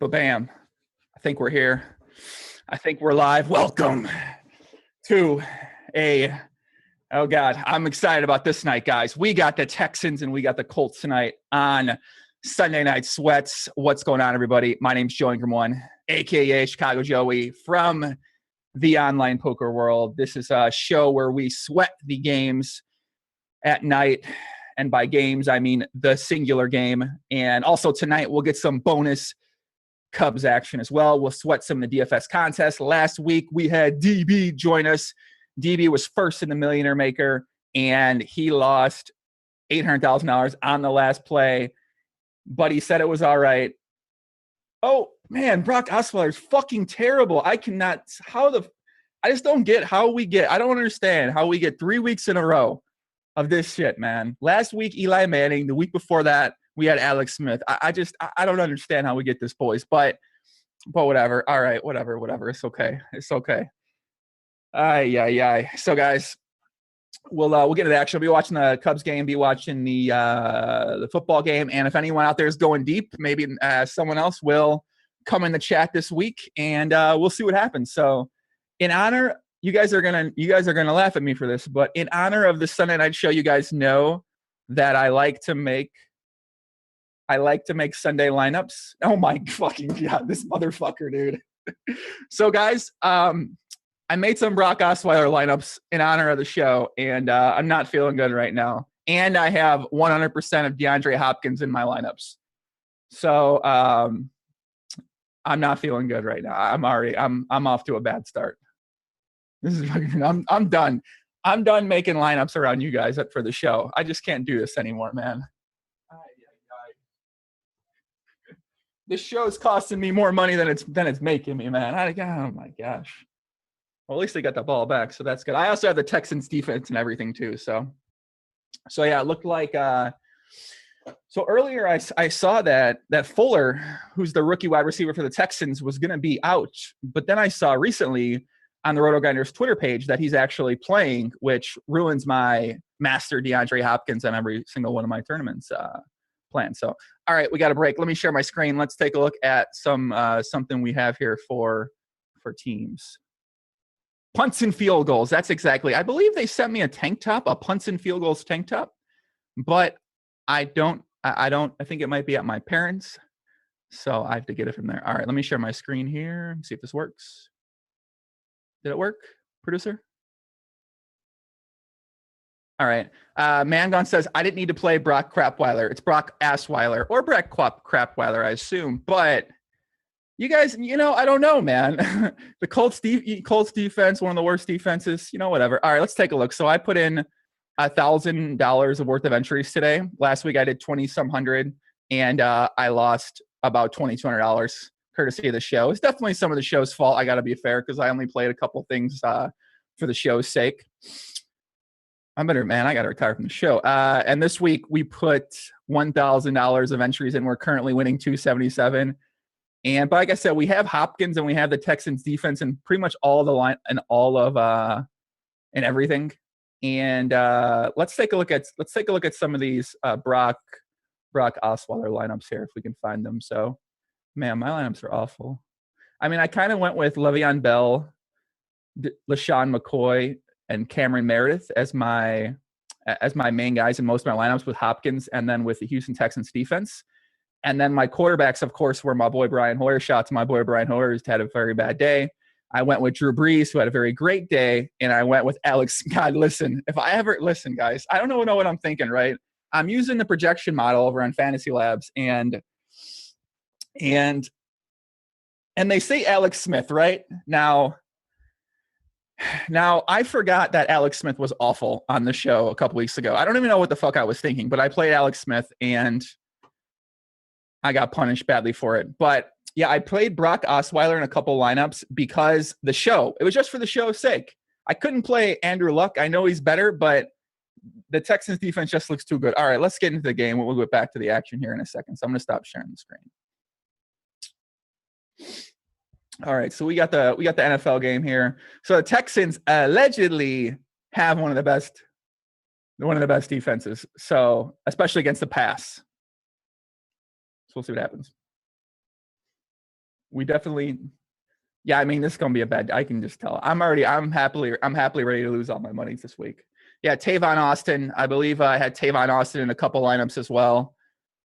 Bam. I think we're here. I think we're live. Welcome to oh God, I'm excited about this night, guys. We got the Texans and we got the Colts tonight on Sunday Night Sweats. What's going on, everybody? My name's Joe Ingram One, aka Chicago Joey from the online poker world. This is a show where we sweat the games at night. And by games, I mean the singular game. And also tonight, we'll get some bonus Cubs action as well. We'll sweat some of the DFS contests. Last week, we had DB join us. DB was first in the Millionaire Maker, and he lost $800,000 on the last play, but he said it was all right. Oh, man, Brock Osweiler is fucking terrible. I just don't get how I don't understand how we get 3 weeks in a row of this shit, man. Last week, Eli Manning. The week before that, we had Alex Smith. I don't understand how we get this, boys. But whatever. All right, whatever. It's okay. So, guys, we'll get into the action. We'll be watching the Cubs game. Be watching the football game. And if anyone out there is going deep, maybe someone else will come in the chat this week, and we'll see what happens. So, in honor. You guys are gonna laugh at me for this, but in honor of the Sunday night show, you guys know that I like to make Sunday lineups. Oh my fucking God, this motherfucker, dude. So guys, I made some Brock Osweiler lineups in honor of the show, and I'm not feeling good right now. And I have 100% of DeAndre Hopkins in my lineups. So I'm not feeling good right now. I'm off to a bad start. This is fucking, I'm done. I'm done making lineups around you guys for the show. I just can't do this anymore, man. This show is costing me more money than it's making me, man. Oh my gosh. Well, at least they got the ball back, so that's good. I also have the Texans defense and everything too. So yeah, it looked like. So earlier I saw that Fuller, who's the rookie wide receiver for the Texans, was going to be out, but then I saw recently on the RotoGrinders Twitter page that he's actually playing, which ruins my master DeAndre Hopkins on every single one of my tournaments planned. So, all right, we got a break. Let me share my screen. Let's take a look at something we have here for teams. Punts and field goals. That's exactly. I believe they sent me a tank top, a punts and field goals tank top, but I think it might be at my parents'. So I have to get it from there. All right, let me share my screen here. See if this works. Did it work, producer? All right. Mangon says, I didn't need to play Brock Crapweiler. It's Brock Assweiler or Brock Crapweiler, I assume. But you guys, I don't know, man. The Colts defense, one of the worst defenses, whatever. All right, let's take a look. So I put in $1,000 worth of entries today. Last week I did 20-some hundred, and I lost about $2,200. Courtesy of the show. It's definitely some of the show's fault. I got to be fair because I only played a couple things for the show's sake. I'm better, man. I got to retire from the show. And this week we put $1,000 of entries in. We're currently winning 277. But like I said, we have Hopkins and we have the Texans defense and pretty much all the line and all of and everything. And let's take a look at some of these Brock Osweiler lineups here if we can find them. So. Man, my lineups are awful. I mean, I kind of went with Le'Veon Bell, LaShawn McCoy, and Cameron Meredith as my main guys in most of my lineups with Hopkins and then with the Houston Texans defense. And then my quarterbacks, of course, were my boy Brian Hoyer. Shout out to my boy Brian Hoyer, who's had a very bad day. I went with Drew Brees, who had a very great day. And I went with Alex. God, listen, listen, guys, I don't know what I'm thinking, right? I'm using the projection model over on Fantasy Labs and they say Alex Smith, right? Now I forgot that Alex Smith was awful on the show a couple weeks ago. I don't even know what the fuck I was thinking, but I played Alex Smith and I got punished badly for it. But yeah, I played Brock Osweiler in a couple lineups because it was just for the show's sake. I couldn't play Andrew Luck. I know he's better, but the Texans defense just looks too good. All right, let's get into the game. We'll get back to the action here in a second. So I'm going to stop sharing the screen. All right, so we got the NFL game here. So the Texans allegedly have one of the best defenses. So especially against the pass. So we'll see what happens. We definitely. Yeah, I mean, this is gonna be a bad. I can just tell. I'm happily ready to lose all my money this week. Yeah, Tavon Austin. I believe I had Tavon Austin in a couple lineups as well.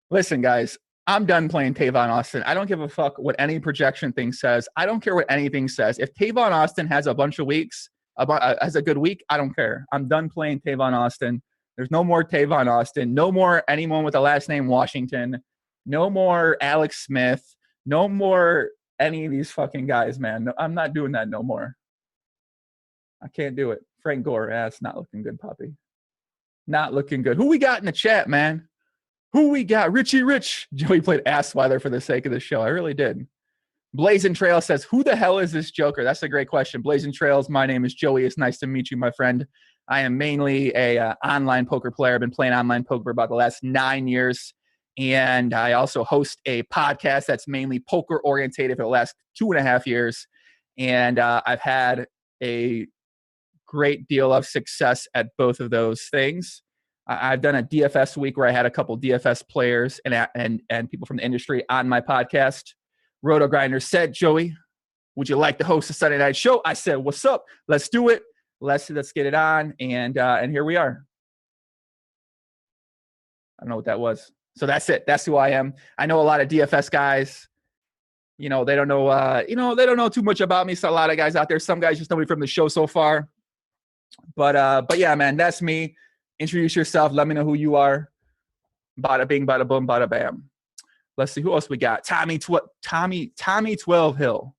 Listen, guys, I'm done playing Tavon Austin. I don't give a fuck what any projection thing says. I don't care what anything says. If Tavon Austin has a bunch of weeks, has a good week, I don't care. I'm done playing Tavon Austin. There's no more Tavon Austin. No more anyone with the last name Washington. No more Alex Smith. No more any of these fucking guys, man. No, I'm not doing that no more. I can't do it. Frank Gore, it's not looking good, Poppy. Not looking good. Who we got in the chat, man? Who we got? Richie Rich. Joey played Assweiler for the sake of the show. I really did. Blazing Trail says, who the hell is this Joker? That's a great question. Blazing Trails, my name is Joey. It's nice to meet you, my friend. I am mainly a online poker player. I've been playing online poker for about the last 9 years. And I also host a podcast that's mainly poker orientated for the last 2.5 years. And I've had a great deal of success at both of those things. I've done a DFS week where I had a couple DFS players and people from the industry on my podcast. Roto Grinder said, Joey, would you like to host a Sunday night show? I said, what's up? Let's do it. Let's get it on. And here we are. I don't know what that was. So that's it. That's who I am. I know a lot of DFS guys. They don't know, they don't know too much about me. So a lot of guys out there, some guys just know me from the show so far. But yeah, man, that's me. Introduce yourself. Let me know who you are. Bada bing, bada boom, bada bam. Let's see who else we got. Tommy 12 Hill.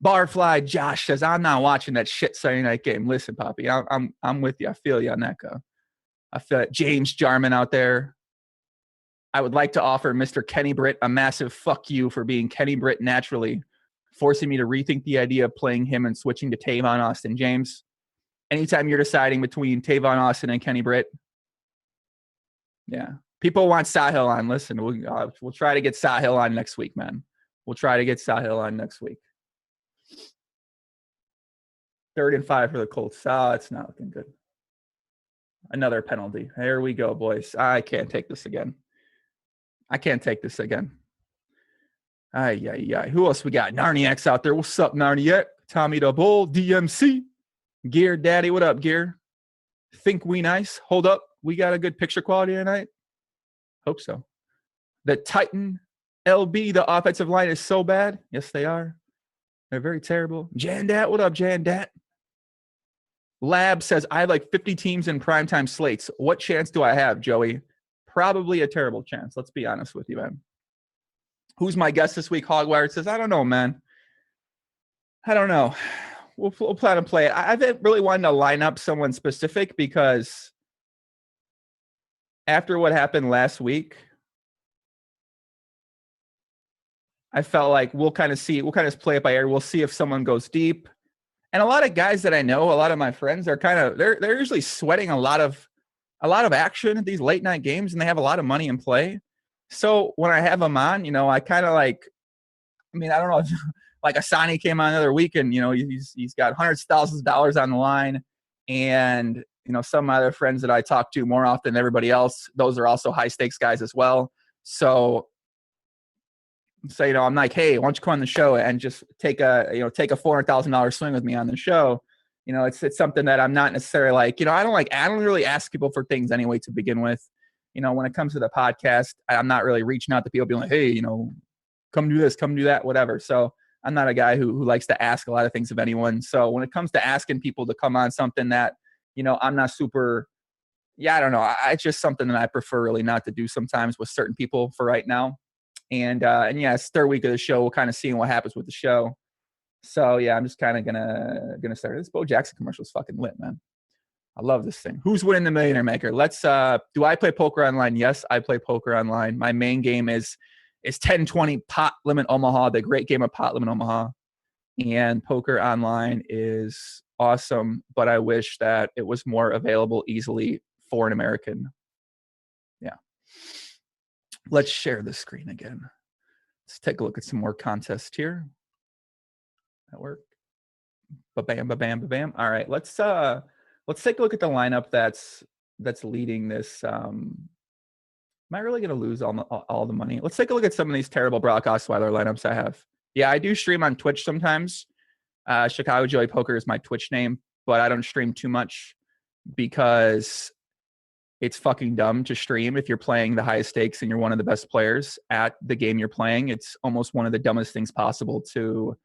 Barfly Josh says, I'm not watching that shit Sunday night game. Listen, Poppy, I'm with you. I feel you on that guy. I feel it. James Jarman out there. I would like to offer Mr. Kenny Britt a massive fuck you for being Kenny Britt naturally, forcing me to rethink the idea of playing him and switching to Tavon Austin. James, anytime you're deciding between Tavon Austin and Kenny Britt, yeah. People want Sahil on. Listen, we'll try to get Sahil on next week, man. We'll try to get Sahil on next week. 3rd and 5 for the Colts. It's not looking good. Another penalty. Here we go, boys. I can't take this again. Ay. Who else we got? Narniacs out there. What's up, Narniac? Tommy the Bull, DMC. Gear Daddy, what up, Gear? Think we nice? Hold up. We got a good picture quality tonight? Hope so. The Titan LB, the offensive line is so bad. Yes, they are. They're very terrible. Jandat, what up, Jandat? Lab says, I have like 50 teams in primetime slates. What chance do I have, Joey? Probably a terrible chance. Let's be honest with you, man. Who's my guest this week? Hogwired says, I don't know, man. I don't know. We'll plan to play it. I've really wanted to line up someone specific because after what happened last week, I felt like we'll kind of play it by ear. We'll see if someone goes deep. And a lot of guys that I know, a lot of my friends are they're usually sweating a lot of action at these late night games, and they have a lot of money in play. So when I have them on, I kind of I don't know, like Asani came on the other week and, he's got hundreds of thousands of dollars on the line. And, some of my other friends that I talk to more often than everybody else, those are also high stakes guys as well. So I'm like, hey, why don't you come on the show and just take a $400,000 swing with me on the show? It's something that I'm not necessarily like, I don't really ask people for things anyway to begin with. When it comes to the podcast, I'm not really reaching out to people being like, hey, come do this, come do that, whatever. So I'm not a guy who likes to ask a lot of things of anyone. So when it comes to asking people to come on something that, I'm not super, I don't know. It's just something that I prefer really not to do sometimes with certain people for right now. And yeah, it's 3rd week of the show. We'll kind of see what happens with the show. So yeah, I'm just kind of gonna start. This Bo Jackson commercial is fucking lit, man. I love this thing. Who's winning the Millionaire Maker? Let's do I play poker online? Yes, I play poker online. My main game is 1020 Pot Limit Omaha, the great game of Pot Limit Omaha. And poker online is awesome, but I wish that it was more available easily for an American. Yeah. Let's share the screen again. Let's take a look at some more contests here. That work? Ba-bam, ba-bam, ba-bam. All right, let's take a look at the lineup that's leading this. Am I really going to lose all the money? Let's take a look at some of these terrible Brock Osweiler lineups I have. Yeah, I do stream on Twitch sometimes. Chicago Joey Poker is my Twitch name, but I don't stream too much because it's fucking dumb to stream if you're playing the highest stakes and you're one of the best players at the game you're playing. It's almost one of the dumbest things possible to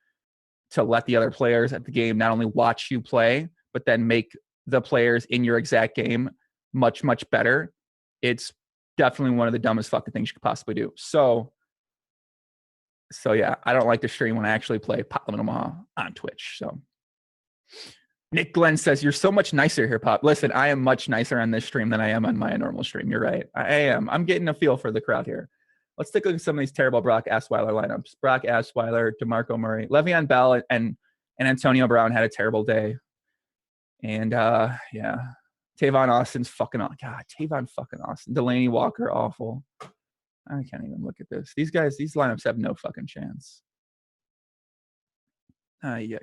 let the other players at the game not only watch you play, but then make the players in your exact game much, much better. It's definitely one of the dumbest fucking things you could possibly do. So yeah, I don't like to stream when I actually play Pot Limit Omaha on Twitch. So Nick Glenn says, you're so much nicer here, Pop. Listen, I am much nicer on this stream than I am on my normal stream. You're right. I am. I'm getting a feel for the crowd here. Let's take a look at some of these terrible Brock Osweiler lineups. Brock Osweiler, DeMarco Murray, Le'Veon Bell, and Antonio Brown had a terrible day. And yeah, Tavon Austin's fucking God, Tavon fucking Austin. Delaney Walker, awful. I can't even look at this. These guys, these lineups have no fucking chance. Yeah.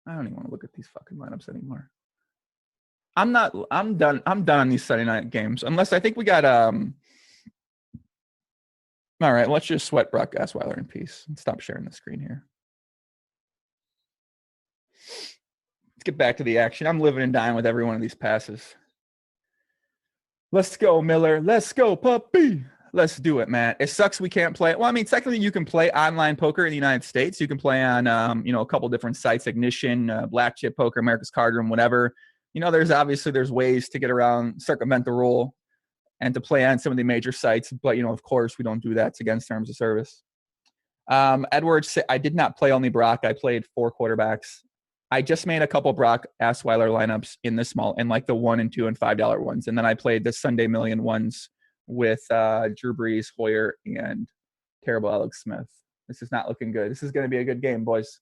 I don't even want to look at these fucking lineups anymore. I'm done on these Sunday night games. Unless I think we got all right, let's just sweat Brock Osweiler in peace. Stop sharing the screen here. Let's get back to the action. I'm living and dying with every one of these passes. Let's go, Miller. Let's go, puppy. Let's do it, man. It sucks we can't play. Well, I mean, technically you can play online poker in the United States. You can play on, a couple different sites, Ignition, Black Chip Poker, America's Card Room, whatever. There's ways to get around, circumvent the rule and to play on some of the major sites. But, of course, we don't do that. It's against terms of service. Edwards, I did not play only Brock. I played 4 quarterbacks. I just made a couple Brock Osweiler lineups in the small, in like the $1 and $2 and $5 ones. And then I played the Sunday Million ones with Drew Brees, Hoyer, and terrible Alex Smith. This is not looking good. This is going to be a good game, boys.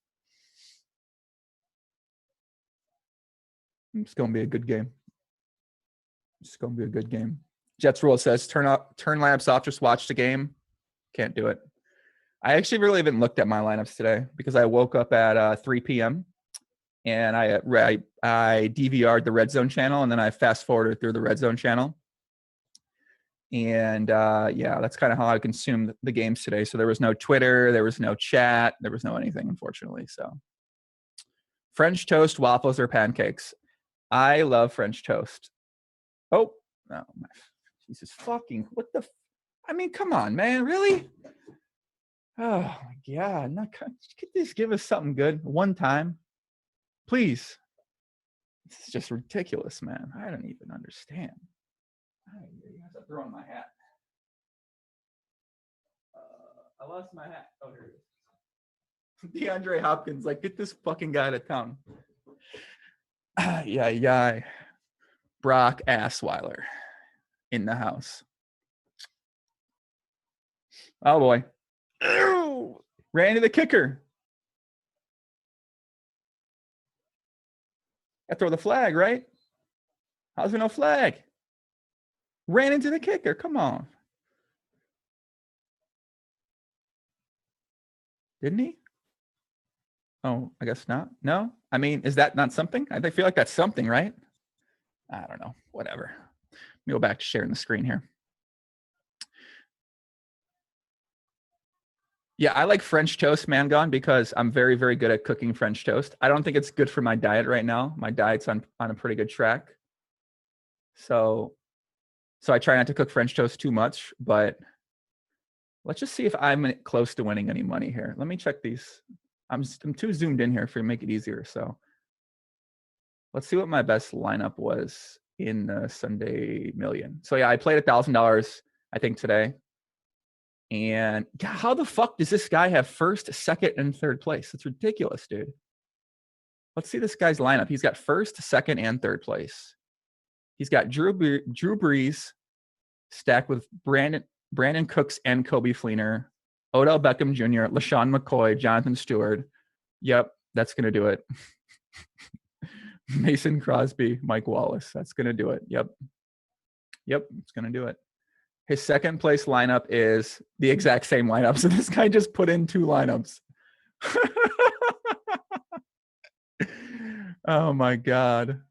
It's going to be a good game. It's going to be a good game. Jets Rule says, turn lineups off, just watch the game. Can't do it. I actually really haven't looked at my lineups today because I woke up at 3 p.m. and I DVR'd the Red Zone channel, and then I fast forwarded through the Red Zone channel. And yeah, that's kind of how I consumed the games today. So there was no Twitter, there was no chat, there was no anything, unfortunately. So French toast, waffles, or pancakes. I love French toast. Oh, my Jesus fucking, what the, I mean, come on, man, really? Oh my God, could this give us something good one time? Please. This is just ridiculous, man. I don't even understand. You have to throw in my hat. I lost my hat. Oh, here it is. DeAndre Hopkins, like, get this fucking guy out of town. Yeah. Brock Osweiler in the house. Oh boy. Ew. Ran into the kicker. I throw the flag, right? How's there no flag? Ran into the kicker. Come on. Didn't he? Oh, I guess not. No? I mean, is that not something? I feel like that's something, right? I don't know. Whatever. Let me go back to sharing the screen here. Yeah, I like French toast, Mangon, because I'm very, very good at cooking French toast. I don't think it's good for my diet right now. My diet's on a pretty good track. So I try not to cook French toast too much, but let's just see if I'm close to winning any money here. Let me check these. I'm too zoomed in here for to make it easier. So let's see what my best lineup was in the Sunday Million. So yeah, I played $1,000, I think, today. And God, how the fuck does this guy have first, second, and third place? It's ridiculous, dude. Let's see this guy's lineup. He's got first, second, and third place. He's got Drew Brees stacked with Brandon Cooks and Kobe Fleener, Odell Beckham Jr., LaShawn McCoy, Jonathan Stewart. Yep, that's going to do it. Mason Crosby, Mike Wallace. That's going to do it. Yep, it's going to do it. His second place lineup is the exact same lineup. So this guy just put in 2 lineups. Oh my God.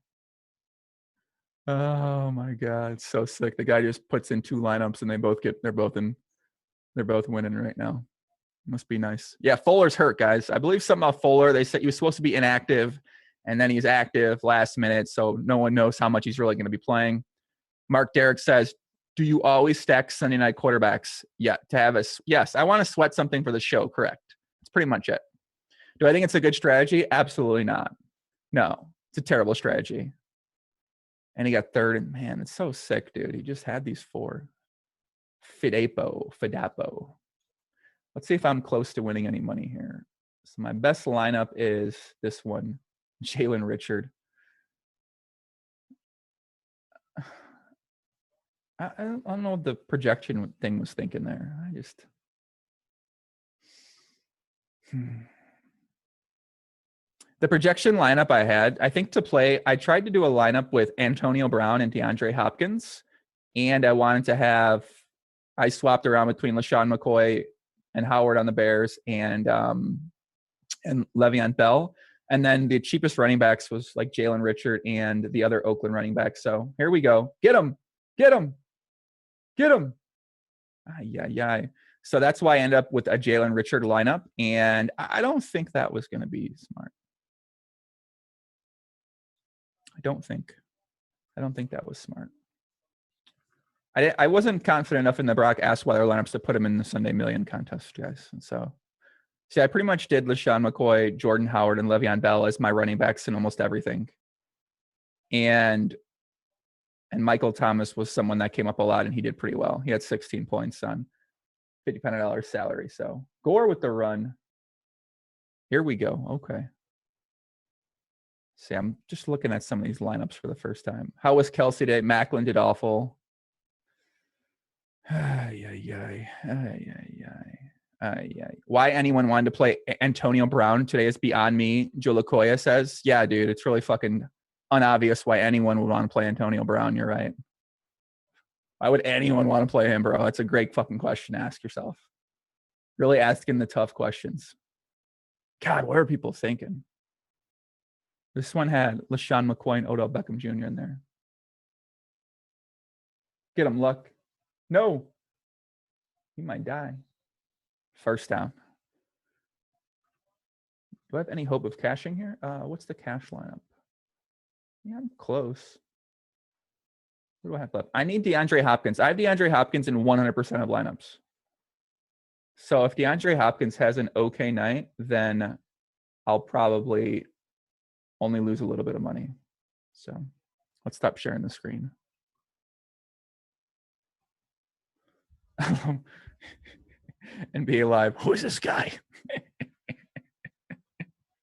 Oh my God. It's so sick. The guy just puts in 2 lineups and they're both winning right now. Must be nice. Yeah, Fuller's hurt, guys. I believe something about Fuller. They said he was supposed to be inactive, and then he's active last minute, so no one knows how much he's really going to be playing. Mark Derrick says, do you always stack Sunday night quarterbacks? Yeah, to have us. Yes, I want to sweat something for the show, correct. That's pretty much it. Do I think it's a good strategy? Absolutely not. No, it's a terrible strategy. And he got third, and man, it's so sick, dude. He just had these 4. Fidapo. Let's see if I'm close to winning any money here. So my best lineup is this one, Jalen Richard. I don't know what the projection thing was thinking there. I just... The projection lineup I had, I think to play, I tried to do a lineup with Antonio Brown and DeAndre Hopkins. And I wanted to have, I swapped around between LaShawn McCoy and Howard on the Bears and Le'Veon Bell. And then the cheapest running backs was like Jalen Richard and the other Oakland running back. So here we go. Get him. So that's why I ended up with a Jalen Richard lineup. And I don't think that was going to be smart. I don't think that was smart. I wasn't confident enough in the Brock Osweiler lineups to put him in the Sunday Million contest, guys. And so, see, I pretty much did LaShawn McCoy, Jordan Howard, and Le'Veon Bell as my running backs in almost everything. And Michael Thomas was someone that came up a lot, and he did pretty well. He had 16 points on $5,500 salary. So Gore with the run. Here we go. Okay. See, I'm just looking at some of these lineups for the first time. How was Kelsey today? Macklin did awful. Why anyone wanted to play Antonio Brown today is beyond me. Joe Lacoya says, yeah, dude, it's really fucking unobvious why anyone would want to play Antonio Brown. You're right. Why would anyone want to play him, bro? That's a great fucking question to ask yourself. Really asking the tough questions. God, what are people thinking? This one had LaShawn McCoy and Odell Beckham Jr. in there. Get him, Luck. No. He might die. First down. Do I have any hope of cashing here? What's the cash lineup? Yeah, I'm close. What do I have left? I need DeAndre Hopkins. I have DeAndre Hopkins in 100% of lineups. So if DeAndre Hopkins has an okay night, then I'll probably only lose a little bit of money. So let's stop sharing the screen. NBA Live. Who is this guy?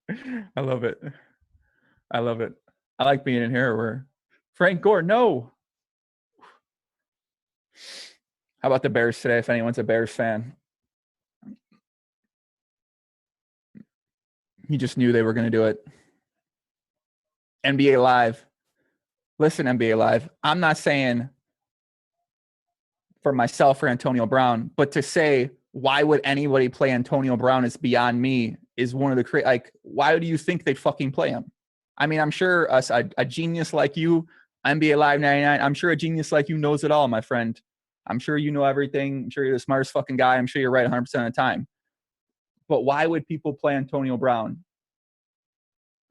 I love it. I like being in here where Frank Gore, no. How about the Bears today, if anyone's a Bears fan? He just knew they were going to do it. NBA Live. Listen, NBA Live. I'm not saying for myself or Antonio Brown, but to say, why would anybody play Antonio Brown is beyond me is one of the like, why do you think they'd fucking play him? I mean, I'm sure a genius like you, NBA Live 99, I'm sure a genius like you knows it all, my friend. I'm sure you know everything. I'm sure you're the smartest fucking guy. I'm sure you're right 100% of the time. But why would people play Antonio Brown?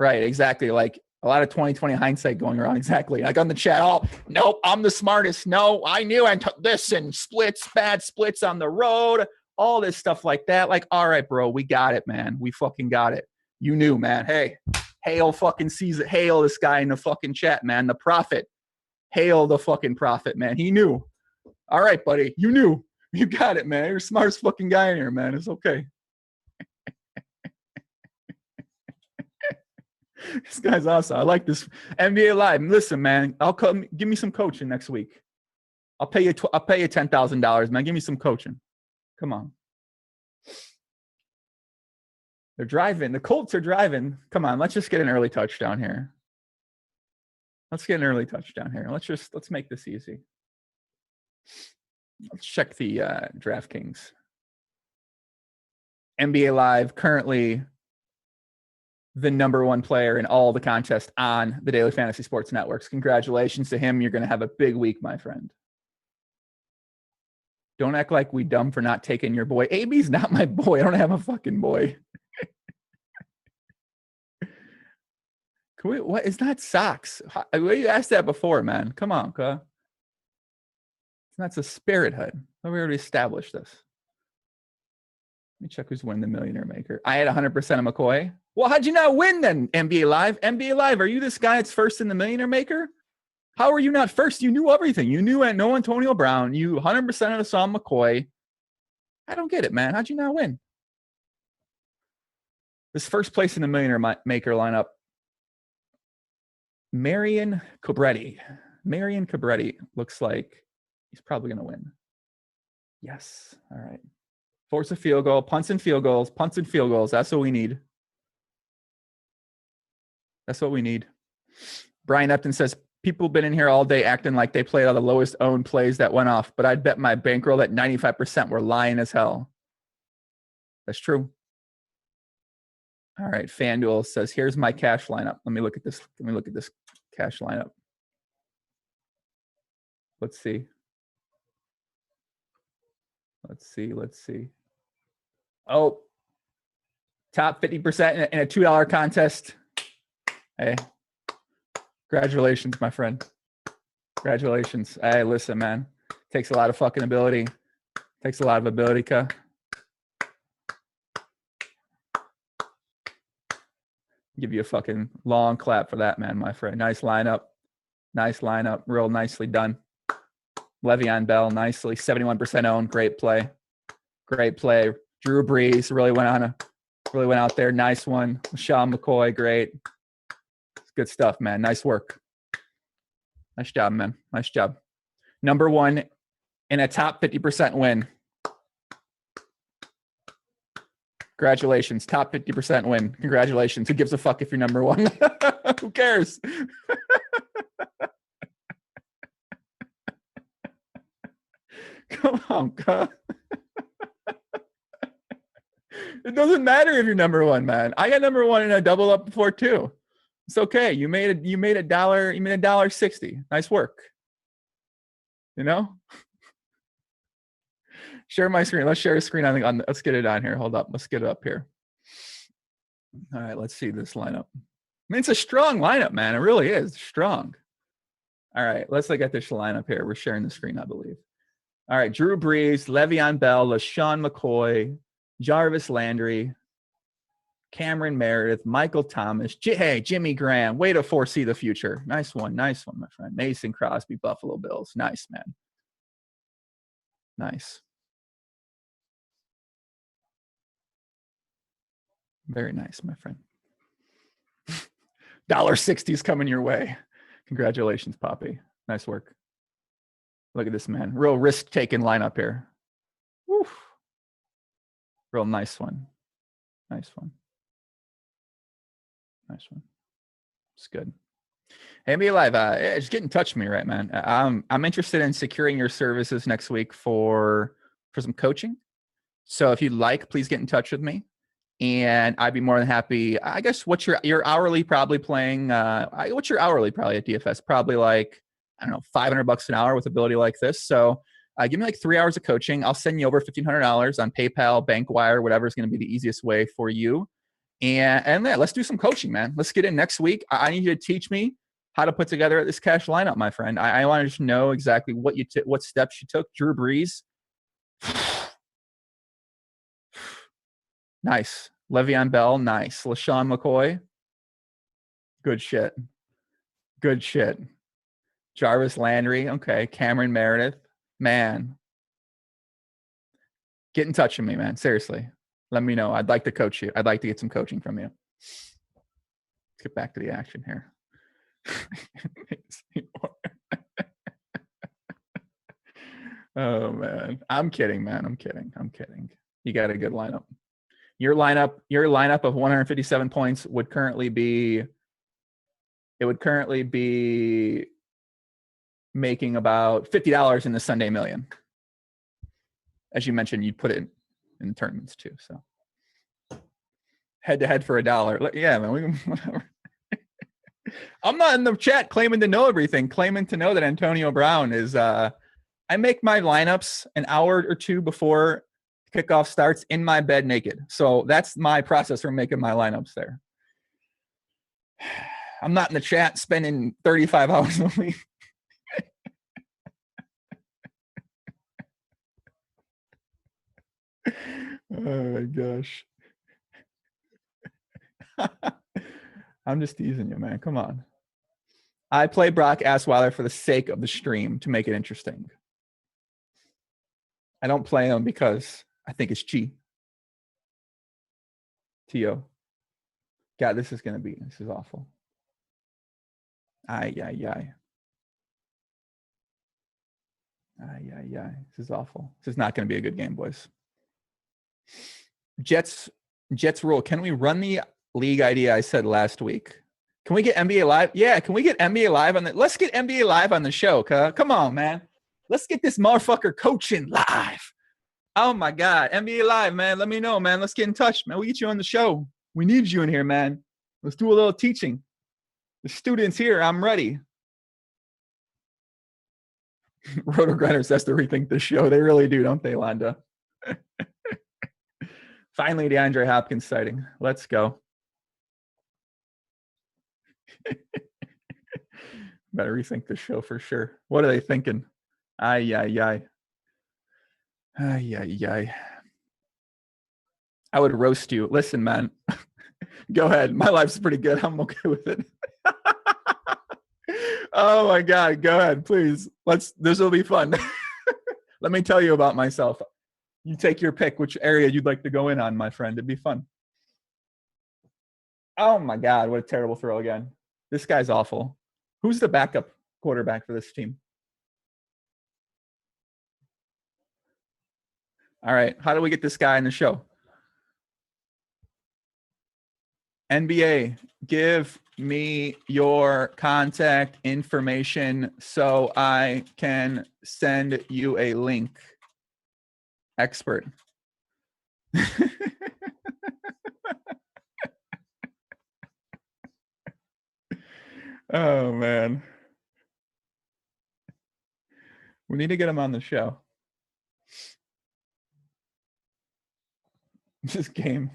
Right, exactly. Like a lot of 2020 hindsight going around. Exactly. Like on the chat, oh, nope, I'm the smartest. No, I knew this and splits, bad splits on the road, all this stuff like that. Like, all right, bro, we got it, man. We fucking got it. You knew, man. Hey, hail fucking Caesar. Hail this guy in the fucking chat, man. The prophet. Hail the fucking prophet, man. He knew. All right, buddy. You knew. You got it, man. You're the smartest fucking guy in here, man. It's okay. This guy's awesome. I like this NBA Live. Listen, man, I'll come. Give me some coaching next week. I'll pay you $10,000, man. Give me some coaching. Come on. They're driving. The Colts are driving. Come on. Let's just get an early touchdown here. Let's make this easy. Let's check the DraftKings. NBA Live currently the number one player in all the contests on the Daily Fantasy Sports Networks. Congratulations to him. You're going to have a big week, my friend. Don't act like we dumb for not taking your boy. AB's not my boy. I don't have a fucking boy. Can we, what is that socks? You asked that before, man. Come on, huh? That's a spirit head. We already established this. Let me check who's winning the Millionaire Maker. I had 100% of McCoy. Well, how'd you not win then, NBA Live? NBA Live, are you this guy that's first in the Millionaire Maker? How are you not first? You knew everything. You knew no Antonio Brown. You 100% of saw McCoy. I don't get it, man. How'd you not win? This first place in the Millionaire Maker lineup, Marion Cobretti. Marion Cobretti looks like he's probably going to win. Yes. All right. Force a field goal, punts and field goals, punts and field goals. That's what we need. That's what we need. Brian Upton says, people have been in here all day acting like they played all the lowest owned plays that went off, but I'd bet my bankroll that 95% were lying as hell. That's true. All right. FanDuel says, here's my cash lineup. Let me look at this. Let me look at this cash lineup. Let's see. Let's see. Oh, top 50% in a $2 contest. Hey, congratulations, my friend. Congratulations. Hey, listen, man. Takes a lot of fucking ability. Takes a lot of ability, Ka. Give you a fucking long clap for that, man, my friend. Nice lineup. Nice lineup. Real nicely done. Le'Veon Bell, nicely. 71% owned. Great play. Great play. Drew Brees really went out there. Nice one. Sean McCoy, great. Good stuff, man. Nice work. Nice job, man. Nice job. Number one in a top 50% win. Congratulations. Top 50% win. Congratulations. Who gives a fuck if you're number one? Who cares? Come on, God. It doesn't matter if you're number one, man. I got number one and I double up before too. It's okay. You made $1.60. Nice work. You know? Share my screen. Let's share a screen. Let's get it on here. Hold up. Let's get it up here. All right. Let's see this lineup. I mean, it's a strong lineup, man. It really is strong. All right. Let's look at this lineup here. We're sharing the screen, I believe. All right. Drew Brees, Le'Veon Bell, LaShawn McCoy, Jarvis Landry, Cameron Meredith, Michael Thomas, hey, Jimmy Graham. Way to foresee the future. Nice one, my friend. Mason Crosby, Buffalo Bills. Nice, man. Nice. Very nice, my friend. $1.60 is coming your way. Congratulations, Poppy. Nice work. Look at this, man. Real risk-taking lineup here. Woo. Real nice one. Nice one. Nice one. It's good. Hey, be alive. Just get in touch with me, right, man? I'm interested in securing your services next week for some coaching. So if you'd like, please get in touch with me, and I'd be more than happy. I guess what's your hourly probably playing? What's your hourly probably at DFS? Probably like, I don't know, $500 an hour with ability like this. So give me like 3 hours of coaching. I'll send you over $1,500 on PayPal, BankWire, whatever is going to be the easiest way for you. And yeah, let's do some coaching, man. Let's get in next week. I need you to teach me how to put together this cash lineup, my friend. I want to just know exactly what what steps you took. Drew Brees. Nice. Le'Veon Bell. Nice. LaShawn McCoy. Good shit. Good shit. Jarvis Landry. Okay. Cameron Meredith. Man. Get in touch with me, man. Seriously. Let me know. I'd like to coach you. I'd like to get some coaching from you. Let's get back to the action here. Oh, man. I'm kidding, man. I'm kidding. You got a good lineup. Your lineup of 157 points would currently be making about $50 in the Sunday Million. As you mentioned, you'd put it in the tournaments too. So head to head for $1. Yeah, man. We can, whatever. I'm not in the chat claiming to know everything, claiming to know that Antonio Brown is I make my lineups an hour or two before kickoff starts in my bed naked. So that's my process for making my lineups there. I'm not in the chat spending 35 hours a week. Oh my gosh. I'm just teasing you, man. Come on. I play Brock Osweiler for the sake of the stream to make it interesting. I don't play him because I think it's cheap. T.O. God, this is awful. Ay. This is awful. This is not going to be a good game, boys. Jets rule. Can we run the league idea I said last week? Can we get NBA Live? Yeah, can we get NBA Live on the? Let's get NBA Live on the show. Come on, man. Let's get this motherfucker coaching live. Oh my God, NBA Live, man. Let me know, man. Let's get in touch, man. We'll get you on the show. We need you in here, man. Let's do a little teaching. The students here. I'm ready. Rotogrinders has to rethink the show. They really do, don't they, Londa? Finally, DeAndre Hopkins sighting. Let's go. Better rethink the show for sure. What are they thinking? Ay. I would roast you. Listen, man. Go ahead. My life's pretty good. I'm okay with it. Oh my God. Go ahead, please. This will be fun. Let me tell you about myself. You take your pick, which area you'd like to go in on, my friend. It'd be fun. Oh my God. What a terrible throw again. This guy's awful. Who's the backup quarterback for this team? All right. How do we get this guy in the show? NBA, give me your contact information so I can send you a link. Expert. Oh, man. We need to get him on the show. This game.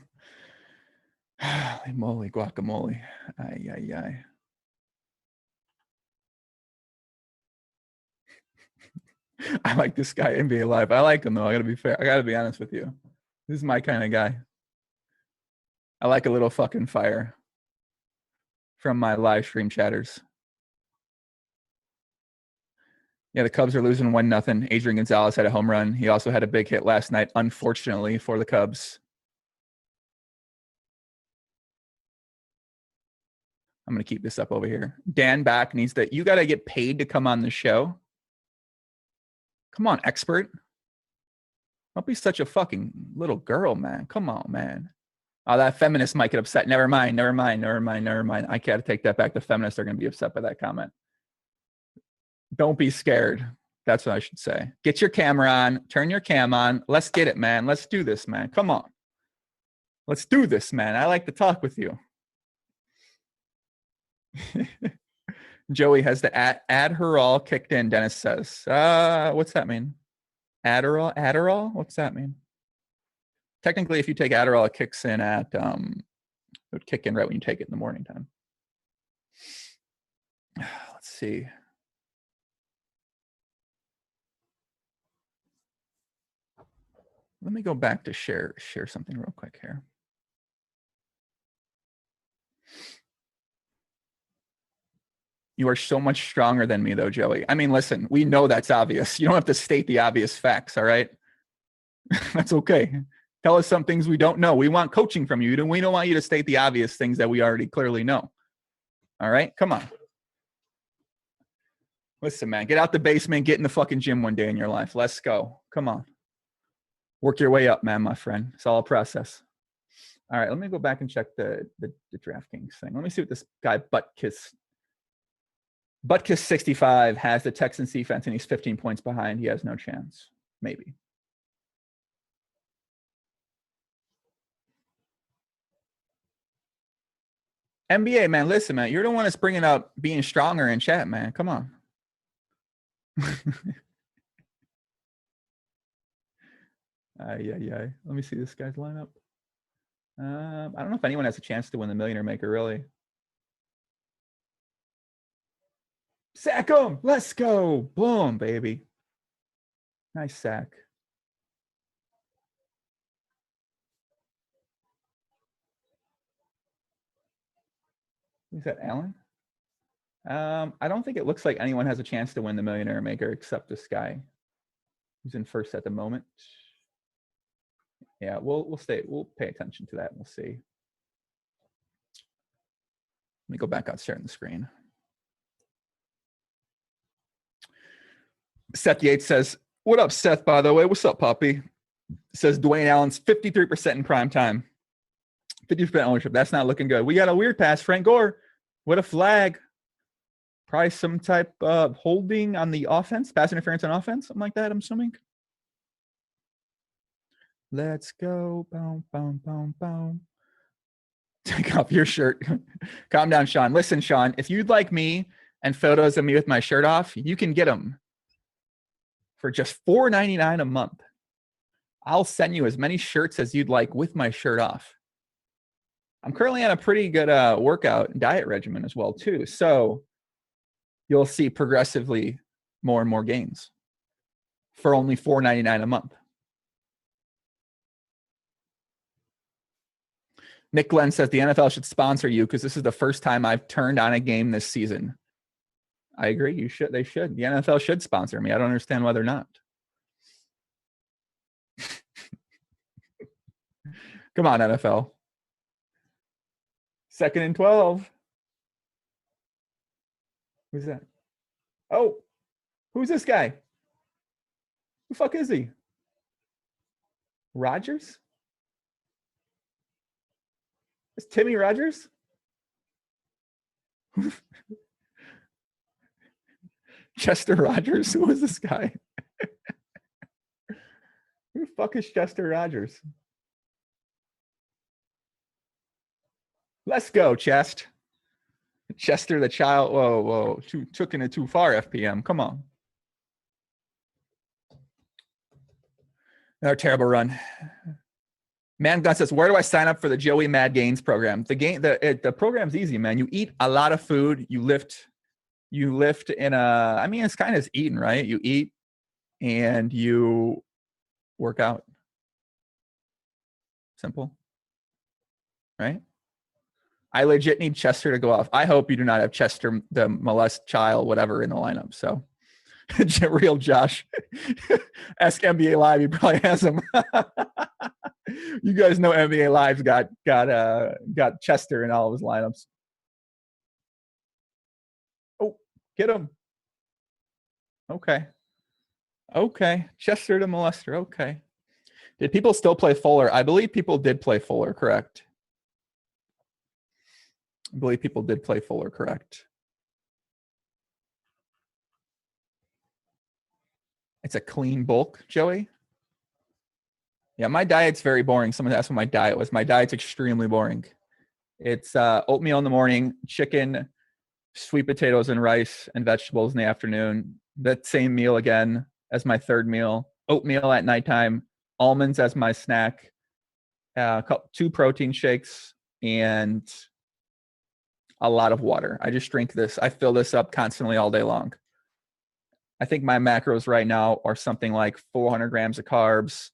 Holy moly, guacamole. Ay. I like this guy, NBA Live. I like him, though. I got to be fair. I got to be honest with you. This is my kind of guy. I like a little fucking fire from my live stream chatters. Yeah, the Cubs are losing 1-0. Adrian Gonzalez had a home run. He also had a big hit last night, unfortunately, for the Cubs. I'm going to keep this up over here. Dan Back needs that. You got to get paid to come on the show. Come on, expert. Don't be such a fucking little girl, man. Come on, man. Oh, that feminist might get upset. Never mind. I can't take that back. The feminists are going to be upset by that comment. Don't be scared. That's what I should say. Get your camera on. Turn your cam on. Let's get it, man. Let's do this, man. Come on. Let's do this, man. I like to talk with you. Joey has the Adderall kicked in, Dennis says. What's that mean? Adderall? What's that mean? Technically, if you take Adderall, it kicks in it would kick in right when you take it in the morning time. Let's see. Let me go back to share something real quick here. You are so much stronger than me, though, Joey. I mean, listen, we know that's obvious. You don't have to state the obvious facts, all right? That's okay. Tell us some things we don't know. We want coaching from you. We don't want you to state the obvious things that we already clearly know. All right? Come on. Listen, man, get out the basement, get in the fucking gym one day in your life. Let's go. Come on. Work your way up, man, my friend. It's all a process. All right, let me go back and check the DraftKings thing. Let me see what this guy Buttkiss65 has the Texans defense, and he's 15 points behind. He has no chance. Maybe. NBA, man, listen, man. You're the one that's bringing up being stronger in chat, man. Come on. Yeah. Let me see this guy's lineup. I don't know if anyone has a chance to win the Millionaire Maker, really. Sack him. Let's go. Boom, baby. Nice sack. Is that Alan? I don't think it looks like anyone has a chance to win the Millionaire Maker except this guy who's in first at the moment. Yeah, we'll pay attention to that and we'll see. Let me go back out sharing the screen. Seth Yates says, "What up, Seth, by the way? What's up, puppy?" Says Dwayne Allen's 53% in prime time. 50% ownership. That's not looking good. We got a weird pass. Frank Gore. What a flag. Probably some type of holding on the offense, pass interference on offense, something like that, I'm assuming. Let's go. Boom, boom, boom, boom. Take off your shirt. Calm down, Sean. Listen, Sean, if you'd like me and photos of me with my shirt off, you can get them for just $4.99 a month. I'll send you as many shirts as you'd like with my shirt off. I'm currently on a pretty good workout and diet regimen as well, too. So you'll see progressively more and more gains for only $4.99 a month. Nick Glenn says the NFL should sponsor you because this is the first time I've turned on a game this season. I agree. You should. They should. The NFL should sponsor me. I don't understand why they're not. Come on, NFL. 2nd and 12. Who's that? Oh, who's this guy? Who the fuck is he? Rogers? It's Timmy Rogers? Chester Rogers? Who is this guy? Who the fuck is Chester Rogers? Let's go, Chest. Chester the child. Whoa. Took it too far, FPM. Come on. Another terrible run. Man Gun says, where do I sign up for the Joey Mad Gains program? The program's easy, man. You eat a lot of food. You lift in I mean, it's kind of eating, right? You eat and you work out. Simple. Right? I legit need Chester to go off. I hope you do not have Chester, the molest child, whatever, in the lineup. So, real Josh. Ask NBA Live. He probably has him. You guys know NBA Live's got Chester in all of his lineups. Oh, get him. Okay. Chester the molester. Okay. Did people still play Fuller? I believe people did play Fuller, correct? I believe people did play Fuller, correct? It's a clean bulk, Joey. Yeah, my diet's very boring. Someone asked what my diet was. My diet's extremely boring. It's oatmeal in the morning, chicken, sweet potatoes and rice, and vegetables in the afternoon. That same meal again as my third meal. Oatmeal at nighttime, almonds as my snack, 2 protein shakes, and a lot of water. I just drink this. I fill this up constantly all day long. I think my macros right now are something like 400 grams of carbs,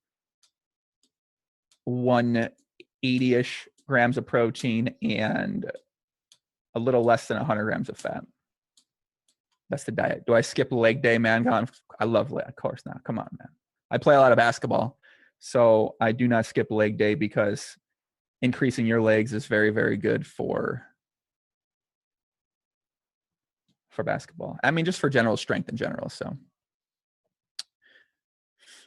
180-ish grams of protein, and a little less than 100 grams of fat. That's the diet. Do I skip leg day, man? I love leg. Of course not. Come on, man. I play a lot of basketball, so I do not skip leg day because increasing your legs is very, very good for basketball. I mean, just for general strength in general. So,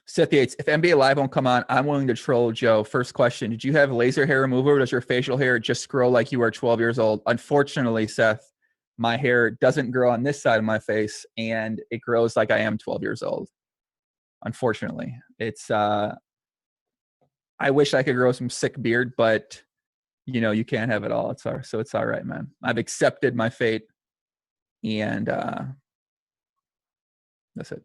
Seth Yates, if NBA Live won't come on, I'm willing to troll Joe. First question: did you have laser hair removal, or does your facial hair just grow like you are 12 years old? Unfortunately, Seth, my hair doesn't grow on this side of my face, and it grows like I am 12 years old. Unfortunately, it's I wish I could grow some sick beard, but you can't have it all. It's all right, man. I've accepted my fate, and that's it.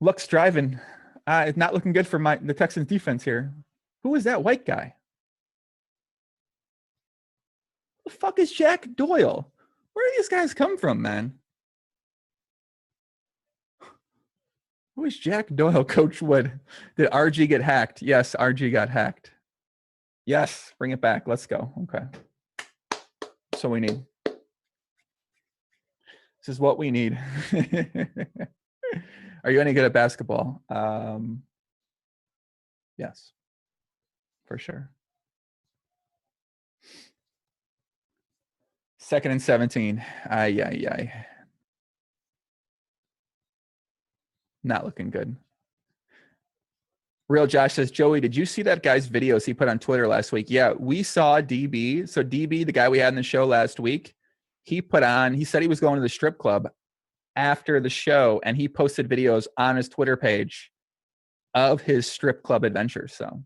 Luck's driving. It's not looking good for the Texans defense here. Who is that white guy? The fuck is Jack Doyle? Where do these guys come from, man? Who is Jack Doyle? Coach Wood. Did RG get hacked? Yes, RG got hacked. Yes, bring it back. Let's go. Okay. So we need. This is what we need. Are you any good at basketball? Yes, for sure. 2nd and 17. Ay. Not looking good. Real Josh says, Joey, did you see that guy's videos he put on Twitter last week? Yeah, we saw DB. So DB, the guy we had in the show last week, he said he was going to the strip club after the show, and he posted videos on his Twitter page of his strip club adventures. So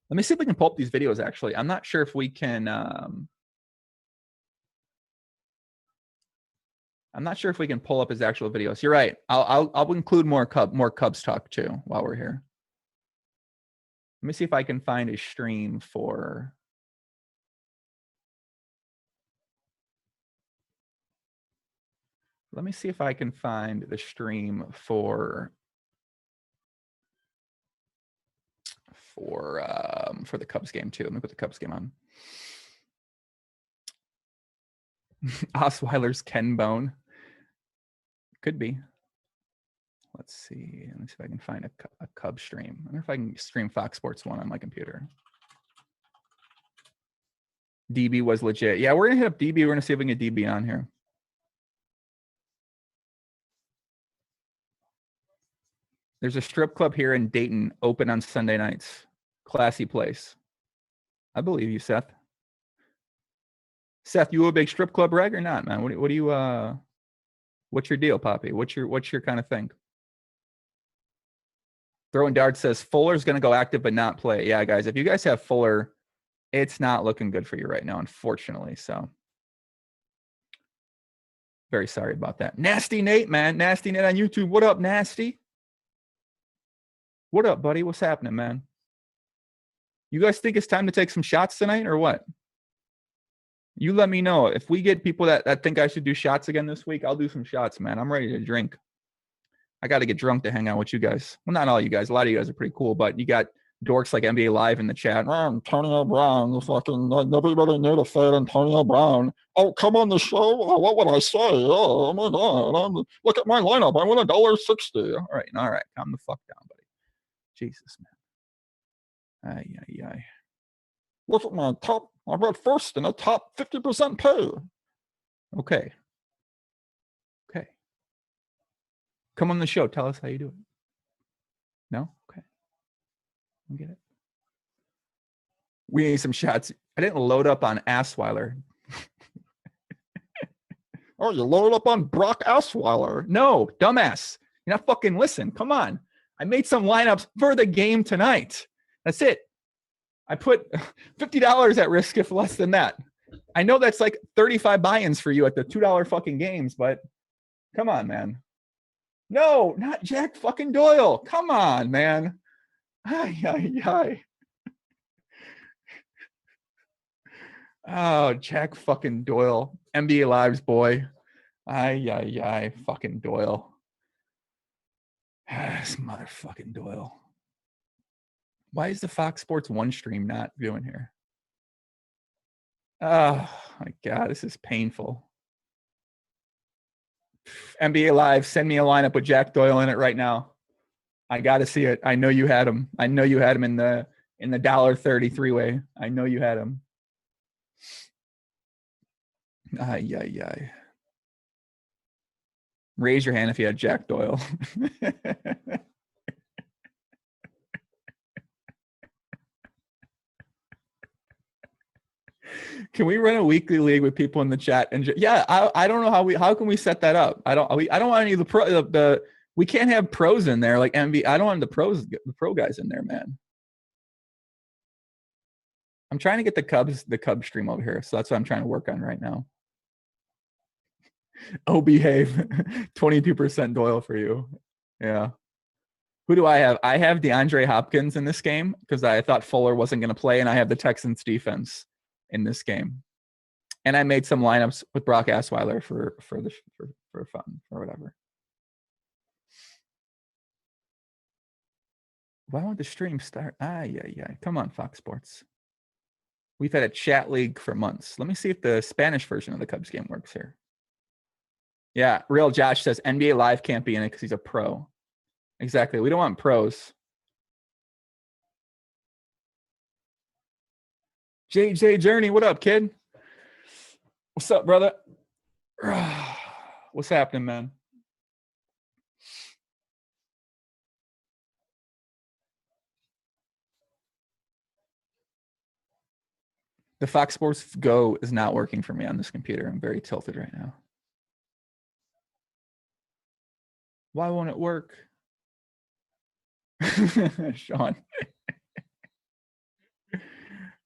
let me see if we can pull up these videos, actually. I'm not sure if we can... I'm not sure if we can pull up his actual videos. You're right. I'll include more Cubs talk too while we're here. Let me see if I can find a stream for. Let me see if I can find the stream for the Cubs game too. Let me put the Cubs game on. Osweiler's Ken Bone. Could be. Let's see. Let me see if I can find a Cub stream. I wonder if I can stream Fox Sports 1 on my computer. DB was legit. Yeah, we're going to hit up DB. We're going to see if we can get DB on here. There's a strip club here in Dayton, open on Sunday nights. Classy place. I believe you, Seth. Seth, you a big strip club reg or not, man? What do you what's your deal, Poppy? What's your kind of thing? Throwing Dart says Fuller's going to go active but not play. Yeah, guys, if you guys have Fuller, it's not looking good for you right now, unfortunately. So very sorry about that. Nasty Nate, man. Nasty Nate on YouTube. What up, Nasty? What up, buddy? What's happening, man? You guys think it's time to take some shots tonight or what? You let me know. If we get people that think I should do shots again this week, I'll do some shots, man. I'm ready to drink. I got to get drunk to hang out with you guys. Well, not all you guys. A lot of you guys are pretty cool, but you got dorks like NBA Live in the chat. Oh, Antonio Brown, fucking nobody knew to fade Antonio Brown. Oh, come on the show. Oh, what would I say? Oh my God! Look at my lineup. I won $1.60. All right, calm the fuck down, buddy. Jesus, man. Ay. Look at my top. I read first in a top 50% pay. Okay. Come on the show. Tell us how you do it. No? Okay. I get it. We need some shots. I didn't load up on Assweiler. Oh, you loaded up on Brock Assweiler. No, dumbass. You're not fucking listen. Come on. I made some lineups for the game tonight. That's it. I put $50 at risk if less than that. I know that's like 35 buy-ins for you at the $2 fucking games, but come on, man. No, not Jack fucking Doyle. Come on, man. Ay. Oh, Jack fucking Doyle. NBA Lives boy. Ay. Fucking Doyle. This motherfucking Doyle. Why is the Fox Sports 1 stream not doing here? Oh, my God. This is painful. NBA Live, send me a lineup with Jack Doyle in it right now. I got to see it. I know you had him. I know you had him in the $1.30 way. I know you had him. Ay. Raise your hand if you had Jack Doyle. Can we run a weekly league with people in the chat? And yeah, I don't know how can we set that up? I don't want any of the we can't have pros in there like MV. I don't want the pro guys in there, man. I'm trying to get the Cubs stream over here, so that's what I'm trying to work on right now. Oh, behave. 22% Doyle for you. Yeah. Who do I have? I have DeAndre Hopkins in this game because I thought Fuller wasn't going to play, and I have the Texans defense in this game. And I made some lineups with Brock Osweiler for fun or whatever. Why won't the stream start? Yeah. Come on, Fox Sports. We've had a chat league for months. Let me see if the Spanish version of the Cubs game works here. Yeah, Real Josh says NBA Live can't be in it because he's a pro. Exactly. We don't want pros. JJ Journey, what up, kid? What's up, brother? What's happening, man? The Fox Sports Go is not working for me on this computer. I'm very tilted right now. Why won't it work? Sean.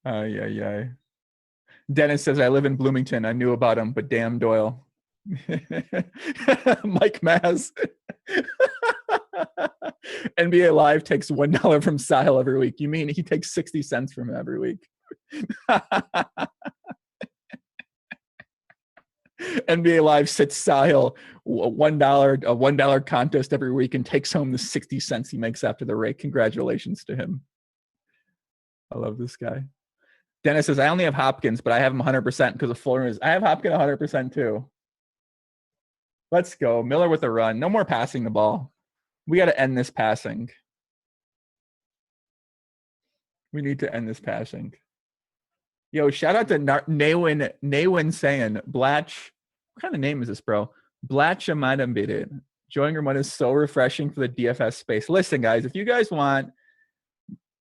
Yeah. Dennis says, I live in Bloomington. I knew about him, but damn Doyle. Mike Maz. NBA Live takes $1 from Sile every week. You mean he takes 60 cents from him every week? NBA Live sits Sile a $1 contest every week and takes home the 60 cents he makes after the rake. Congratulations to him. I love this guy. Dennis says, I only have Hopkins, but I have him 100% because of Fuller. I have Hopkins 100% too. Let's go. Miller with a run. No more passing the ball. We got to end this passing. We need to end this passing. Yo, shout out to Nawin saying, Blatch. What kind of name is this, bro? Blatch Amadambidit. Joining your money is so refreshing for the DFS space. Listen, guys, if you guys want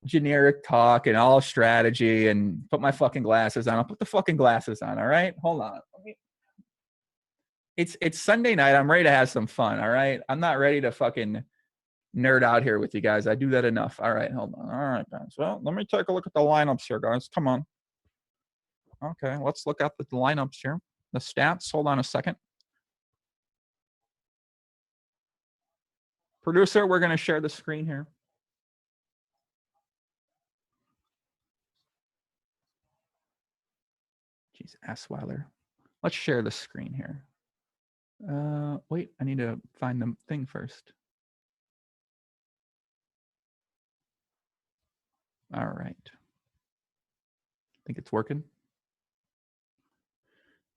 generic talk and all strategy and put my fucking glasses on, I'll put the fucking glasses on, all right? Hold on. It's Sunday night. I'm ready to have some fun, all right? I'm not ready to fucking nerd out here with you guys. I do that enough. All right, hold on. All right, guys. Well, let me take a look at the lineups here, guys. Come on. Okay, let's look at the lineups here. The stats. Hold on a second. Producer, we're going to share the screen here. Jeez, Assweiler. Let's share the screen here. Wait, I need to find the thing first. All right. I think it's working.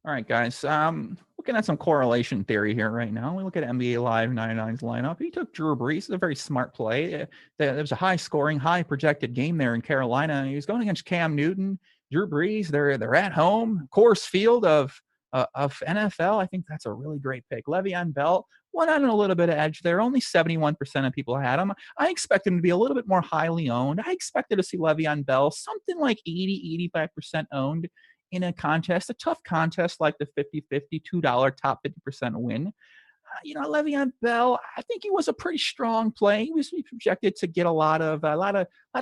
All right, guys. Looking at some correlation theory here right now. We look at NBA Live 99's lineup. He took Drew Brees. It's a very smart play. There was a high-scoring, high-projected game there in Carolina. He was going against Cam Newton, Drew Brees. They're at home, course field of NFL. I think that's a really great pick. Le'Veon Bell went on a little bit of edge there. Only 71% of people had him. I expect him to be a little bit more highly owned. I expected to see Le'Veon Bell something like 85% owned in a contest, a tough contest like the 50-50, $2 top 50% win. Le'Veon Bell, I think he was a pretty strong play. He was projected to get a lot of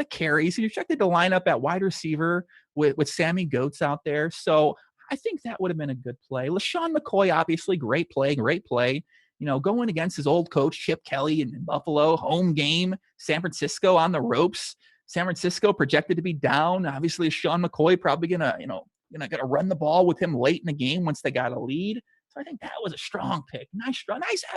carries. He was projected to line up at wide receiver with Sammy Goats out there. So I think that would have been a good play. LaShawn McCoy, obviously, great play. Going against his old coach, Chip Kelly in Buffalo, home game, San Francisco on the ropes. San Francisco projected to be down. Obviously, Sean McCoy probably gonna run the ball with him late in the game once they got a lead. So I think that was a strong pick. Nice,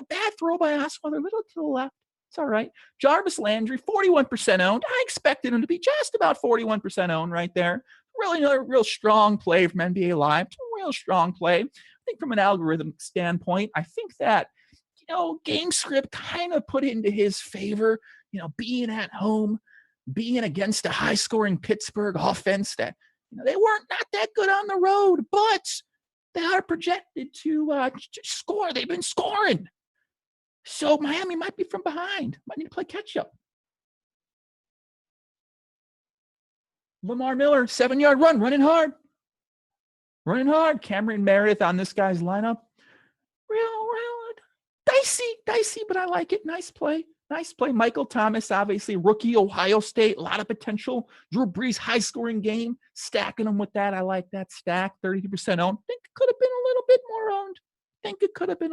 bad throw by Osweiler, a little to the left. It's all right. Jarvis Landry, 41% owned. I expected him to be just about 41% owned right there. Really another real strong play from NBA Live. Real strong play. I think from an algorithm standpoint, I think that, game script kind of put it into his favor, being at home, being against a high-scoring Pittsburgh offense that, they weren't not that good on the road, but they are projected to score. They've been scoring. So Miami might be from behind. Might need to play catch-up. Lamar Miller, 7-yard run, running hard. Cameron Meredith on this guy's lineup. Real dicey, but I like it. Nice play. Michael Thomas, obviously, rookie, Ohio State, a lot of potential. Drew Brees, high-scoring game. Stacking them with that. I like that stack. 32% owned. Think it could have been a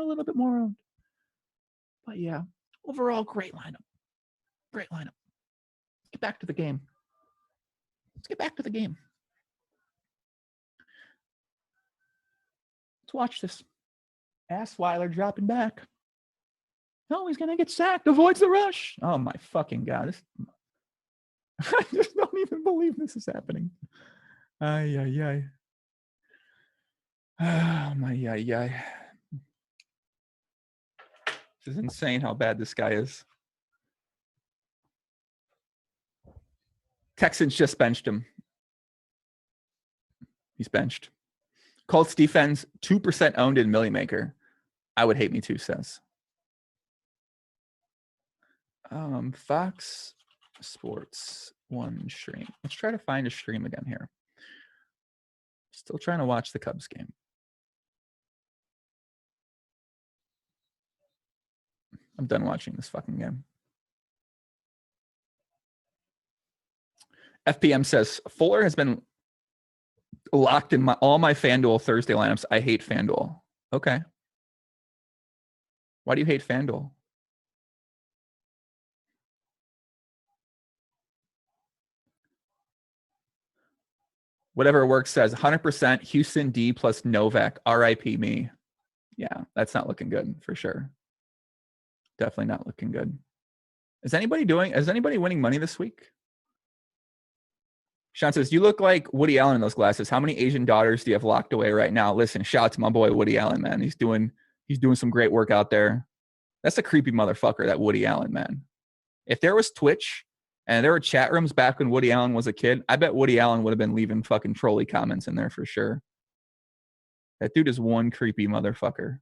little bit more owned. But yeah, Overall, great lineup. Great lineup. Let's get back to the game. Let's get back to the game. Let's watch this. Assweiler dropping back. No, he's going to get sacked. Avoids the rush. Oh, my fucking God. I just don't even believe this is happening. Ay, ay, ay. Oh, my, ay, ay. This is insane how bad this guy is. Texans just benched him. He's benched. Colts defense, 2% owned in Millie Maker. I would hate me too, says. Fox Sports 1 stream. Let's try to find a stream again here. Still trying to watch the Cubs game. I'm done watching this fucking game. FPM says, Fuller has been locked in all my FanDuel Thursday lineups. I hate FanDuel. Okay. Why do you hate FanDuel? Whatever works says 100% Houston D plus Novak. RIP me. Yeah, that's not looking good for sure. Definitely not looking good. Is anybody winning money this week? Sean says, you look like Woody Allen in those glasses. How many Asian daughters do you have locked away right now? Listen, shout out to my boy Woody Allen, man. He's doing some great work out there. That's a creepy motherfucker, that Woody Allen, man. If there was Twitch and there were chat rooms back when Woody Allen was a kid, I bet Woody Allen would have been leaving fucking trolley comments in there for sure. That dude is one creepy motherfucker.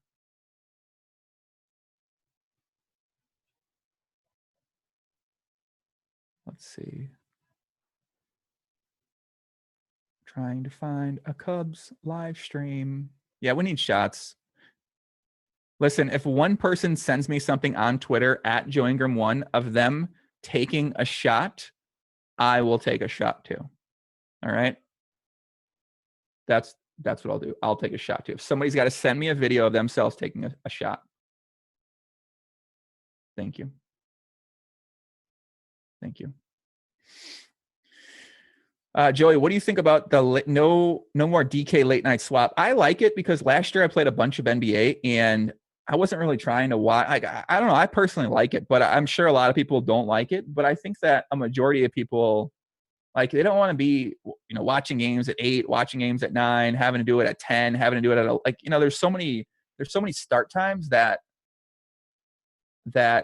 Let's see. Trying to find a Cubs live stream. Yeah, we need shots. Listen, if one person sends me something on Twitter at Joe Ingram1 of them taking a shot, I will take a shot too. All right? That's what I'll do. I'll take a shot too. If somebody's got to send me a video of themselves taking a shot. Thank you. Thank you. Joey, what do you think about the no more DK late night swap? I like it because last year I played a bunch of NBA and I wasn't really trying to watch. I don't know. I personally like it, but I'm sure a lot of people don't like it. But I think that a majority of people, like, they don't want to be, watching games at 8, watching games at 9, having to do it at 10, having to do it at there's so many start times that I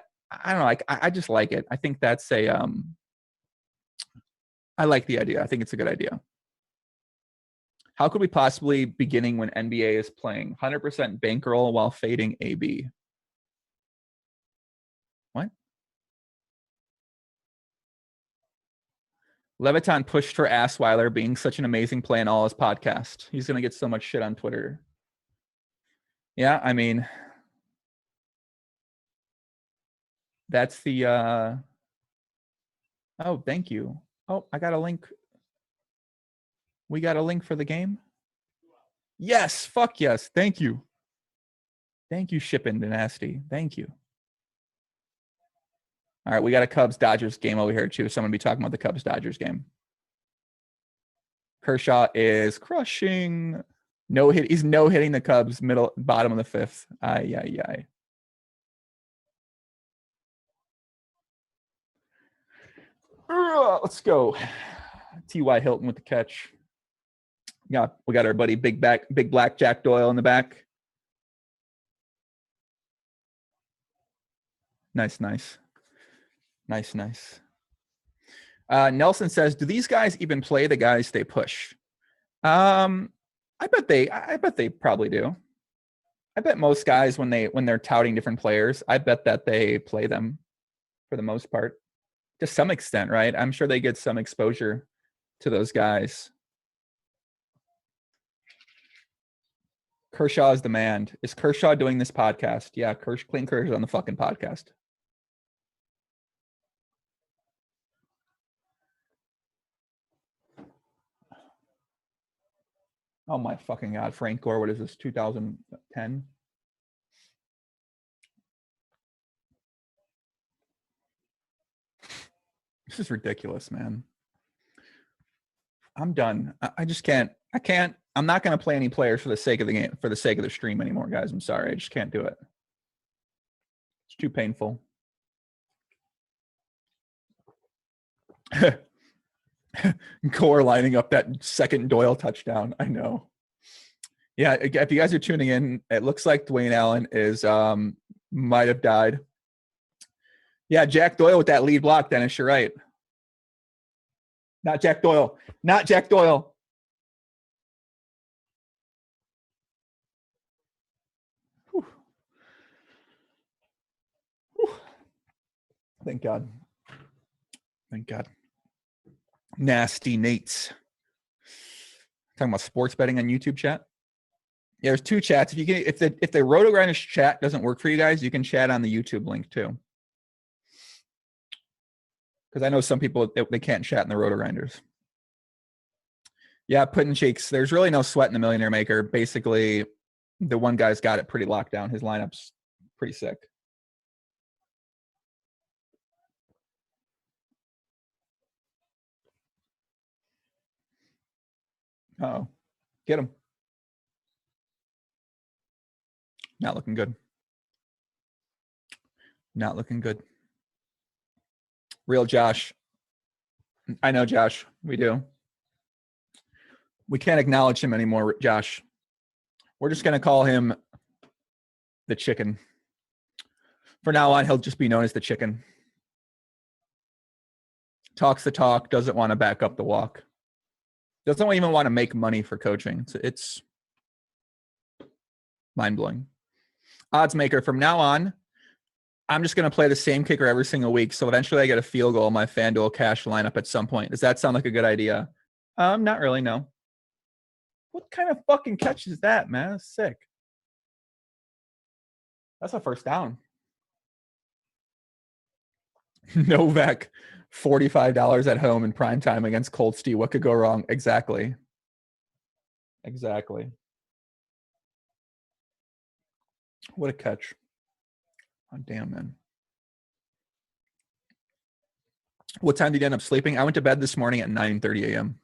don't know. I just like it. I think that's I like the idea. I think it's a good idea. How could we possibly beginning when NBA is playing 100% bankroll while fading AB? What? Leviton pushed for Assweiler being such an amazing play in all his podcast. He's going to get so much shit on Twitter. Yeah, I mean, that's the... Oh, thank you. Oh, I got a link. We got a link for the game? Yes, fuck yes. Thank you. Thank you, Shippin' Dynasty. Thank you. All right, we got a Cubs-Dodgers game over here, too. So I'm going to be talking about the Cubs-Dodgers game. Kershaw is crushing. He's hitting the Cubs bottom of the 5th. Ay, ay, ay. Let's go. T.Y. Hilton with the catch. Yeah, we got our buddy Big Black Jack Doyle in the back. Nice. Nelson says, do these guys even play the guys they push? I bet they probably do. I bet most guys when they're touting different players, I bet that they play them for the most part. To some extent, right? I'm sure they get some exposure to those guys. Kershaw is the man. Is Kershaw doing this podcast? Yeah, Clayton Kershaw's on the fucking podcast. Oh my fucking God. Frank Gore, what is this, 2010? This is ridiculous, man. I'm done. I just can't. I can't. I'm not going to play any players for the sake of the game, for the sake of the stream anymore, guys. I'm sorry. I just can't do it. It's too painful. Core lining up that second Doyle touchdown. I know. Yeah, if you guys are tuning in, it looks like Dwayne Allen is might have died. Yeah, Jack Doyle with that lead block, Dennis. You're right. Not Jack Doyle. Not Jack Doyle. Whew. Whew. Thank God. Thank God. Nasty Nates. Talking about sports betting on YouTube chat. Yeah, there's two chats. If you can, if the Roto Grinders chat doesn't work for you guys, you can chat on the YouTube link too. Because I know some people they can't chat in the Roto Grinders. Yeah, Puddin' Cheeks. There's really no sweat in the Millionaire Maker. Basically, the one guy's got it pretty locked down. His lineup's pretty sick. Uh-oh. Get him. Not looking good. Not looking good. Real Josh. I know, Josh. We do. We can't acknowledge him anymore, Josh. We're just going to call him the chicken. For now on, he'll just be known as the chicken. Talks the talk, doesn't want to back up the walk. Doesn't even want to make money for coaching. It's mind-blowing. Odds maker, from now on, I'm just going to play the same kicker every single week. So eventually I get a field goal in my FanDuel cash lineup at some point. Does that sound like a good idea? Not really, no. What kind of fucking catch is that, man? That's sick. That's a first down. Novak, $45 at home in prime time against Cold Steve. What could go wrong? Exactly. Exactly. What a catch. Oh, damn, man. What time did you end up sleeping? I went to bed this morning at 9:30 a.m.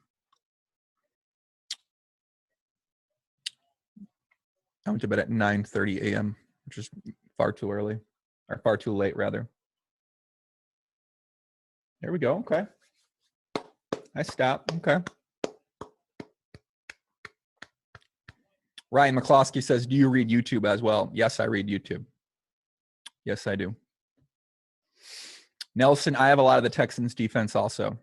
I went to bed at 9:30 a.m., which is far too early, or far too late, rather. There we go. Okay. I stopped. Okay. Ryan McCloskey says, do you read YouTube as well? Yes, I read YouTube. Yes, I do. Nelson, I have a lot of the Texans defense also.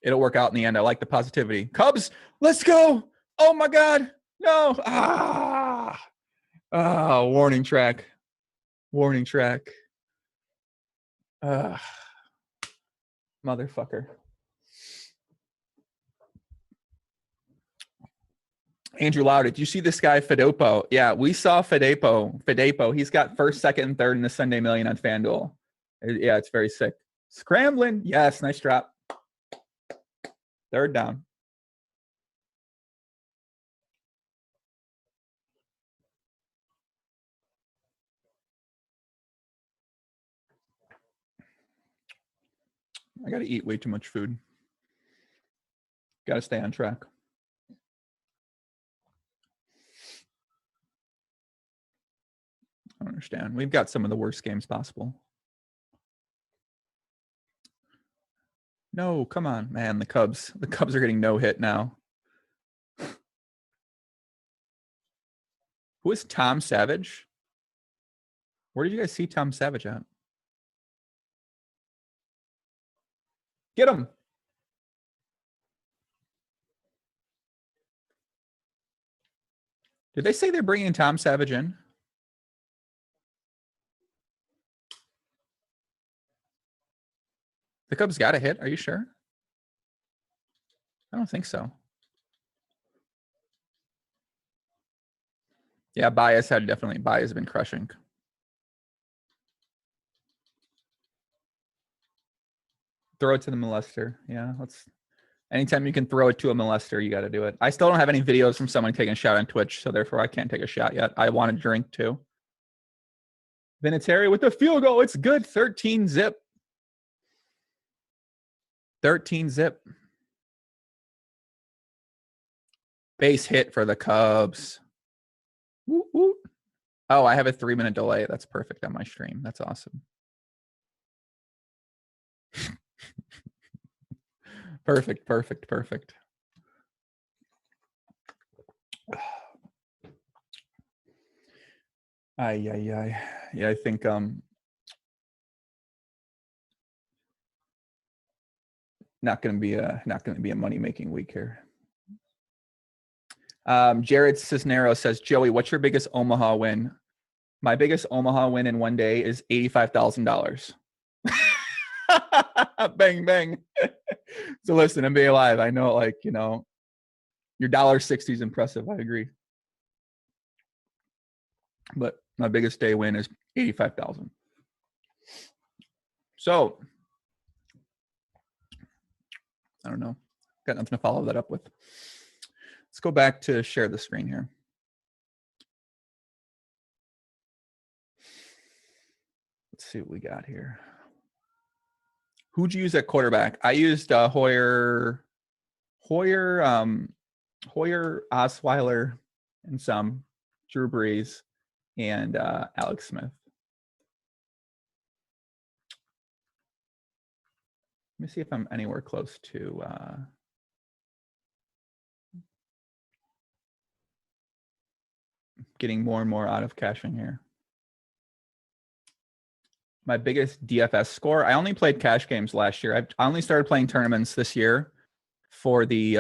It'll work out in the end. I like the positivity. Cubs, let's go. Oh, my God. No. Warning track. Warning track. Motherfucker. Andrew Lauder, did you see this guy, Fidopo? Yeah, we saw Fidepo. He's got first, second, and third in the Sunday Million on FanDuel. Yeah, it's very sick. Scrambling. Yes, nice drop. Third down. I got to eat way too much food. Got to stay on track. I don't understand. We've got some of the worst games possible. No, come on, man. The Cubs are getting no hit now. Who is Tom Savage? Where did you guys see Tom Savage at? Get him. Did they say they're bringing Tom Savage in? The Cubs got a hit. Are you sure? I don't think so. Yeah, Baez has been crushing. Throw it to the molester. Yeah, anytime you can throw it to a molester, you got to do it. I still don't have any videos from someone taking a shot on Twitch, so therefore I can't take a shot yet. I want to drink too. Vinatieri with the field goal. It's good. 13 zip. 13 zip. Base hit for the Cubs. Woo, woo. Oh, I have a 3-minute delay. That's perfect on my stream. That's awesome. Perfect, perfect, perfect. Yeah, I think not gonna be a money-making week here. Jared Cisneros says, Joey, what's your biggest Omaha win? My biggest Omaha win in one day is $85,000. Bang, bang. So listen, NBA Live, I know, like, you know, your $1.60 is impressive. I agree. But my biggest day win is 85,000. So I don't know. Got nothing to follow that up with. Let's go back to share the screen here. Let's see what we got here. Who'd you use at quarterback? I used Hoyer, Osweiler, and some Drew Brees, and Alex Smith. Let me see if I'm anywhere close to getting more and more out of caching here. My biggest DFS score. I only played cash games last year. I only started playing tournaments this year for the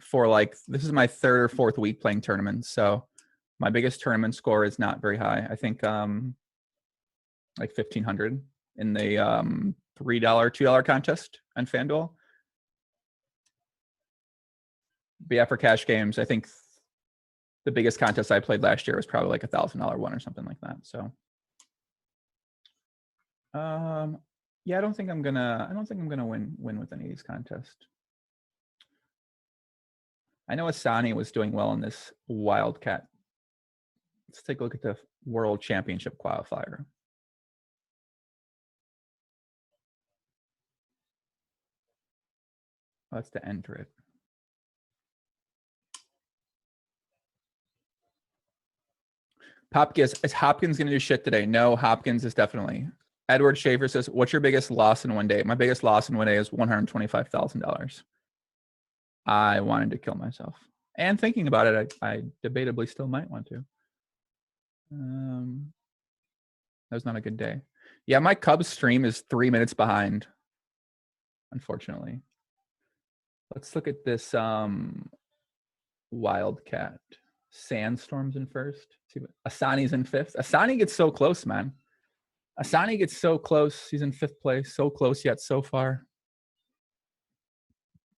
for like, this is my 3rd or 4th week playing tournaments. So my biggest tournament score is not very high. I think like 1,500 in the $3, $2 contest on FanDuel. But yeah, for cash games, I think the biggest contest I played last year was probably like $1,000 one or something like that. So yeah, I don't think I'm gonna win with any of these contests. I know Asani was doing well in this Wildcat. Let's take a look at the World Championship qualifier. That's to enter it. Hopkins, is Hopkins gonna do shit today? No, Hopkins is definitely. Edward Schaefer says, what's your biggest loss in one day? My biggest loss in one day is $125,000. I wanted to kill myself. And thinking about it, I debatably still might want to. That was not a good day. Yeah, my Cubs stream is 3 minutes behind, unfortunately. Let's look at this Wildcat. Sandstorm's in first. Asani's in 5th. Asani gets so close, man. Asani gets so close. He's in 5th place. So close yet so far.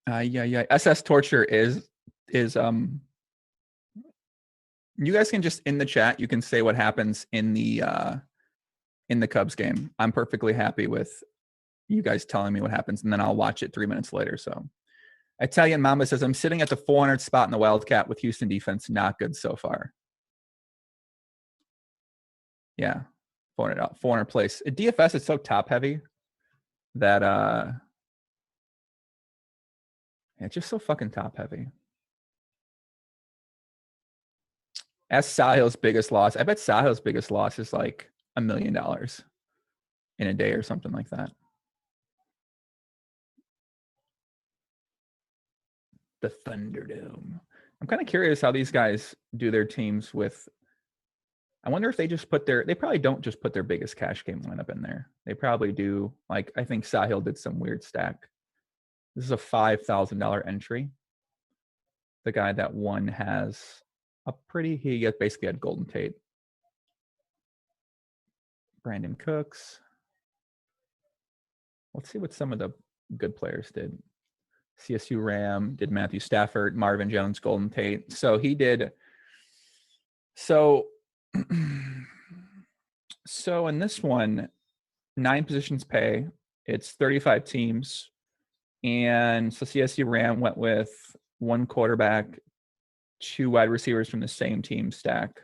Yeah. SS Torture is you guys can just in the chat, you can say what happens in the Cubs game. I'm perfectly happy with you guys telling me what happens, and then I'll watch it 3 minutes later. So Italian Mamba says, I'm sitting at the 400 spot in the Wildcat with Houston defense. Not good so far. Yeah. 400 place. At DFS is so top heavy that it's just so fucking top heavy. Ask Sahil's biggest loss. I bet Sahil's biggest loss is like $1 million in a day or something like that. The Thunderdome. I'm kind of curious how these guys do their teams with. I wonder if they just put they probably don't just put their biggest cash game lineup in there. They probably do. Like, I think Sahil did some weird stack. This is a $5,000 entry. The guy that won has he basically had Golden Tate. Brandon Cooks. Let's see what some of the good players did. CSU Ram did Matthew Stafford, Marvin Jones, Golden Tate. So he did. So in this one, 9 positions pay. It's 35 teams. And so CSU Ram went with 1 quarterback, 2 wide receivers from the same team stack.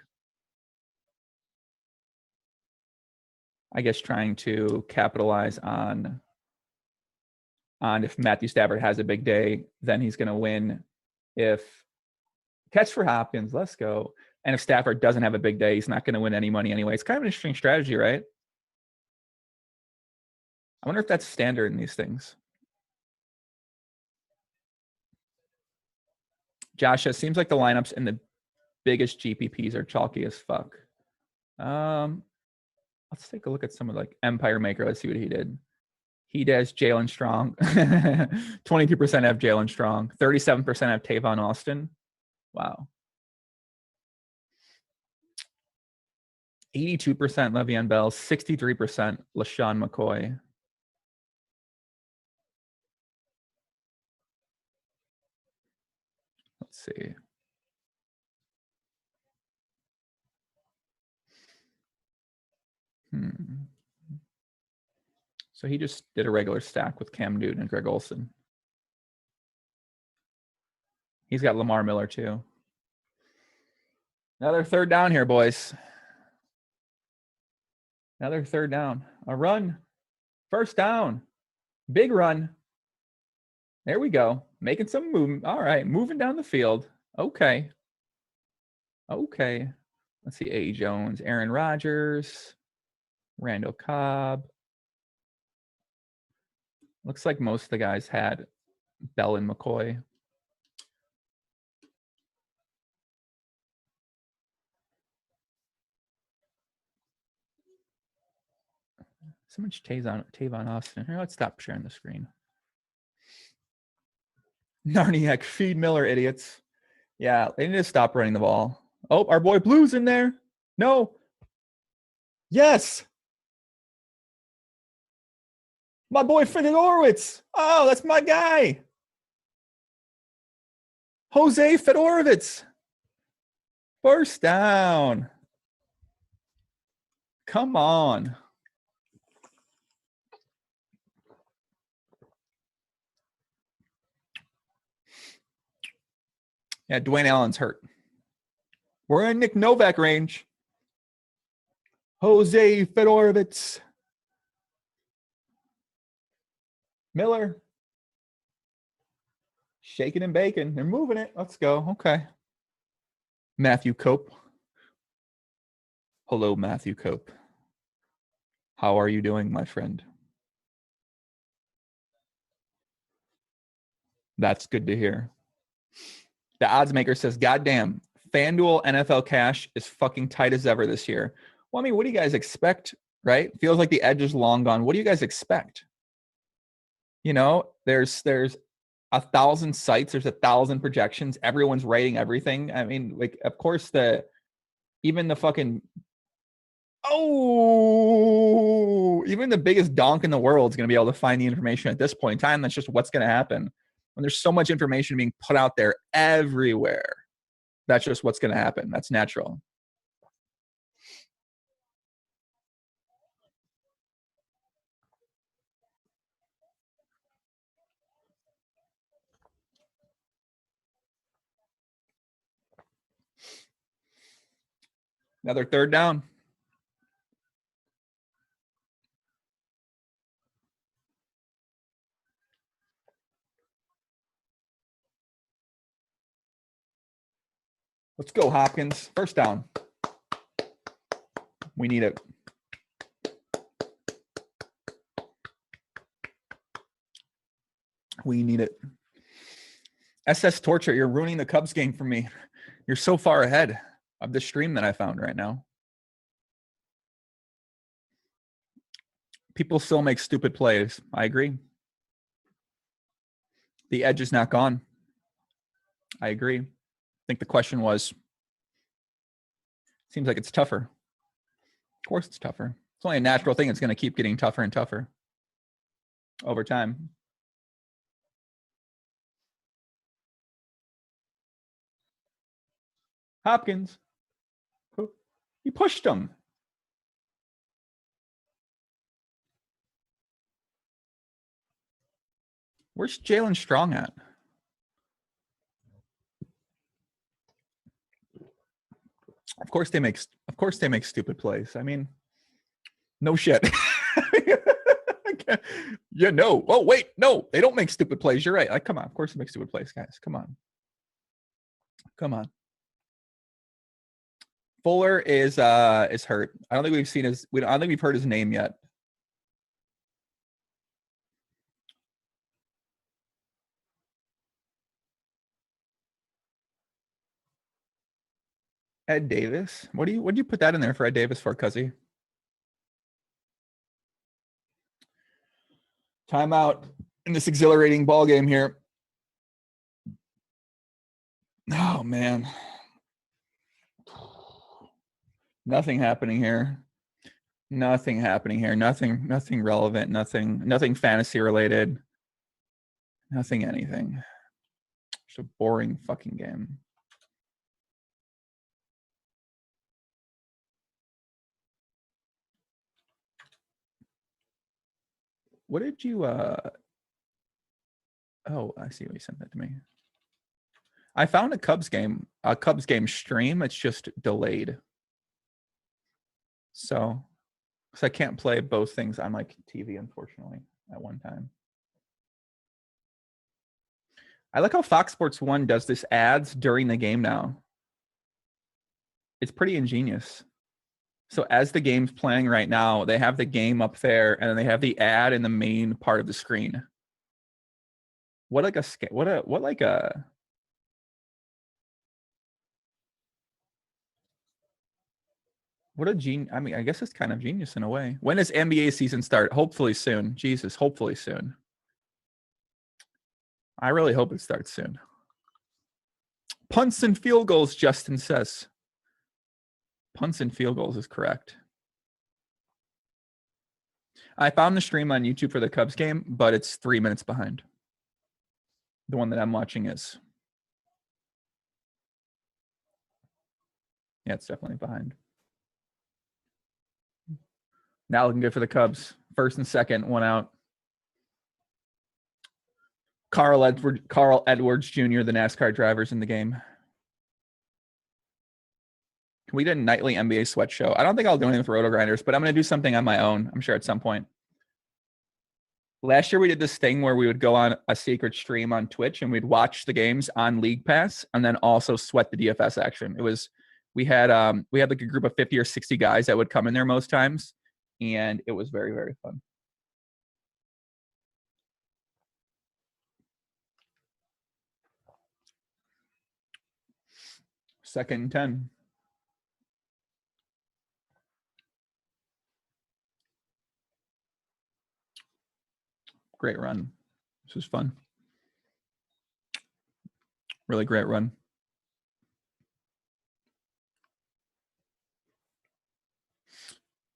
I guess trying to capitalize on on if Matthew Stafford has a big day, then he's going to win. If catch for Hopkins, let's go. And if Stafford doesn't have a big day, he's not going to win any money anyway. It's kind of an interesting strategy, right? I wonder if that's standard in these things. Josh, it seems like the lineups in the biggest GPPs are chalky as fuck. Let's take a look at some of like Empire Maker. Let's see what he did. He does Jalen Strong. 22% have Jalen Strong. 37% have Tavon Austin. Wow. 82% Le'Veon Bell. 63% LaShawn McCoy. Let's see. So he just did a regular stack with Cam Newton and Greg Olsen. He's got Lamar Miller too. Another third down here, boys. Another third down. A run. First down. Big run. There we go. Making some movement. All right. Moving down the field. Okay. Okay. Let's see. A. Jones, Aaron Rodgers, Randall Cobb. Looks like most of the guys had Bell and McCoy. So much Tavon Austin. Here, let's stop sharing the screen. Narniak, feed Miller, idiots. Yeah, they need to stop running the ball. Oh, our boy Blue's in there. No. Yes. My boy Fedorowicz. Oh, that's my guy. Jose Fedorowicz. First down. Come on. Yeah, Dwayne Allen's hurt. We're in Nick Novak range. Jose Fedorowicz. Miller. Shaking and baking. They're moving it. Let's go. Okay. Matthew Cope. Hello, Matthew Cope. How are you doing, my friend? That's good to hear. The odds maker says, goddamn, FanDuel NFL cash is fucking tight as ever this year. Well, I mean, what do you guys expect, right? Feels like the edge is long gone. What do you guys expect? You know, there's 1,000 sites, there's 1,000 projections. Everyone's writing everything. I mean, like, of course, even the biggest donk in the world is going to be able to find the information at this point in time. That's just what's going to happen. When there's so much information being put out there everywhere, that's just what's going to happen. That's natural. Another third down. Let's go, Hopkins. First down. We need it. We need it. SS Torture, you're ruining the Cubs game for me. You're so far ahead of the stream that I found right now. People still make stupid plays. I agree. The edge is not gone. I agree. I think the question was, seems like it's tougher. Of course it's tougher. It's only a natural thing. It's going to keep getting tougher and tougher over time. Hopkins. He pushed him. Where's Jalen Strong at? Of course they make stupid plays. I mean, no shit. Yeah, no. Oh, wait, no, they don't make stupid plays. You're right. Like, come on. Of course they make stupid plays, guys. Come on. Come on. Fuller is hurt. I don't think we've seen his. I don't think we've heard his name yet. Ed Davis. What do you put that in there for Ed Davis for, Cuzzy? Timeout in this exhilarating ball game here. Oh man. Nothing happening here. Nothing happening here. Nothing relevant. Nothing fantasy related. Nothing anything. It's a boring fucking game. What did you oh, I see what you sent that to me. I found a Cubs game stream. It's just delayed. So I can't play both things on my TV, unfortunately, at one time. I like how Fox Sports 1 does this ads during the game now. It's pretty ingenious. So as the game's playing right now, they have the game up there, and then they have the ad in the main part of the screen. What a genius. I mean, I guess it's kind of genius in a way. When does NBA season start? Hopefully soon. Jesus, hopefully soon. I really hope it starts soon. Punts and field goals, Justin says. Punts and field goals is correct. I found the stream on YouTube for the Cubs game, but it's 3 minutes behind. The one that I'm watching is. Yeah, it's definitely behind. Now looking good for the Cubs. First and second, one out. Carl Edwards Jr., the NASCAR drivers in the game. Can we do a nightly NBA sweat show? I don't think I'll do anything with Roto Grinders, but I'm going to do something on my own, I'm sure, at some point. Last year, we did this thing where we would go on a secret stream on Twitch and we'd watch the games on League Pass and then also sweat the DFS action. We had like a group of 50 or 60 guys that would come in there most times, and it was very, very fun. Second and 10. Great run. This was fun. Really great run.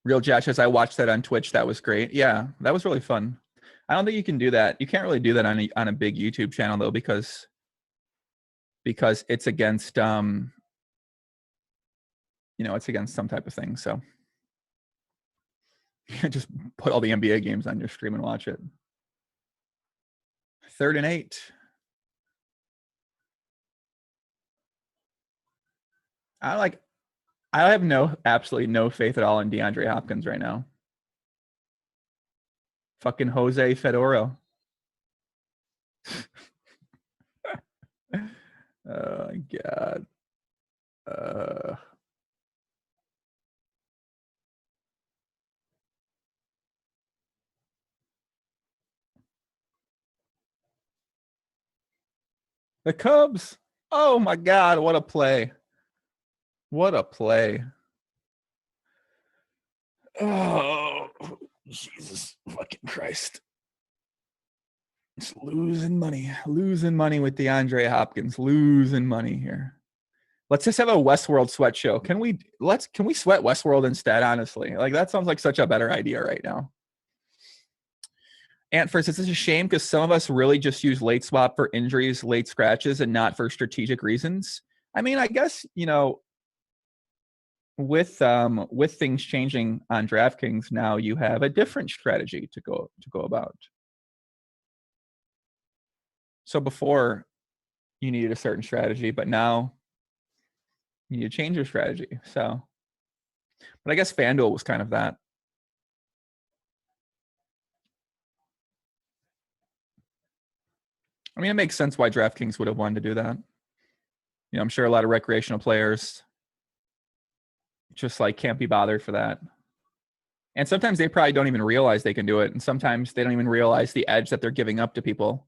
Real Josh says, I watched that on Twitch. That was great. Yeah, that was really fun. I don't think you can do that. You can't really do that on a big YouTube channel, though, because it's against it's against some type of thing. So just put all the NBA games on your stream and watch it. 3rd and 8. I have absolutely no faith at all in DeAndre Hopkins right now. Fucking Jose Fedoro. Oh my God. The Cubs. Oh my God, what a play. What a play. Oh, Jesus fucking Christ. Just losing money with DeAndre Hopkins, losing money here. Let's just have a Westworld sweat show. Can we sweat Westworld instead, honestly? Like, that sounds like such a better idea right now. And first, it's a shame because some of us really just use late swap for injuries, late scratches, and not for strategic reasons. I mean, I guess, with things changing on DraftKings now, you have a different strategy to go about. So before, you needed a certain strategy, but now you need to change your strategy. So, but I guess FanDuel was kind of that. I mean, it makes sense why DraftKings would have wanted to do that. You know, I'm sure a lot of recreational players just like can't be bothered for that. And sometimes they probably don't even realize they can do it. And sometimes they don't even realize the edge that they're giving up to people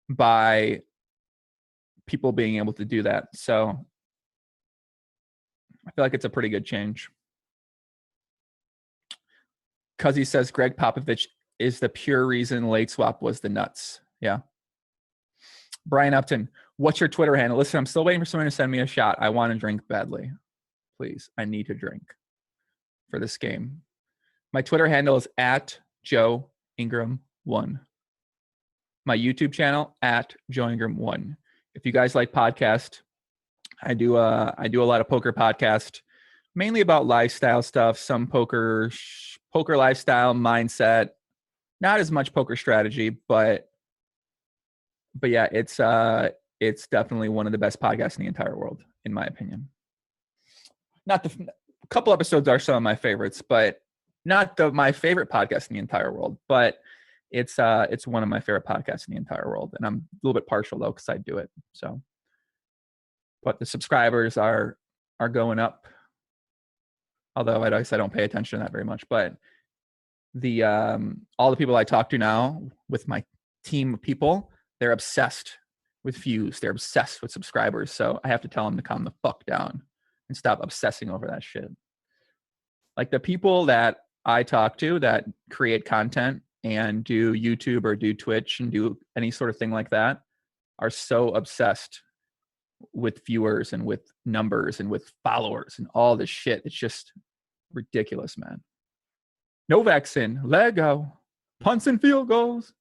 by people being able to do that. So I feel like it's a pretty good change. Cuzzy says Greg Popovich is the pure reason late swap was the nuts. Yeah. Brian Upton, what's your Twitter handle? Listen, I'm still waiting for someone to send me a shot. I want to drink badly. Please, I need to drink for this game. My Twitter handle is at Joe Ingram1. My YouTube channel at Joe Ingram1. If you guys like podcast, I do a lot of poker podcast, mainly about lifestyle stuff, some poker lifestyle mindset, not as much poker strategy, but yeah, it's definitely one of the best podcasts in the entire world, in my opinion. A couple episodes are some of my favorites, but not my favorite podcast in the entire world, but it's one of my favorite podcasts in the entire world. And I'm a little bit partial though, because I do it. So, but the subscribers are going up. Although I guess I don't pay attention to that very much, but the all the people I talk to now with my team of people, they're obsessed with views. They're obsessed with subscribers. So I have to tell them to calm the fuck down and stop obsessing over that shit. Like the people that I talk to that create content and do YouTube or do Twitch and do any sort of thing like that are so obsessed with viewers and with numbers and with followers and all this shit. It's just ridiculous, man. Novak's in. Lego. Punts and field goals.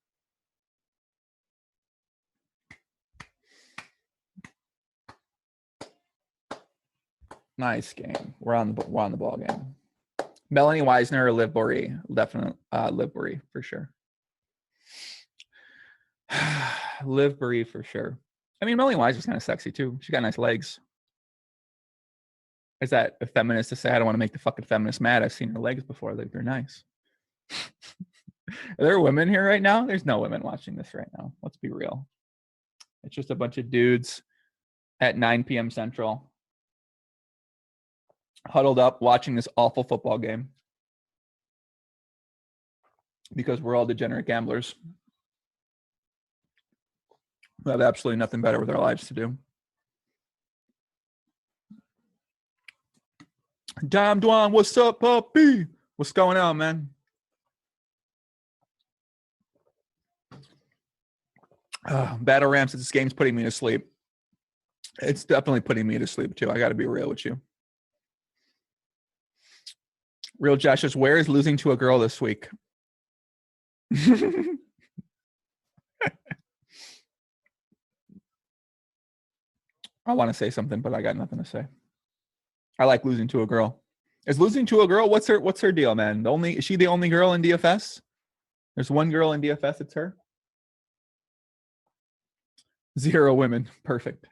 Nice game. We're on the ball game. Melanie Weisner or Liv Bory? Definitely Liv Bory for sure. Liv Bory for sure. I mean, Melanie Weisner's kind of sexy too. She got nice legs. Is that a feminist to say? I don't want to make the fucking feminist mad. I've seen her legs before. They're nice. Are there women here right now? There's no women watching this right now. Let's be real. It's just a bunch of dudes at 9 p.m. Central huddled up watching this awful football game because we're all degenerate gamblers who have absolutely nothing better with our lives to do. Dom Dwan, what's up, puppy? What's going on, man? Battle Ram says this game's putting me to sleep. It's definitely putting me to sleep too. I got to be real with you. Real Josh says, where is losing to a girl this week? I want to say something, but I got nothing to say. I like losing to a girl. Is losing to a girl? What's her deal, man? Is she the only girl in DFS? There's one girl in DFS. It's her. 0 women. Perfect.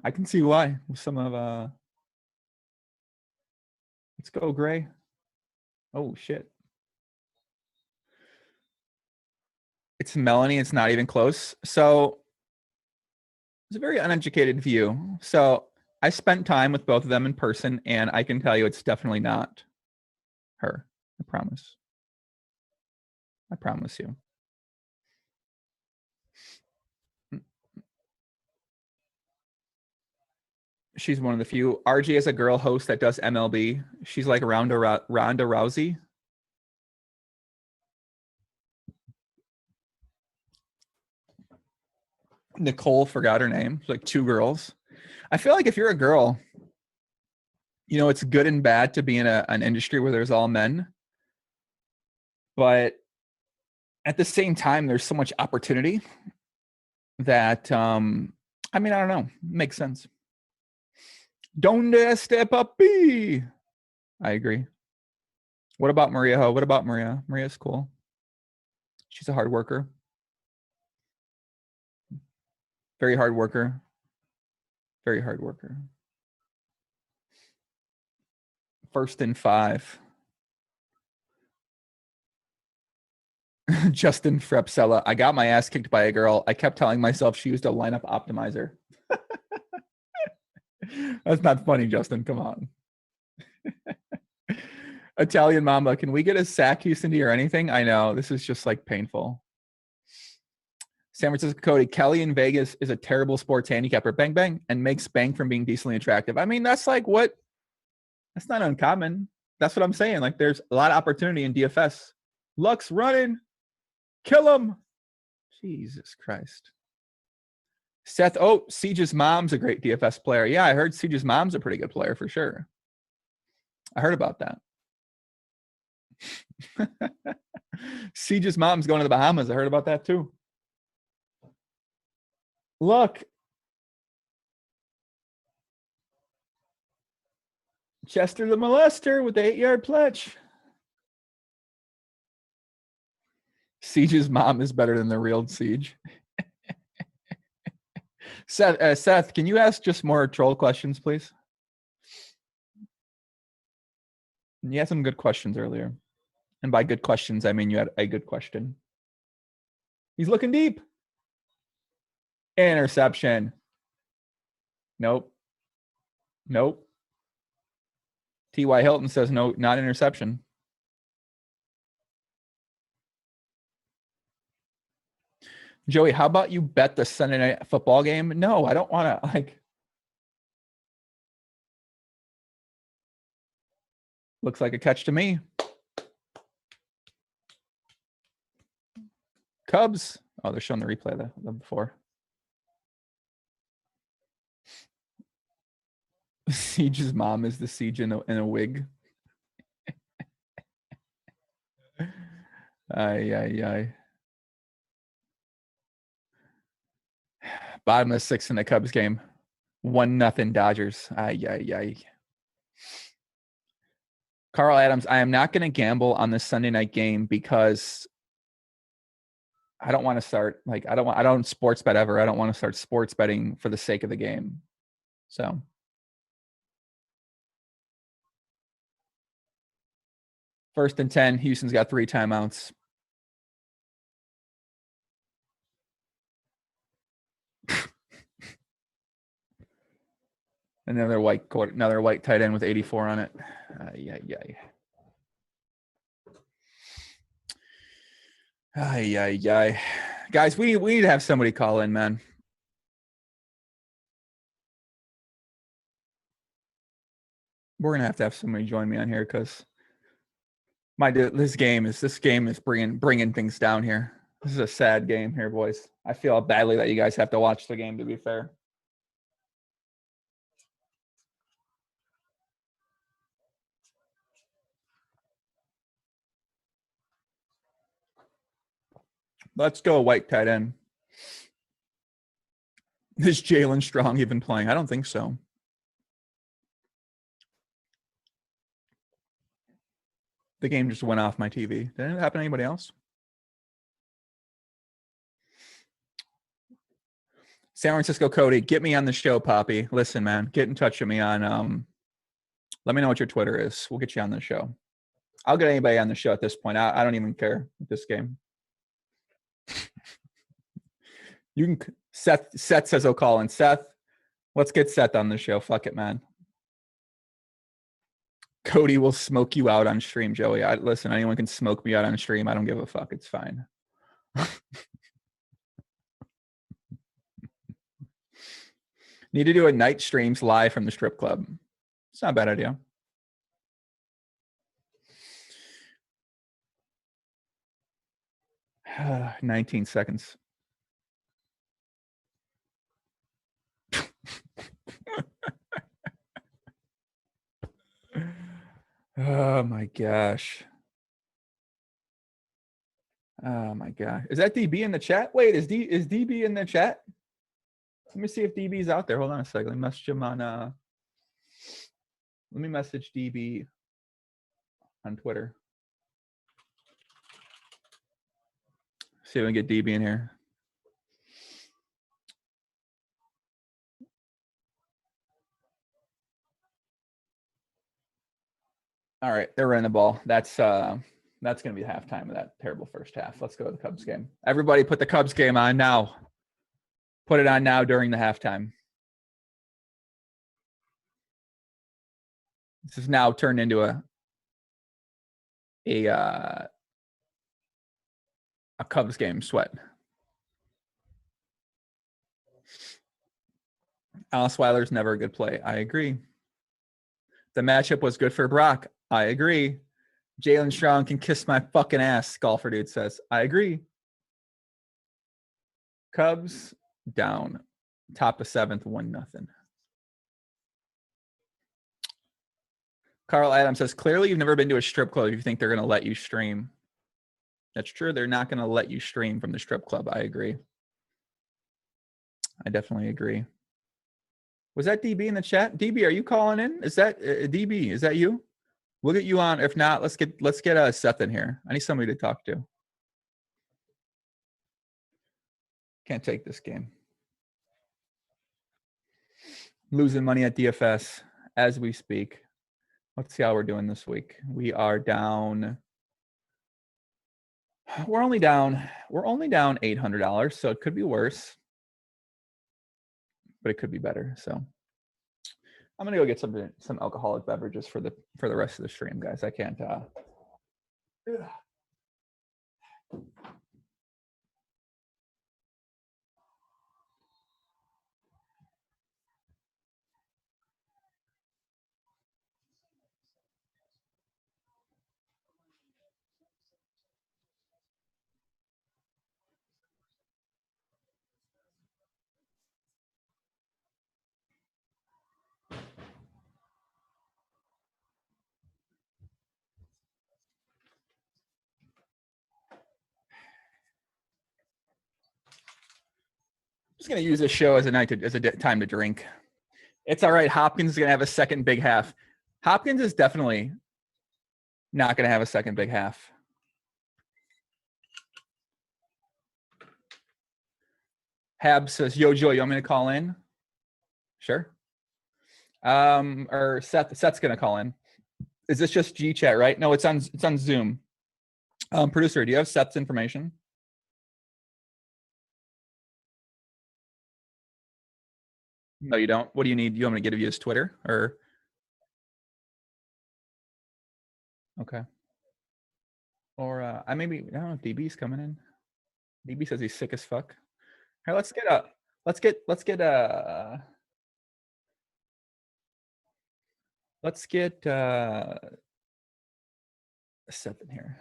I can see why. Some of let's go, Gray. Oh shit. It's Melanie. It's not even close. So it's a very uneducated view. So I spent time with both of them in person, and I can tell you it's definitely not her. I promise. I promise you. She's one of the few. RG is a girl host that does MLB. She's like Ronda Rousey. Nicole forgot her name. It's like 2 girls. I feel like if you're a girl, you know, it's good and bad to be in an industry where there's all men. But at the same time, there's so much opportunity that, I mean, I don't know. Makes sense. Donde step up be? I agree. What about Maria Ho? What about Maria? Maria's cool. She's a hard worker. Very hard worker. Very hard worker. 1st and 5. Justin Frepsella. I got my ass kicked by a girl. I kept telling myself she used a lineup optimizer. That's not funny, Justin. Come on. Italian Mamba, can we get a sack Houston D or anything? I know. This is just like painful. San Francisco Cody, Kelly in Vegas is a terrible sports handicapper. Bang, bang, and makes bang from being decently attractive. I mean, that's like what? That's not uncommon. That's what I'm saying. Like, there's a lot of opportunity in DFS. Luck's running. Kill him. Jesus Christ. Seth, oh, Siege's mom's a great DFS player. Yeah, I heard Siege's mom's a pretty good player for sure. I heard about that. Siege's mom's going to the Bahamas. I heard about that too. Look. Chester the molester with the 8-yard pledge. Siege's mom is better than the real Siege. Seth, can you ask just more troll questions, please? You had some good questions earlier. And by good questions, I mean you had a good question. He's looking deep. Interception. Nope. Nope. T.Y. Hilton says no, not interception. Joey, how about you bet the Sunday night football game? No, I don't want to, like. Looks like a catch to me. Cubs. Oh, they're showing the replay of the before. Siege's mom is the Siege in a wig. Ay. Bottom of the sixth in the Cubs game. 1-0 Dodgers. Ay. Carl Adams, I am not going to gamble on this Sunday night game because I don't want to start, like, I don't sports bet ever. I don't want to start sports betting for the sake of the game. So. First and 10, Houston's got 3 timeouts. Another white tight end with 84 on it. Ay. Guys, we need to have somebody call in, man. We're gonna have to have somebody join me on here because this game is bringing things down here. This is a sad game here, boys. I feel badly that you guys have to watch the game, to be fair. Let's go, white tight end. Is Jalen Strong even playing? I don't think so. The game just went off my TV. Did it happen to anybody else? San Francisco Cody, get me on the show, Poppy. Listen, man, get in touch with me on let me know what your Twitter is. We'll get you on the show. I'll get anybody on the show at this point. I don't even care with this game. You can Seth says I'll call in. Seth, let's get Seth on the show. Fuck it, man. Cody will smoke you out on stream, Joey. Listen, anyone can smoke me out on stream. I don't give a fuck. It's fine. Need to do a night streams live from the strip club. It's not a bad idea. Uh, 19 seconds. Oh my gosh. Oh my god. Is that DB in the chat? Wait, is DB in the chat? Let me see if DB's out there. Hold on a second. Let me message him on let me message DB on Twitter. See if we can get DB in here. All right, they're running the ball. That's That's going to be halftime of that terrible first half. Let's go to the Cubs game. Everybody put the Cubs game on now. Put it on now during the halftime. This is now turned into a Cubs game sweat. Osweiler's never a good play. I agree. The matchup was good for Brock. I agree. Jalen Strong can kiss my fucking ass, Golfer Dude says. I agree. Cubs down. Top of seventh, 1-0. Carl Adams says, clearly you've never been to a strip club if you think they're going to let you stream. That's true. They're not going to let you stream from the strip club. I agree. I definitely agree. Was that DB in the chat? DB, are you calling in? Is that DB? Is that you? We'll get you on. If not, let's get Seth in here. I need somebody to talk to. Can't take this game. Losing money at DFS as we speak. Let's see how we're doing this week. We are down. We're only down $800, so it could be worse, but it could be better. So I'm gonna go get some alcoholic beverages for the rest of the stream, guys. I can't. Just gonna use this show as a time to drink. It's all right. Hopkins is gonna have a second big half. Hopkins is definitely not gonna have a second big half. Hab says, "Yo, Joe, you want me to call in?" Sure. Or Seth's gonna call in. Is this just G chat, right? No, it's on Zoom. Producer, do you have Seth's information? No, you don't. What do you need? You want me to give you his Twitter or? Okay. Or I don't know if DB's coming in. DB says he's sick as fuck. Here, let's get Seth in here.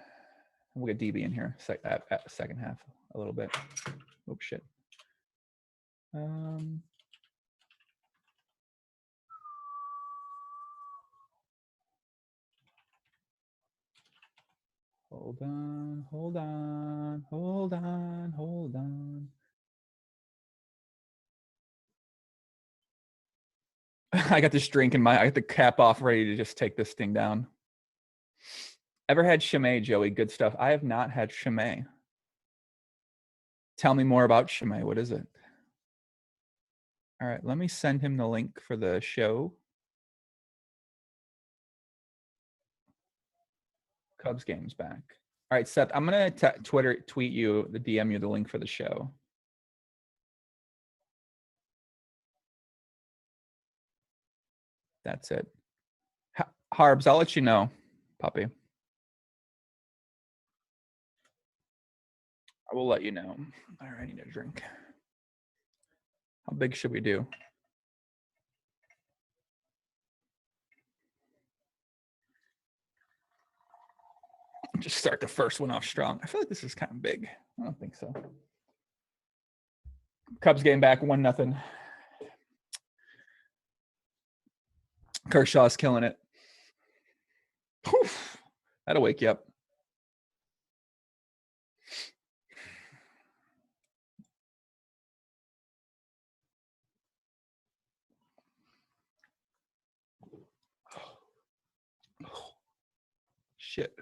We'll get DB in here at second half a little bit. Oh shit. Hold on. I got this drink I got the cap off ready to just take this thing down. Ever had Chimay, Joey? Good stuff. I have not had Chimay. Tell me more about Chimay. What is it? All right, let me send him the link for the show. Cubs game's back. All right, Seth, I'm going to tweet you, the DM you the link for the show. That's it. Harbs, I'll let you know, puppy. I will let you know. All right, I need a drink. How big should we do? Just start the first one off strong. I feel like this is kind of big. I don't think so. Cubs game back 1-0. Kershaw's killing it. Poof. That'll wake you up. Shit.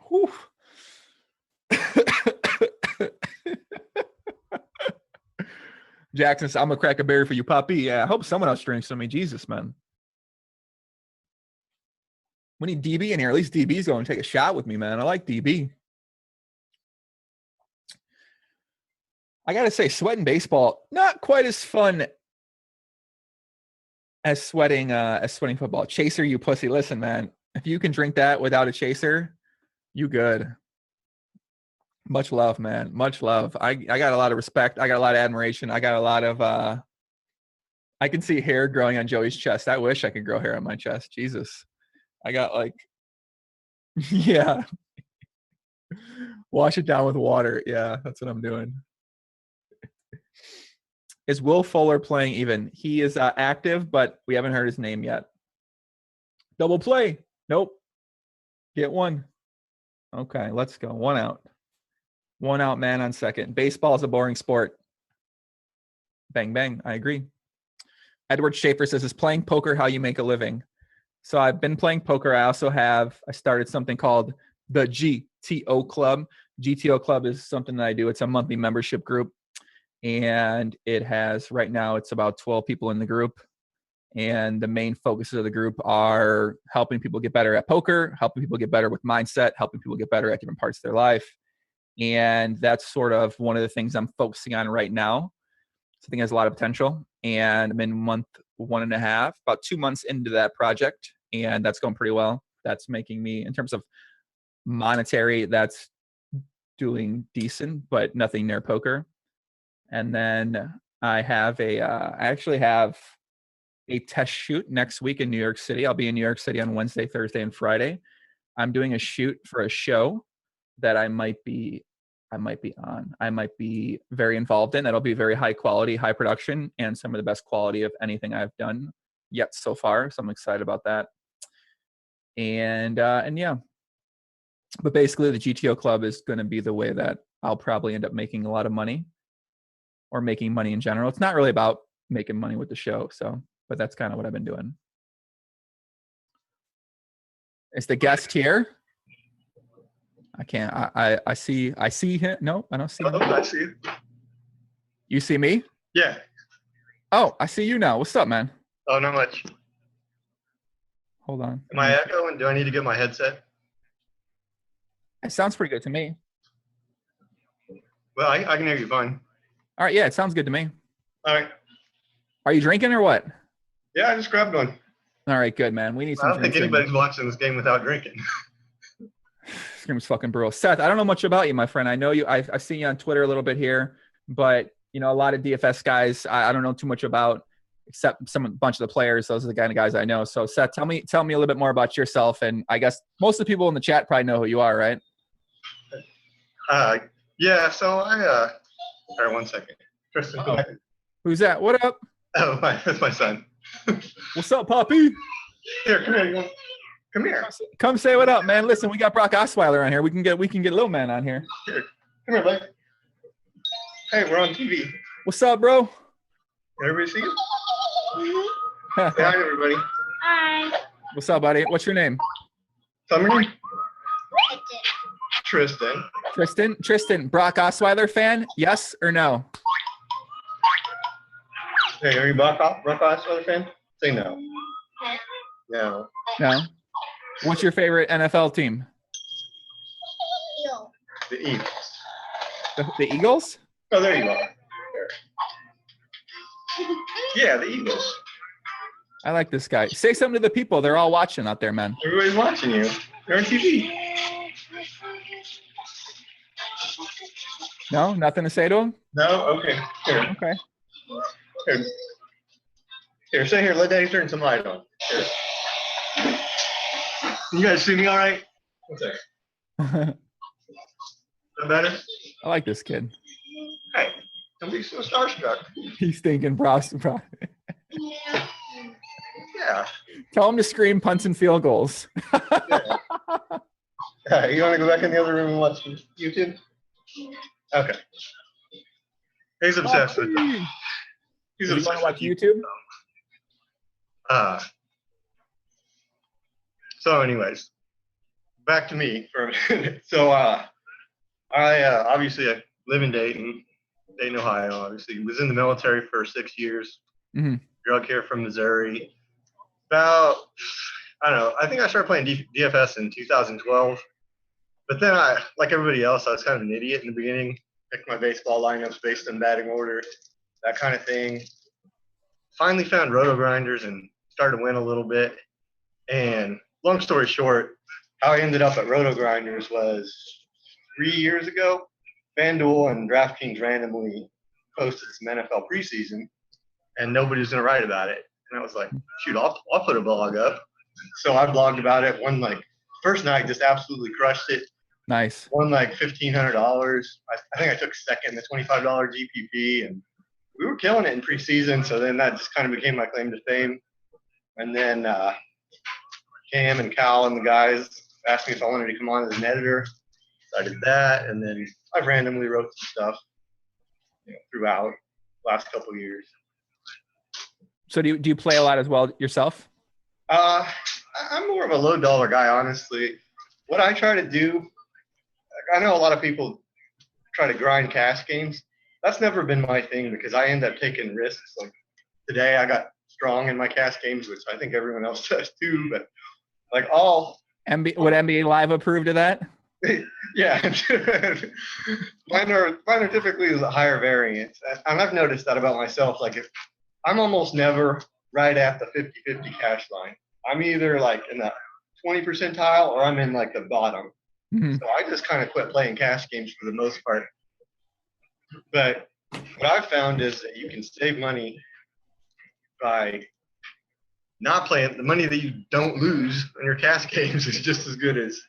Whew. Jackson says, I'm gonna crack a berry for you, Poppy. Yeah, I hope someone else drinks some. I mean, Jesus, man. We need DB in here. At least DB's going to take a shot with me, man. I like DB. I gotta say, sweating baseball, not quite as fun as sweating football. Chaser, you pussy. Listen, man. If you can drink that without a chaser, you good. Much love, man. Much love. I got a lot of respect. I got a lot of admiration. I got a lot of I can see hair growing on Joey's chest. I wish I could grow hair on my chest. Jesus. I got like yeah. Wash it down with water. Yeah, that's what I'm doing. Is Will Fuller playing even? He is active, but we haven't heard his name yet. Double play. Nope. Get one. Okay, let's go. One out. One out, man on second. Baseball is a boring sport. Bang, bang. I agree. Edward Schaefer says, is playing poker how you make a living? So I've been playing poker. I started something called the GTO Club. GTO Club is something that I do. It's a monthly membership group. And it has, right now, it's about 12 people in the group. And the main focuses of the group are helping people get better at poker, helping people get better with mindset, helping people get better at different parts of their life. And that's sort of one of the things I'm focusing on right now. So I think it has a lot of potential. And I'm in month 1.5, about 2 months into that project. And that's going pretty well. That's making me, in terms of monetary, that's doing decent, but nothing near poker. And then I actually have a test shoot next week in New York City. I'll be in New York City on Wednesday, Thursday, and Friday. I'm doing a shoot for a show that I might be on. I might be very involved in. That'll be very high quality, high production, and some of the best quality of anything I've done yet so far. So I'm excited about that. And yeah. But basically the GTO Club is going to be the way that I'll probably end up making a lot of money, or making money in general. It's not really about making money with the show. So, but that's kind of what I've been doing. Is the guest here? I can't. I see him. No, I don't see him. I see you. You see me? Yeah. Oh, I see you now. What's up, man? Oh, not much. Hold on. Am I echoing? Do I need to get my headset? It sounds pretty good to me. Well, I can hear you fine. All right. Yeah, it sounds good to me. All right. Are you drinking or what? Yeah, I just grabbed one. All right, good, man. We need some. I don't think anybody's watching this game without drinking. This game's fucking brutal. Seth, I don't know much about you, my friend. I know you. I've seen you on Twitter a little bit here, but you know, a lot of DFS guys I don't know too much about, except a bunch of the players. Those are the kind of guys I know. So, Seth, tell me a little bit more about yourself, and I guess most of the people in the chat probably know who you are, right? Yeah. So all right, 1 second. Tristan, who's that? What up? Oh, that's my son. What's up, Poppy? Here, come here. Come here. Come say what up, man. Listen, we got Brock Osweiler on here. We can get little man on here. Here, come here, bud. Hey, we're on TV. What's up, bro? Everybody see you? Say hi, everybody. Hi. What's up, buddy? What's your name? Tell me. Tristan. Tristan, Brock Osweiler fan? Yes or no? Hey, are you Brock Osweiler fan? Say no. No. No. What's your favorite NFL team? The Eagles. The Eagles? Oh, there you are. There. Yeah, the Eagles. I like this guy. Say something to the people. They're all watching out there, man. Everybody's watching you. They're on TV. No? Nothing to say to them? No? Okay. Here. Okay. Here, stay here. Let Daddy turn some light on. Here. You guys see me all right? What's that? Is that better? I like this kid. Hey, don't be so starstruck. He's thinking bro. Yeah. Tell him to scream punts and field goals. Yeah. You want to go back in the other room and watch YouTube? Okay. He's obsessed with them. He's You obsessed want to watch with YouTube? So anyways, back to me for a minute. So I obviously I live in Dayton, Ohio, obviously. Was in the military for 6 years. Mm-hmm. Drug here from Missouri. About, I don't know, I think I started playing DFS in 2012. But then like everybody else, I was kind of an idiot in the beginning. Picked my baseball lineups based on batting order, that kind of thing. Finally found roto grinders and started to win a little bit. And long story short, how I ended up at roto grinders was 3 years ago. FanDuel and DraftKings randomly posted some NFL preseason, and nobody was going to write about it. And I was like, shoot, I'll put a blog up. So I blogged about it. One first night, just absolutely crushed it. Nice. Won $1,500. I think I took second, the $25 GPP, and we were killing it in preseason. So then that just kind of became my claim to fame. And then Cam and Cal and the guys asked me if I wanted to come on as an editor. So I did that, and then I randomly wrote some stuff throughout the last couple of years. So do you play a lot as well yourself? I'm more of a low dollar guy, honestly. What I try to do, I know a lot of people try to grind cash games. That's never been my thing because I end up taking risks. Like today I got strong in my cash games, which I think everyone else does too. But like would NBA Live approve of that? Yeah. Mine are typically a higher variance. And I've noticed that about myself. Like if I'm almost never right at the 50-50 cash line. I'm either like in the 20 percentile or I'm in like the bottom. Mm-hmm. So I just kind of quit playing cash games for the most part. But what I've found is that you can save money by not playing. The money that you don't lose in your cash games is just as good as,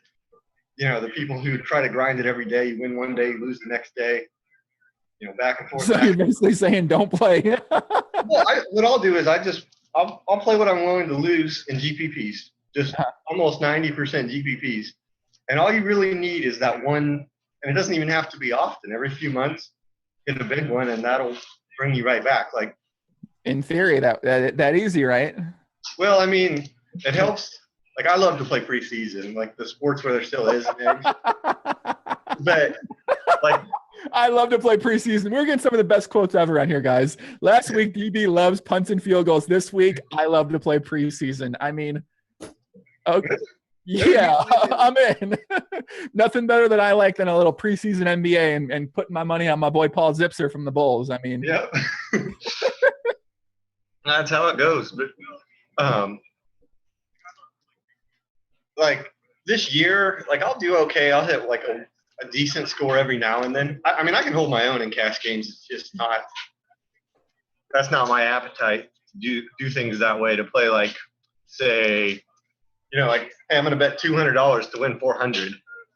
the people who try to grind it every day. You win one day, you lose the next day, back and forth. So you're basically saying don't play. Well, what I'll do is I'll play what I'm willing to lose in GPPs, just almost 90% GPPs. And all you really need is that one, and it doesn't even have to be often. Every few months, hit a big one, and that'll bring you right back. Like in theory, that easy, right? Well, I mean, it helps. Like I love to play preseason, like the sports where there still is an edge. But like I love to play preseason. We're getting some of the best quotes ever on here, guys. Last week, DB loves punts and field goals. This week, I love to play preseason. I mean, okay. Yeah, I'm in. Nothing better that I like than a little preseason NBA and putting my money on my boy Paul Zipser from the Bulls. I mean, yeah, that's how it goes. But like this year, like I'll do okay. I'll hit like a decent score every now and then. I mean, I can hold my own in cash games. It's just that's not my appetite to do things that way, to play like, say, like, hey, I'm going to bet $200 to win 400,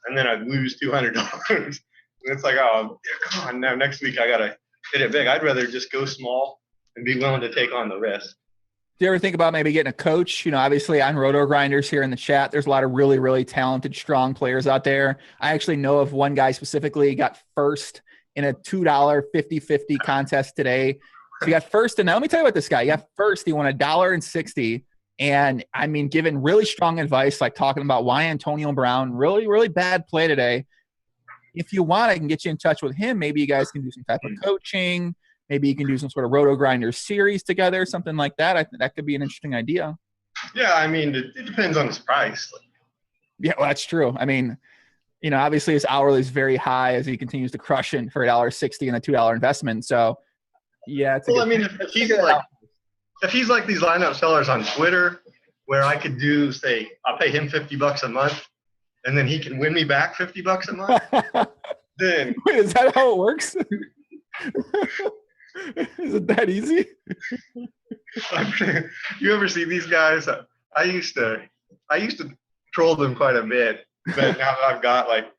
and then I lose $200. And it's like, oh, come on, now next week I got to hit it big. I'd rather just go small and be willing to take on the risk. Do you ever think about maybe getting a coach? Obviously on Roto Grinders here in the chat, there's a lot of really, really talented, strong players out there. I actually know of one guy specifically got first in a $2 50-50 contest today. So he got first, and now let me tell you about this guy. He got first, he won $1.60. And I mean, given really strong advice, like talking about why Antonio Brown, really, really bad play today. If you want, I can get you in touch with him. Maybe you guys can do some type of coaching. Maybe you can do some sort of Roto Grinders series together, something like that. I think that could be an interesting idea. Yeah, I mean, it depends on his price. Yeah, well, that's true. I mean, obviously his hourly is very high as he continues to crush it for $1.60 and a $2 investment. So, yeah. It's if he's like these lineup sellers on Twitter, where I could do, say, I'll pay him $50 a month, and then he can win me back $50 a month, then wait, is that how it works? Is it that easy? You ever see these guys? I used to troll them quite a bit, but now that I've got like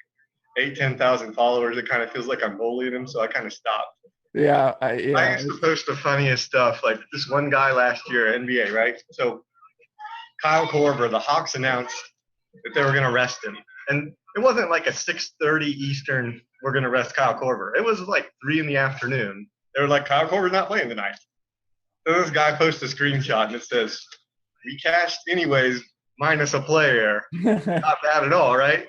10,000 followers, it kind of feels like I'm bullying them, so I kind of stopped. Yeah, I used to post the funniest stuff. Like this one guy last year, NBA, right? So Kyle Korver, the Hawks announced that they were going to rest him, and it wasn't like a 6:30 Eastern. We're going to rest Kyle Korver. It was like 3 p.m. They were like, Kyle Korver's not playing tonight. So this guy posts a screenshot and it says, "We cashed anyways, minus a player." Not bad at all, right?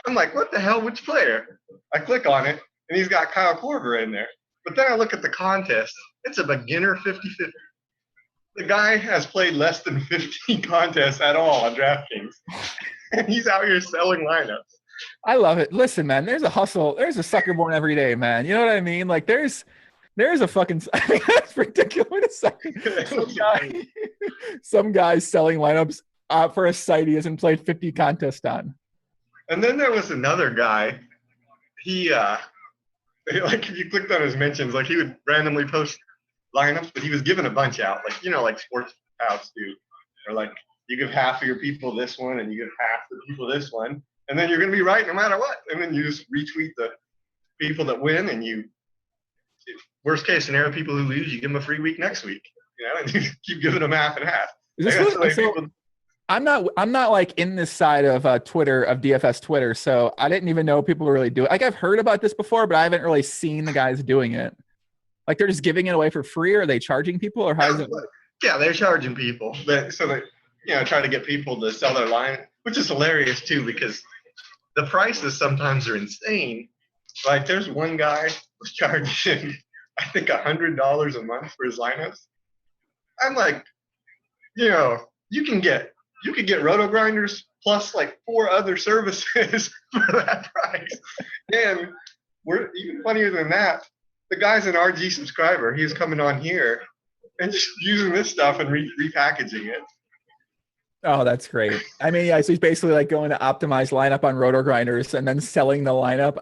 I'm like, what the hell? Which player? I click on it. and he's got Kyle Korver in there. But then I look at the contest. It's a beginner 50-50. The guy has played less than 15 contests at all on DraftKings, and he's out here selling lineups. I love it. Listen, man, there's a hustle. There's a sucker born every day, man. You know what I mean? Like there's a fucking, I mean, that's ridiculous. Some guy selling lineups for a site he hasn't played 50 contests on. And then there was another guy. He, like if you clicked on his mentions, like he would randomly post lineups, but he was giving a bunch out, like, you know, like sports outs do. Or like you give half of your people this one and you give half the people this one. And then you're going to be right no matter what. And then you just retweet the people that win, and you, worst case scenario, people who lose, you give them a free week next week. You know, and you keep giving them half and half. I'm not like in this side of Twitter, of DFS Twitter, so I didn't even know people really do it. Like I've heard about this before, but I haven't really seen the guys doing it. Like they're just giving it away for free, or are they charging people, or how is it? Yeah, they're charging people, so they, you know, try to get people to sell their line, which is hilarious too, because the prices sometimes are insane. Like there's one guy was charging, I think $100 a month for his lineups. I'm like, you know, you could get roto grinders plus like 4 other services for that price. And we're even funnier than that. The guy's an RG subscriber. He was coming on here and just using this stuff and repackaging it. Oh, that's great. I mean, yeah, so he's basically like going to optimize lineup on roto grinders and then selling the lineup.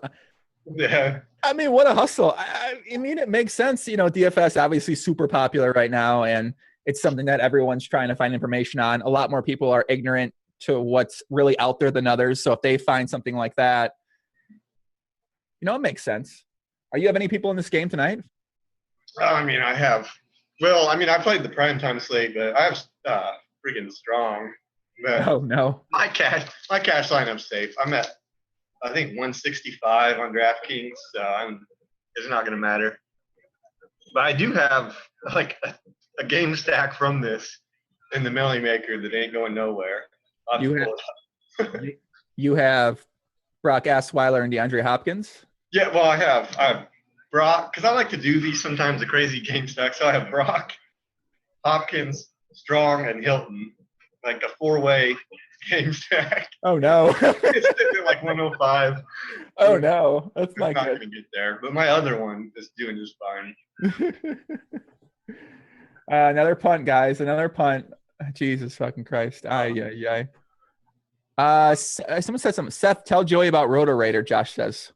Yeah. I mean, what a hustle. I mean, it makes sense. You know, DFS obviously super popular right now, and it's something that everyone's trying to find information on. A lot more people are ignorant to what's really out there than others. So if they find something like that, you know, it makes sense. Are you have any people in this game tonight? I mean, I have. Well, I mean, I played the primetime slate, but I have freaking strong. But oh no, my cash lineup's safe. I'm at, I think, 165 on DraftKings, so it's not going to matter. But I do have like a game stack from this in the Melly Maker that ain't going nowhere. You have Brock Osweiler and DeAndre Hopkins? Yeah, well, I have Brock, because I like to do these sometimes, the crazy game stack. So I have Brock, Hopkins, Strong, and Hilton, like a 4-way game stack. Oh, no. It's sitting at like 105. Oh, no. That's not going to get there. But my other one is doing just fine. Another punt, guys. Another punt. Jesus fucking Christ. Someone said something. Seth, tell Joey about Roto Raider, Josh says.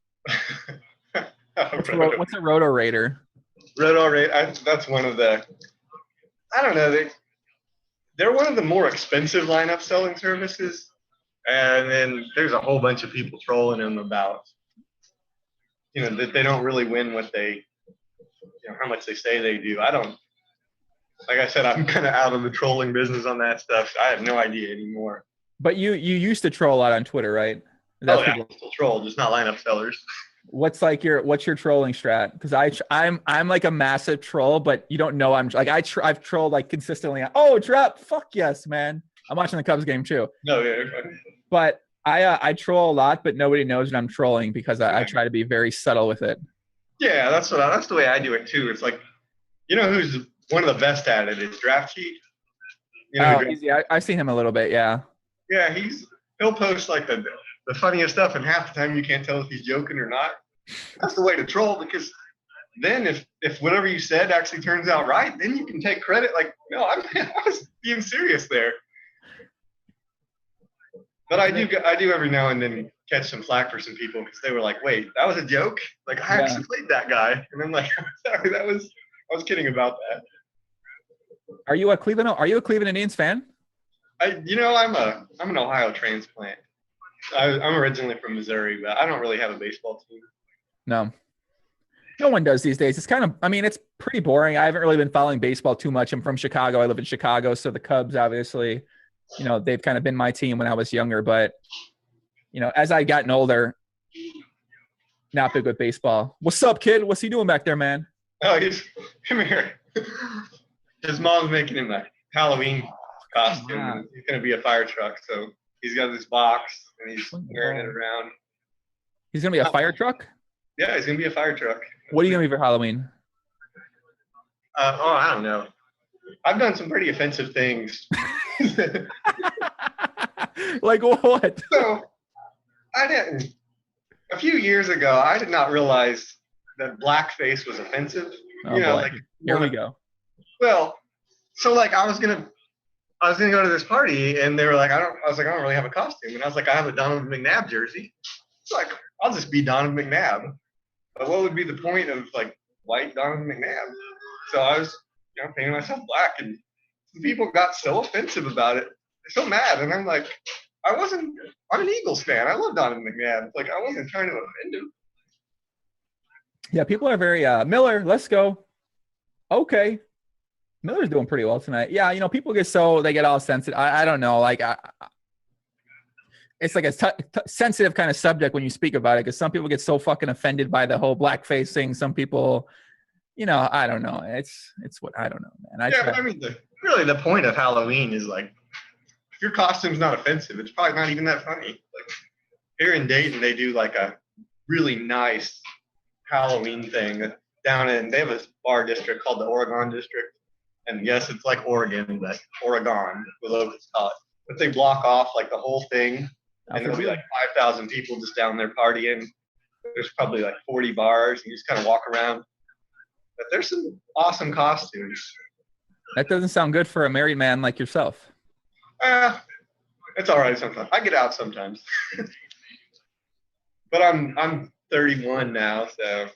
What's a Roto Raider? Roto Raider, that's one of the, I don't know, they're one of the more expensive lineup selling services. And then there's a whole bunch of people trolling them about, you know, that they don't really win what they, you know, how much they say they do. Like I said, I'm kind of out of the trolling business on that stuff. So I have no idea anymore. But you used to troll a lot on Twitter, right? I still troll, just not lineup sellers. What's your trolling strat? Because I'm like a massive troll, but you don't know I'm like I've trolled like consistently. Oh, drop! Fuck yes, man. I'm watching the Cubs game too. No, yeah. But I troll a lot, but nobody knows when I'm trolling because I try to be very subtle with it. Yeah, that's the way I do it too. It's like, you know who's one of the best at it is Draft Cheat. You know, I've seen him a little bit. Yeah. Yeah, he'll post like the funniest stuff, and half the time you can't tell if he's joking or not. That's the way to troll, because then if whatever you said actually turns out right, then you can take credit. Like, no, I was being serious there. But I do every now and then catch some flack for some people because they were like, "Wait, that was a joke? Like I actually played that guy," and I'm like, "Sorry, I was kidding about that." Are you a Cleveland Indians fan? I'm an Ohio transplant. I'm originally from Missouri, but I don't really have a baseball team. No one does these days. It's kind of, I mean, it's pretty boring. I haven't really been following baseball too much. I'm from Chicago. I live in Chicago. So the Cubs, obviously, you know, they've kind of been my team when I was younger, but you know, as I gotten older, not big with baseball. What's up, kid? What's he doing back there, man? Oh, come here. His mom's making him a Halloween costume. Wow. He's going to be a fire truck. So he's got this box and he's wearing it around. He's going to be a fire truck? Yeah, he's gonna be a fire truck. What are you gonna be for Halloween? I don't know. I've done some pretty offensive things. Like what? So I didn't. A few years ago, I did not realize that blackface was offensive. Oh boy, Like here we go. well, so like I was gonna go to this party, and they were like, I was like, I don't really have a costume, and I was like, I have a Donovan McNabb jersey. It's like, I'll just be Donovan McNabb. But what would be the point of like white Donovan McNabb? So I was, painting myself black, and people got so offensive about it. They're so mad, and I'm like, I'm an Eagles fan. I love Donovan McNabb. Like, I wasn't trying to offend him. Yeah, people are very Miller. Let's go. Okay, Miller's doing pretty well tonight. Yeah, people they get all sensitive. I don't know. Like, it's like a sensitive kind of subject when you speak about it because some people get so fucking offended by the whole blackface thing. Some people, I don't know. It's what I don't know, man. But I mean, really, the point of Halloween is like, if your costume's not offensive, it's probably not even that funny. Like here in Dayton, they do like a really nice Halloween thing they have a bar district called the Oregon District. And yes, it's like Oregon, but Oregon, the locals call it. But they block off like the whole thing, and there'll be like 5,000 people just down there partying. There's probably like 40 bars, and you just kind of walk around. But there's some awesome costumes. That doesn't sound good for a married man like yourself. It's all right sometimes. I get out sometimes. But I'm 31 now, so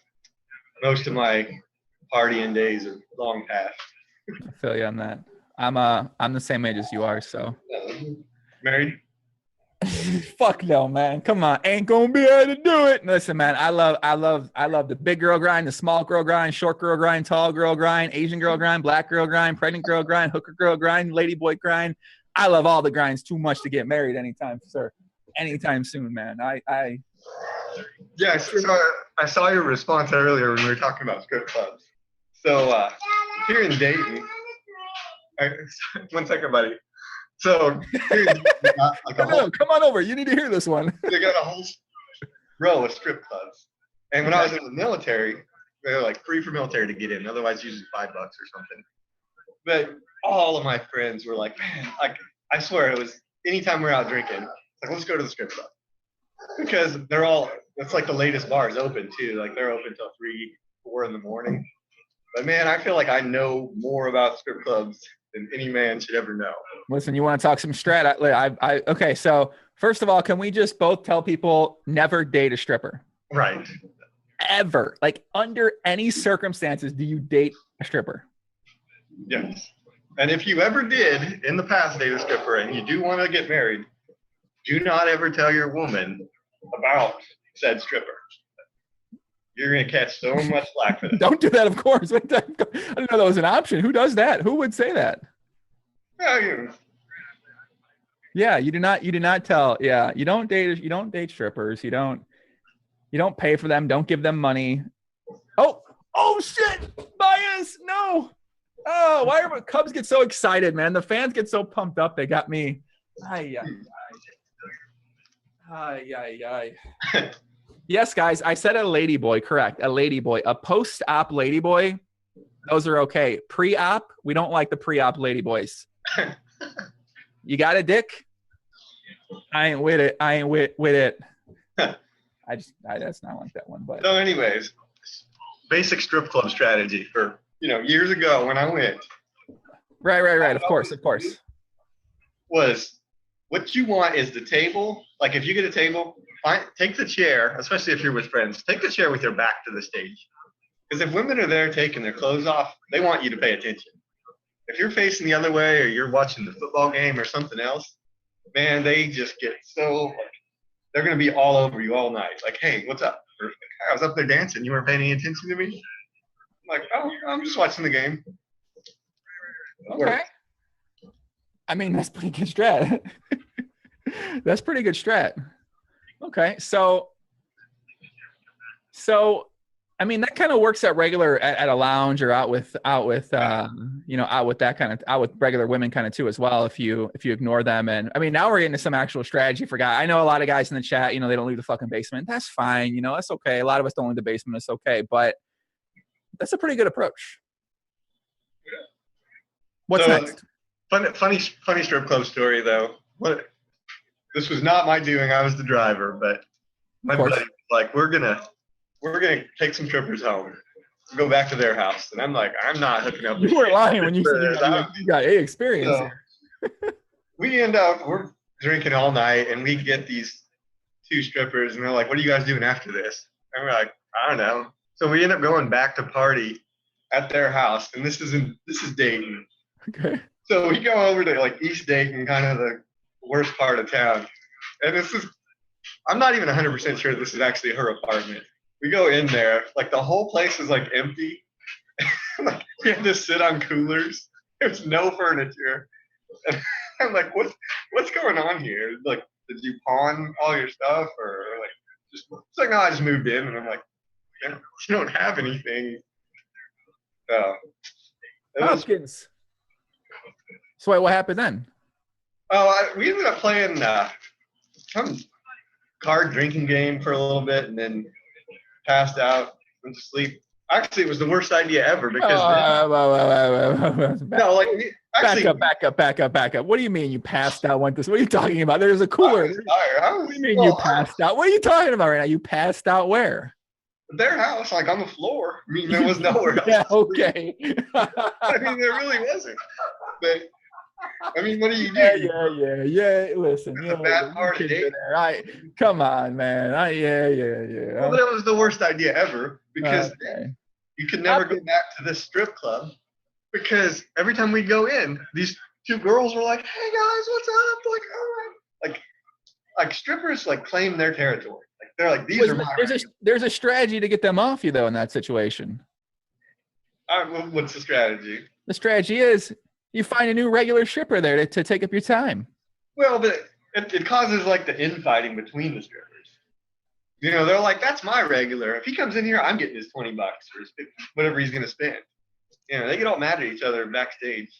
most of my partying days are long past. I feel you on that. I'm the same age as you are, so. Married? Fuck no, man. Come on, ain't gonna be able to do it. Listen, man, I love the big girl grind, the small girl grind, short girl grind, tall girl grind, Asian girl grind, black girl grind, pregnant girl grind, hooker girl grind, lady boy grind. I love all the grinds too much to get married anytime soon, man. Yeah, I saw your response earlier when we were talking about strip clubs. So here in Dayton, one second, buddy. So come on over. You need to hear this one. They got a whole row of strip clubs, and when I was in the military, they were like free for military to get in. Otherwise, usually $5 or something. But all of my friends were like, man, like I swear it was anytime we're out drinking, like let's go to the strip club because it's like the latest bars open too. Like they're open till 3, 4 in the morning. But man, I feel like I know more about strip clubs than any man should ever know. Listen, you want to talk some strat? Okay, so first of all, can we just both tell people never date a stripper? Right. Ever. Like under any circumstances do you date a stripper? Yes. And if you ever did in the past date a stripper and you do want to get married, do not ever tell your woman about said stripper. You're going to catch so much flack for that. Don't do that, of course. I didn't know that was an option. Who does that? Who would say that? Yeah, you do not tell. Yeah, you don't date strippers. You don't pay for them. Don't give them money. Oh shit! Bias! No! Oh, why are Cubs get so excited, man? The fans get so pumped up. They got me. Ay. Yes, guys, I said a ladyboy, correct. A ladyboy. A post-op ladyboy, those are okay. Pre-op, we don't like the pre-op ladyboys. You got a dick? I ain't with it. That's not like that one. But so anyways, basic strip club strategy for, years ago when I went. Right. Of course. Was what you want is the table. Like if you get a table, take the chair, especially if you're with friends, take the chair with your back to the stage. Because if women are there taking their clothes off, they want you to pay attention. If you're facing the other way or you're watching the football game or something else, man, they just get so, they're going to be all over you all night. Like, hey, what's up? Or, I was up there dancing. You weren't paying any attention to me? I'm like, oh, I'm just watching the game. Okay. I mean, that's pretty good strat. That's pretty good strat. Okay, so I mean, that kind of works at at a lounge or out with out with out with regular women kind of too as well. If you ignore them, and I mean, now we're getting to some actual strategy for guys. I know a lot of guys in the chat, they don't leave the fucking basement. That's fine. That's okay. A lot of us don't leave the basement. It's okay, but that's a pretty good approach. What's So, next? Funny strip club story though. This was not my doing. I was the driver, but my buddy was like, we're gonna take some strippers home, go back to their house, and I'm like, I'm not hooking up. You were lying when you said you got experience. So, we end up we're drinking all night, and we get these two strippers, and they're like, "What are you guys doing after this?" And we're like, "I don't know." So we end up going back to party at their house, and this is Dayton. Okay. So we go over to like East Dayton, kind of the worst part of town, and I'm not even 100% sure this is actually her apartment. We go in there, like the whole place is like empty. Like we had to sit on coolers. There's no furniture. And I'm like, what's going on here? Like, did you pawn all your stuff, or like just? It's like, no, I just moved in, and I'm like, you don't have anything. Hopkins. So wait, what happened then? We ended up playing some card drinking game for a little bit, and then passed out, went to sleep. Actually, it was the worst idea ever because no, like actually, back up. What do you mean you passed out? What are you talking about? There's a cooler. What do you mean you passed out? What are you talking about right now? You passed out where? Their house, like on the floor. I mean, there was nowhere else. Yeah, okay. I mean, there really wasn't. But I mean, what do you do? Yeah. Listen, a bad part of it. Come on, man. Yeah. Well, that was the worst idea ever because you could never go back to this strip club because every time we go in, these two girls were like, "Hey guys, what's up?" Like, all right, like strippers like claim their territory. Like they're like, these are my. There's a strategy to get them off you though in that situation. What's the strategy? The strategy is you find a new regular stripper there to take up your time. Well, but it causes like the infighting between the strippers. They're like, that's my regular. If he comes in here, I'm getting his $20 or whatever he's gonna spend. They get all mad at each other backstage.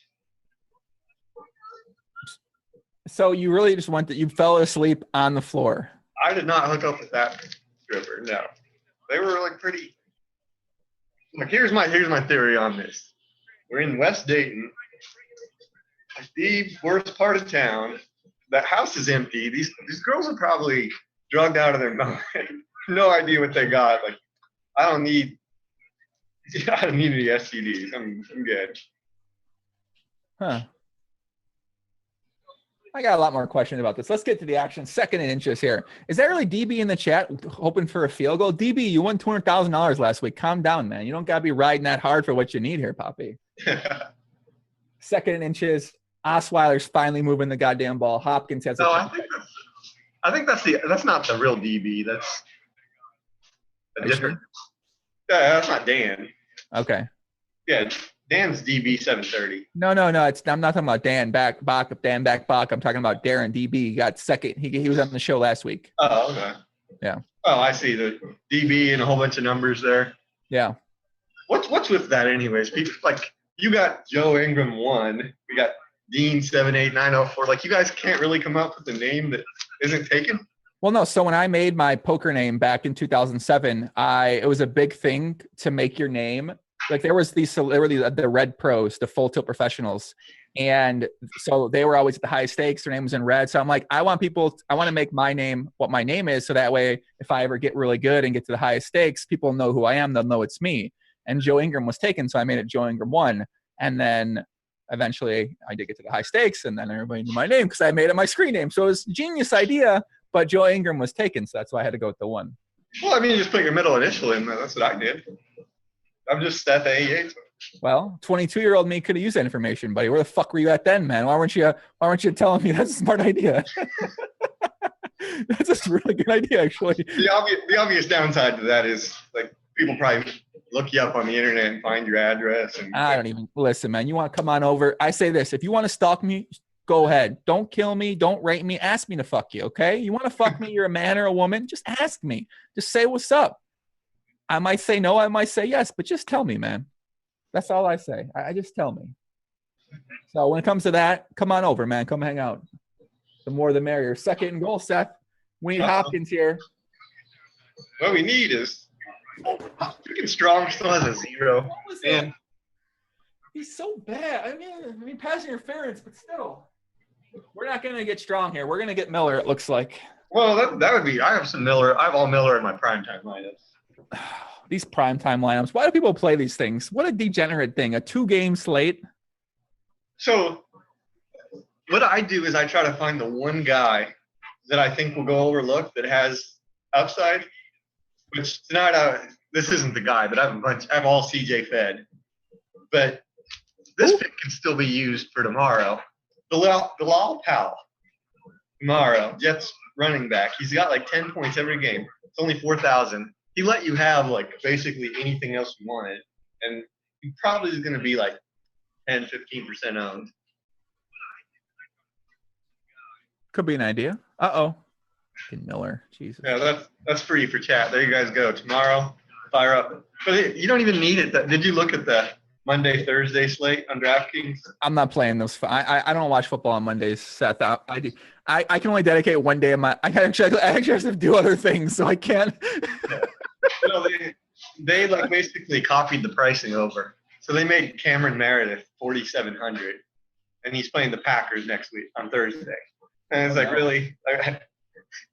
So you really just you fell asleep on the floor. I did not hook up with that stripper. No, they were like pretty. Like here's my theory on this. We're in West Dayton, the worst part of town. The house is empty. These girls are probably drugged out of their mind. No idea what they got. Like I don't need any STDs. I'm good. Huh. I got a lot more questions about this. Let's get to the action. Second and inches here. Is that really DB in the chat hoping for a field goal? DB, you won $200,000 last week. Calm down, man. You don't got to be riding that hard for what you need here, Poppy. Second and inches. Osweiler's finally moving the goddamn ball. Hopkins has I think that's not the real DB. That's a different. Yeah, that's not Dan. Okay. Yeah, Dan's DB 730. No. I'm not talking about Dan Bach. I'm talking about Darren DB. He got second. He was on the show last week. Oh, okay. Yeah. Oh, I see the DB and a whole bunch of numbers there. Yeah. What's with that, anyways? People like you got Joe Ingram 1. We got Dean 78904. Like you guys can't really come up with a name that isn't taken. Well, no. So when I made my poker name back in 2007, it was a big thing to make your name. Like there were the red pros, the full tilt professionals. And so they were always at the high stakes. Their name was in red. So I'm like, I want to make my name what my name is. So that way, if I ever get really good and get to the highest stakes, people know who I am. They'll know it's me. And Joe Ingram was taken. So I made it Joe Ingram 1. And then eventually I did get to the high stakes. And then everybody knew my name because I made it my screen name. So it was a genius idea, but Joe Ingram was taken. So that's why I had to go with the 1. Well, I mean, you just put your middle initial in. That's what I did. I'm just at the 88. Well, 22-year-old me could have used that information, buddy. Where the fuck were you at then, man? Why weren't you telling me that's a smart idea? That's a really good idea, actually. The obvious downside to that is like people probably look you up on the internet and find your address. And I don't even listen, man. You want to come on over? I say this: if you want to stalk me, go ahead. Don't kill me. Don't rape me. Ask me to fuck you, okay? You want to fuck me? You're a man or a woman? Just ask me. Just say what's up. I might say no, I might say yes, but just tell me, man. That's all I say. I just tell me. So when it comes to that, come on over, man. Come hang out. The more the merrier. Second and goal, Seth. We need Hopkins here. What we need is freaking Strong still has a 0. And he's so bad. I mean, pass interference, but still. We're not going to get Strong here. We're going to get Miller, it looks like. Well, that would be – I have some Miller. I have all Miller in my primetime lineups. These primetime lineups. Why do people play these things? What a degenerate thing. A 2-game slate. So what I do is I try to find the one guy that I think will go overlooked that has upside, which tonight this isn't the guy, but I have all CJ Fed. But this pick can still be used for tomorrow. Bilal Powell, tomorrow, Jets running back. He's got like 10 points every game. It's only 4,000. He let you have like basically anything else you wanted, and he probably is going to be like 10, 15% owned. Could be an idea. Uh-oh. Miller. Jesus. Yeah, that's free for chat. There you guys go. Tomorrow, fire up. But you don't even need it. Did you look at the Monday, Thursday slate on DraftKings? I'm not playing those. I don't watch football on Mondays, Seth. I do. I can only dedicate one day of my. I actually have to do other things, so I can't. Yeah. No, they like basically copied the pricing over. So they made Cameron Meredith 4,700, and he's playing the Packers next week on Thursday. And it's like, really,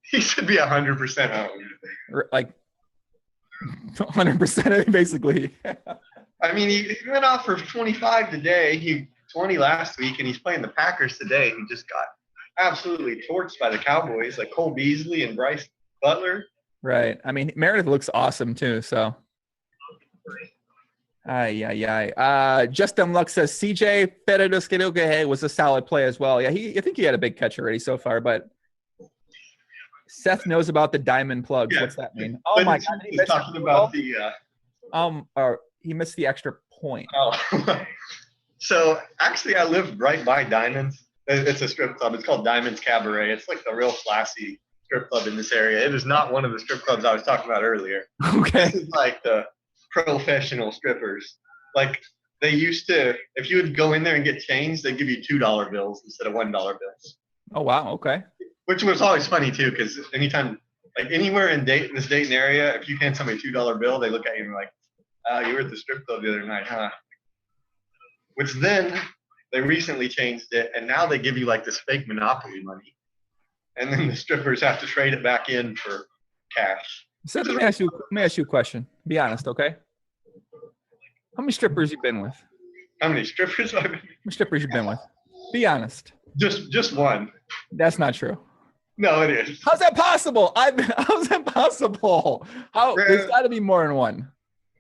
he should be 100% owned. Like 100% basically. I mean, he went off for 25 today. He 20 last week, and he's playing the Packers today. He just got absolutely torched by the Cowboys, like Cole Beasley and Bryce Butler. Right. I mean, Meredith looks awesome too. So. Justin Luck says CJ Federico was a solid play as well. Yeah, I think he had a big catch already so far, but Seth knows about the diamond plugs. Yeah. What's that mean? Oh my God! He's talking about the or he missed the extra point. Oh, so actually, I live right by Diamonds. It's a strip club. It's called Diamonds Cabaret. It's like the real classy strip club in this area. It is not one of the strip clubs I was talking about earlier. Okay. This is like the professional strippers. Like they used to, if you would go in there and get changed, they'd give you $2 bills instead of $1 bills. Oh wow, okay. Which was always funny too, because anytime, like anywhere in this Dayton area, if you hand somebody a $2 bill, they look at you and like, you were at the strip club the other night, huh? Which then they recently changed it, and now they give you like this fake Monopoly money, and then the strippers have to trade it back in for cash. So let me ask you a question. Be honest, okay? How many strippers you been with? How many strippers I've been with? How many strippers you been with? Be honest. Just one. That's not true. No, it is. How's that possible? How's that possible? There's got to be more than one.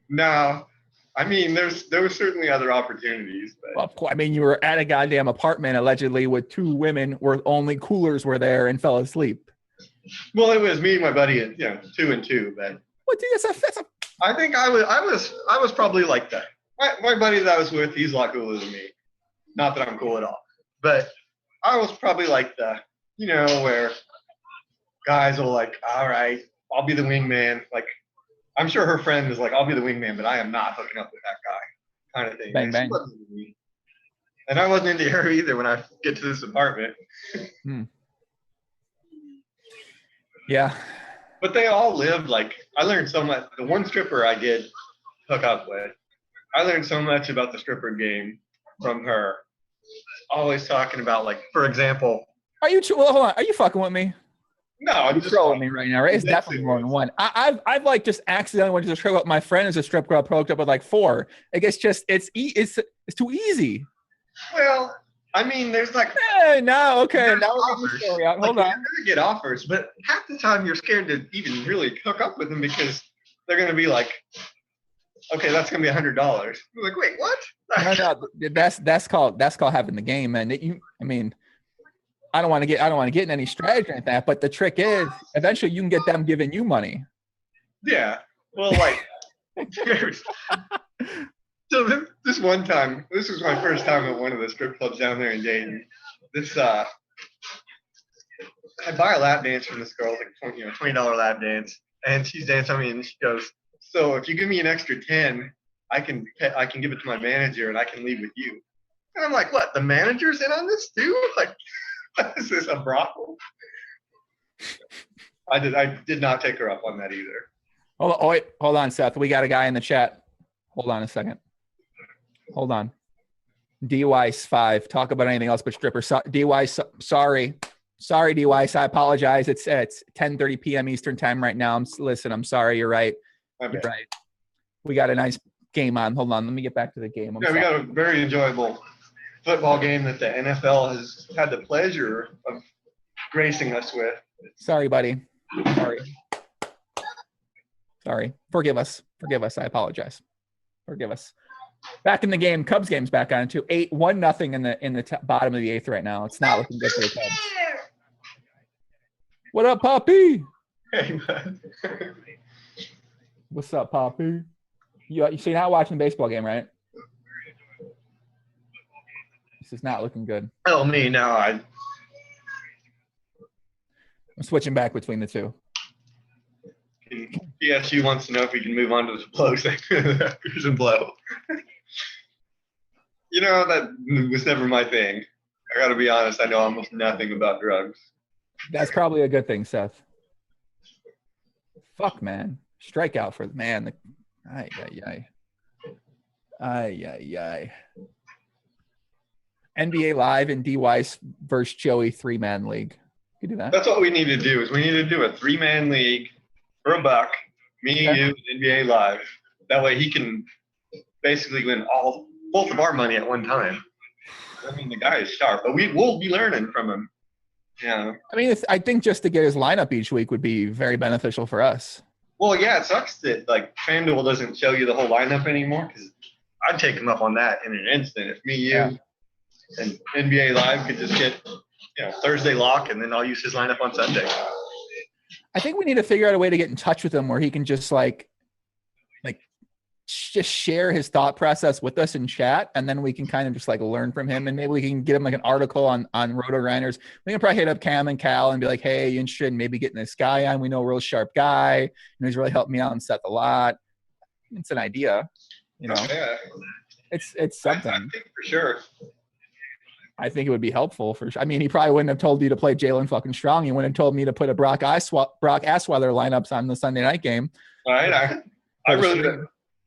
No. I mean, there were certainly other opportunities. But. Well, of course. I mean, you were at a goddamn apartment allegedly with 2 women where only coolers were there and fell asleep. Well, it was me and my buddy, 2 and 2, but what? That's a. I think I was probably like that. My buddy that I was with, he's a lot cooler than me. Not that I'm cool at all, but I was probably like the, where guys will like, all right, I'll be the wingman. Like, I'm sure her friend is like, I'll be the wingman, but I am not hooking up with that guy, kind of thing. Bang bang. And I wasn't into her either when I get to this apartment. Yeah. But they all lived like, I learned so much. The one stripper I did hook up with, I learned so much about the stripper game from her. Always talking about, like, for example. Hold on. Are you fucking with me? No, I'm just trolling me right now, right? It's definitely more than one. I've like just accidentally went to the strip club. My friend is a strip club, hooked up with like 4. I guess it's too easy. Well, I mean, there's like. No, okay. Now we're getting the story out. Hold on. You're gonna get offers, but half the time you're scared to even really hook up with them because they're gonna be like, okay, that's gonna be $100. You're like, wait, what? No, that's called having the game, man. I don't want to get in any strategy like that, but the trick is eventually you can get them giving you money. Yeah. Well, like. So this one time, this was my first time at one of the strip clubs down there in Dayton. I buy a lap dance from this girl, like $20 lap dance, and she's dancing on me, and she goes, So if you give me an extra 10, I can give it to my manager and I can leave with you. And I'm like, what? The manager's in on this too? Like, is this a brothel? I did not take her up on that either. Hold on, Seth. We got a guy in the chat. Hold on a second. Hold on. DWice 5. Talk about anything else but strippers. DWice, sorry. Sorry, DWice. I apologize. It's 10:30 p.m. Eastern time right now. I'm sorry. You're right. Okay. You're right. We got a nice game on. Hold on. Let me get back to the game. We got a very enjoyable football game that the NFL has had the pleasure of gracing us with. Sorry, buddy. Sorry. Forgive us. I apologize. Forgive us. Back in the game. Cubs game's back on too. 1-0 in the bottom of the 8th right now. It's not looking good for the Cubs. What up, Poppy? Hey, man. What's up, Poppy? So you're not watching the baseball game, right? This is not looking good. Tell me now. I'm switching back between the two. PSU wants to know if we can move on to the blow section. Here's a blow. You know, that was never my thing. I got to be honest. I know almost nothing about drugs. That's probably a good thing, Seth. Fuck, man. Strikeout for the man. Ay. NBA Live and DWice versus Joey 3-man league. You do that. That's what we need to do. Is we need to do a 3-man league for $1. Me, okay. You, and NBA Live. That way he can basically win both of our money at one time. I mean, the guy is sharp, but we'll be learning from him. Yeah. I mean, I think just to get his lineup each week would be very beneficial for us. Well, yeah, it sucks that like FanDuel doesn't show you the whole lineup anymore because I'd take him up on that in an instant. If me, you, and NBA Live could just get Thursday lock, and then I'll use his lineup on Sunday. I think we need to figure out a way to get in touch with him where he can just just share his thought process with us in chat, and then we can kind of just learn from him, and maybe we can get him an article on Roto Grinders. We can probably hit up Cam and Cal and be like, hey, you interested in maybe getting this guy on? We know a real sharp guy, he's really helped me out and Seth a lot. It's an idea, Yeah. It's something. I think for sure. I think it would be helpful for sure. I mean, he probably wouldn't have told you to play Jalen fucking Strong. He wouldn't have told me to put a Brock Osweiler lineups on the Sunday night game. All right.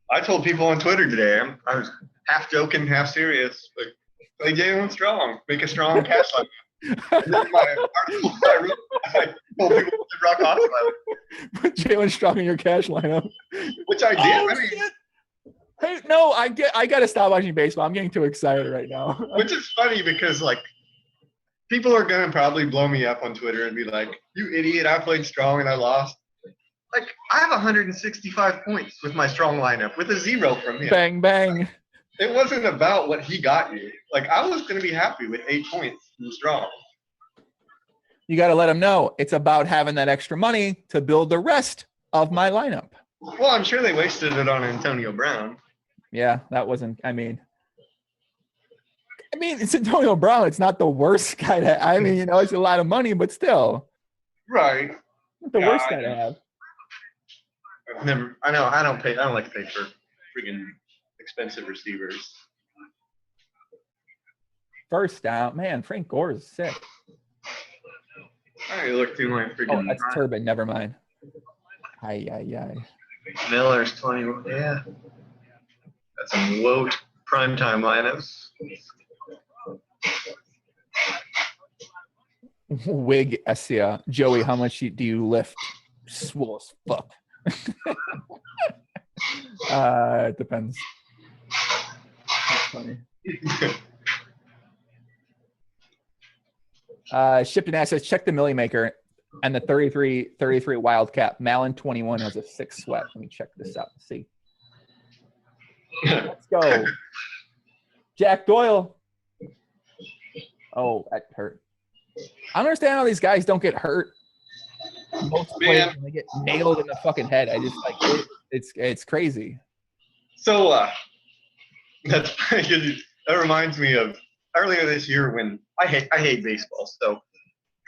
I told people on Twitter today, I was half joking, half serious. Like, play Jalen Strong, make a strong cash line. And then my article I wrote, I told people to Brock Osweiler. Put Jalen Strong in your cash lineup. Which I did. Hey, no, I got to stop watching baseball. I'm getting too excited right now. Which is funny because, people are going to probably blow me up on Twitter and be like, you idiot, I played Strong and I lost. I have 165 points with my Strong lineup with a 0 from him. Bang, bang. It wasn't about what he got you. I was going to be happy with 8 points from Strong. You got to let him know it's about having that extra money to build the rest of my lineup. Well, I'm sure they wasted it on Antonio Brown. Yeah, that wasn't, I mean, it's Antonio Brown. It's not the worst guy it's a lot of money, but still. Right. Not the worst guy to have. I don't like to pay for freaking expensive receivers. First down. Man, Frank Gore is sick. I look through my freaking. Oh, that's Turbin. Never mind. Aye. Miller's 21. Yeah. That's some low primetime lineups. Wig Essia. Joey, how much do you lift? Swole as fuck. It depends. That's funny. Shipped an assets. Check the Millie Maker and the 33 Wildcat. Malin 21 has a 6 sweat. Let me check this out and see. Let's go. Jack Doyle. Oh, that hurt. I don't understand how these guys don't get hurt. Most players, when they get nailed in the fucking head, I just it's crazy. So that's that reminds me of earlier this year when I hate baseball. So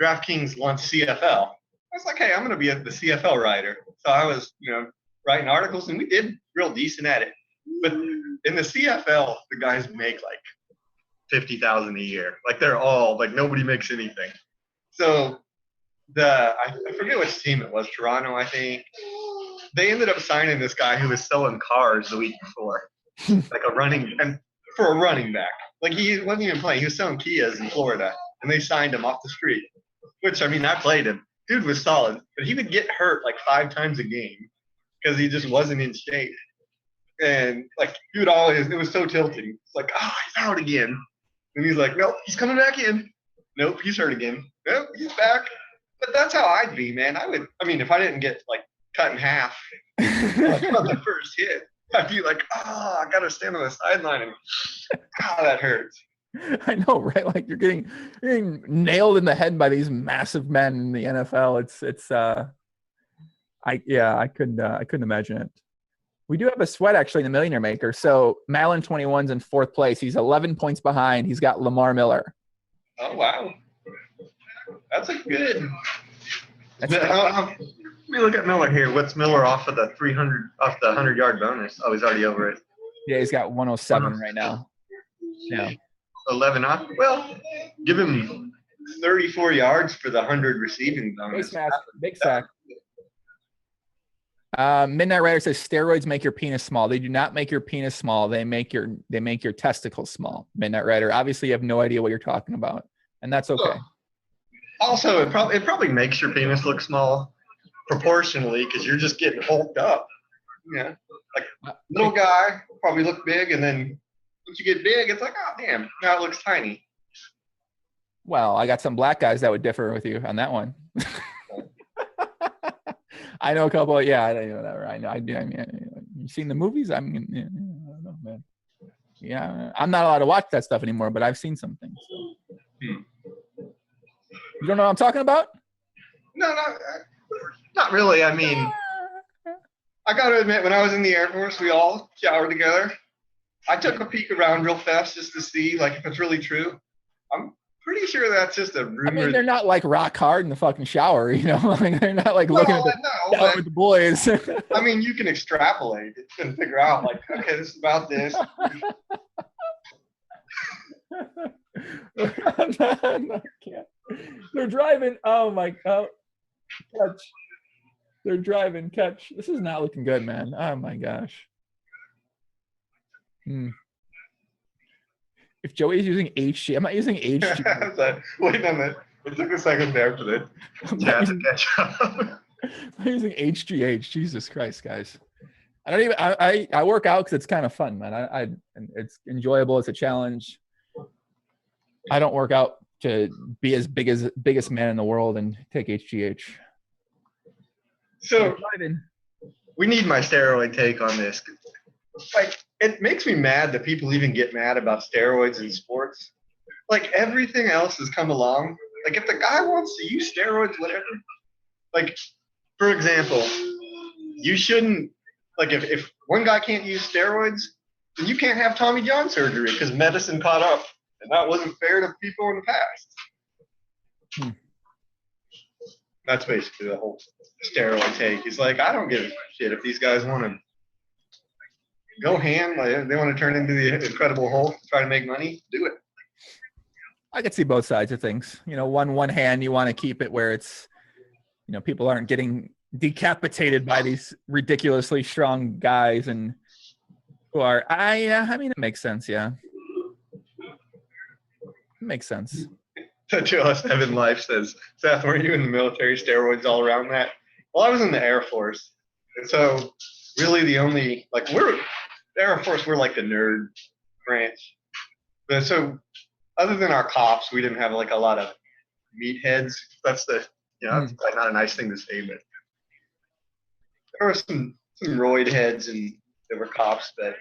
DraftKings launched CFL. I was like, hey, I'm going to be the CFL writer. So I was, writing articles, and we did real decent at it. But in the CFL, the guys make like 50,000 a year. Like they're all like nobody makes anything. So I forget which team it was, Toronto, I think. They ended up signing this guy who was selling cars the week before, like for a running back. Like he wasn't even playing; he was selling Kias in Florida, and they signed him off the street. Which, I mean, I played him. Dude was solid, but he would get hurt like 5 times a game because he just wasn't in shape. And like he would always, it was so tilting. It's like, oh, he's out again, and he's like, nope, he's coming back in. Nope, he's hurt again. Nope, he's back. But that's how I'd be, man. I mean, if I didn't get like cut in half like, on the first hit, I'd be like, oh, I gotta stand on the sideline and that hurts. I know, right? Like you're getting nailed in the head by these massive men in the NFL. I couldn't imagine it. We do have a sweat actually in the Millionaire Maker. So Malin 21's in 4th place. He's 11 points behind. He's got Lamar Miller. Oh wow, that's a good. Let me look at Miller here. What's Miller off of the 100-yard bonus? Oh, he's already over it. Yeah, he's got 107 right now. Yeah. 11 off. Well, give him 34 yards for the 100 receiving bonus. Big sack. Midnight Rider says steroids make your penis small. They do not make your penis small. They make your testicles small. Midnight Rider. Obviously, you have no idea what you're talking about, and that's okay. Also, it probably makes your penis look small proportionally because you're just getting hulked up. Yeah, like little guy probably look big, and then once you get big, it's like, oh damn, now it looks tiny. Well, I got some black guys that would differ with you on that one. I know a couple. Yeah, whatever. I know. I mean, you seen the movies? I mean, I don't know, man. Yeah, I'm not allowed to watch that stuff anymore, but I've seen some things. So. You don't know what I'm talking about? No, not really. I mean, I got to admit, when I was in the Air Force, we all showered together. I took a peek around real fast just to see, like, if it's really true. I'm pretty sure that's just a rumor. I mean, they're not like rock hard in the fucking shower, you know? Like, they're not like looking at with the boys. I mean, you can extrapolate and figure out, like, okay, this is about this. I can't. They're driving. Oh my God. Catch. They're driving. Catch. This is not looking good, man. Oh my gosh. If Joey's using HG, I'm not using HG. Wait a minute. It took a second there for the chat to catch up. I'm using HGH. Jesus Christ, guys. I don't even. I work out because it's kind of fun, man. It's enjoyable. It's a challenge. I don't work out to be as biggest man in the world and take HGH. So we need my steroid take on this. Like, it makes me mad that people even get mad about steroids in sports. Like, everything else has come along. Like, if the guy wants to use steroids, whatever. Like, for example, you shouldn't. Like, if one guy can't use steroids, then you can't have Tommy John surgery because medicine caught up. And that wasn't fair to people in the past. That's basically the whole steroid take. He's like, I don't give a shit if these guys want to go ham, like they want to turn into the Incredible Hulk, try to make money, do it. I could see both sides of things. You know, one hand, you want to keep it where it's, you know, people aren't getting decapitated by these ridiculously strong guys and who are, I mean, it makes sense. Yeah. Makes sense. To us, Evan Life says, Seth, weren't you in the military, steroids all around that? Well, I was in the Air Force. And so really the only, like, the Air Force, we're like the nerd branch. But so other than our cops, we didn't have like a lot of meatheads. That's that's like not a nice thing to say, but there were some roid heads and there were cops, but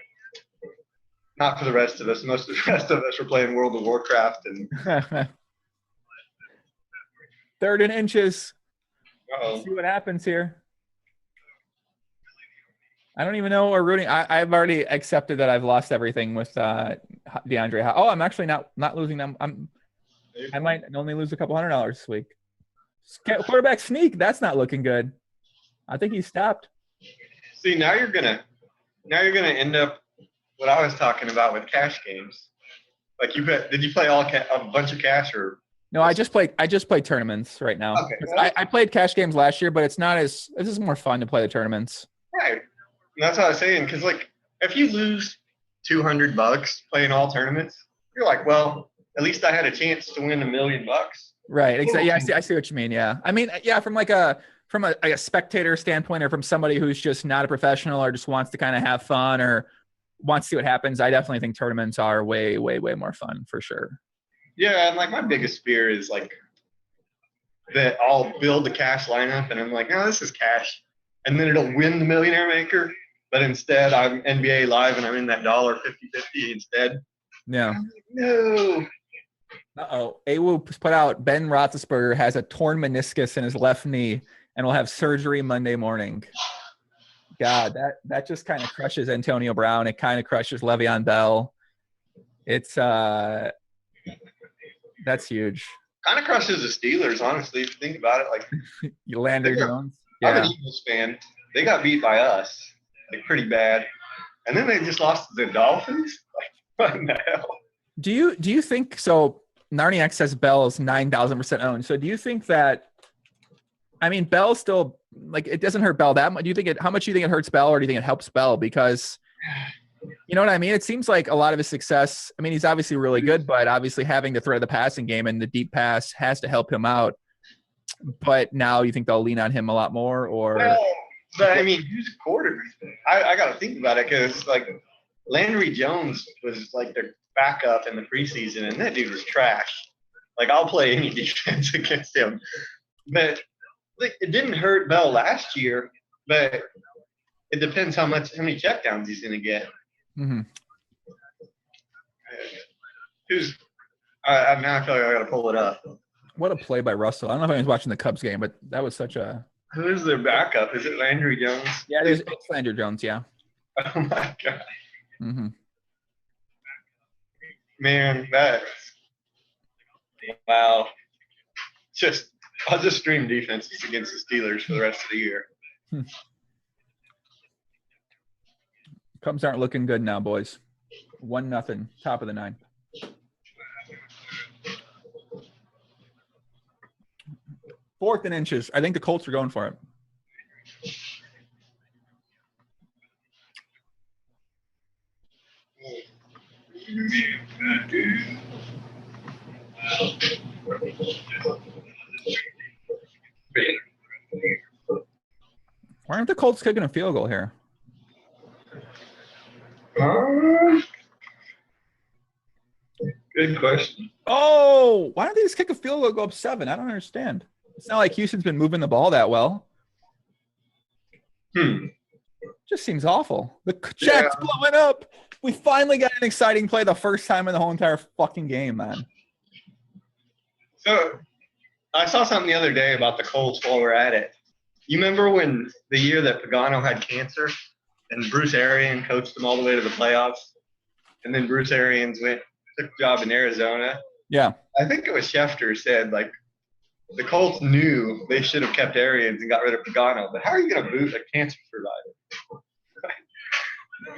not for the rest of us. Most of the rest of us were playing World of Warcraft and 3rd and inches. Uh-oh. See what happens here. I don't even know what we're rooting. I've already accepted that I've lost everything with DeAndre. Oh, I'm actually not losing them. I might only lose a couple $100 this week. Quarterback sneak. That's not looking good. I think he stopped. See, now you're gonna end up what I was talking about with cash games. Like did you play a bunch of cash or? No, I just play tournaments right now. Okay. I played cash games last year, but it's not as. This is more fun to play the tournaments. Right. And that's what I was saying. Because like, if you lose $200 playing all tournaments, you're like, well, at least I had a chance to win $1 million. Right. Exactly. Yeah, I see what you mean. Yeah. I mean, yeah, from a spectator standpoint, or from somebody who's just not a professional or just wants to kind of have fun or wants to see what happens, I definitely think tournaments are way, way, way more fun for sure. Yeah, and like my biggest fear is like that I'll build the cash lineup and I'm like, no, this is cash. And then it'll win the Millionaire Maker. But instead I'm NBA Live and I'm in that $50-50 instead. Yeah. Like, no. Uh-oh. AWOO put out Ben Roethlisberger has a torn meniscus in his left knee and will have surgery Monday morning. God, that just kind of crushes Antonio Brown. It kind of crushes Le'Veon Bell. It's that's huge. Kind of crushes the Steelers, honestly, if you think about it. Like Landry Jones. I'm Yeah. an Eagles fan. They got beat by us, like pretty bad. And then they just lost to the Dolphins. Like, what in the hell? Do you think so? Narniac says Bell is 9,000% owned. So do you think that? I mean, Bell still like it doesn't hurt Bell that much. Do you think how much do you think it hurts Bell, or do you think it helps Bell? Because you know what I mean? It seems like a lot of his success. I mean, he's obviously really good, but obviously having to throw the passing game and the deep pass has to help him out. But now you think they'll lean on him a lot more, or? Well, but I mean, who's a quarterback? I got to think about it because like Landry Jones was like their backup in the preseason, and that dude was trash. Like I'll play any defense against him, but like, it didn't hurt Bell last year. But it depends how many checkdowns he's going to get. Mm-hmm. Now I feel like I got to pull it up. What a play by Russell. I don't know if anyone's watching the Cubs game, but that was such a. Who is their backup? Is it Landry Jones? Yeah, it's Landry Jones. Yeah. Oh my god. Mm-hmm. Man, that's wow. I'll just stream defenses against the Steelers for the rest of the year. Cubs aren't looking good now, boys. 1-0, top of the 9th. Fourth and inches. I think the Colts are going for it. Why aren't the Colts kicking a field goal here? Good question. Oh, why don't they just kick a field goal, go up 7? I don't understand. It's not like Houston's been moving the ball that well. Just seems awful. The chat's blowing up. We finally got an exciting play the first time in the whole entire fucking game, man. So I saw something the other day about the Colts while we're at it. You remember when the year that Pagano had cancer and Bruce Arians coached them all the way to the playoffs? And then Bruce Arians took a job in Arizona. Yeah. I think it was Schefter said, like, the Colts knew they should have kept Arians and got rid of Pagano. But how are you going to boot a cancer survivor?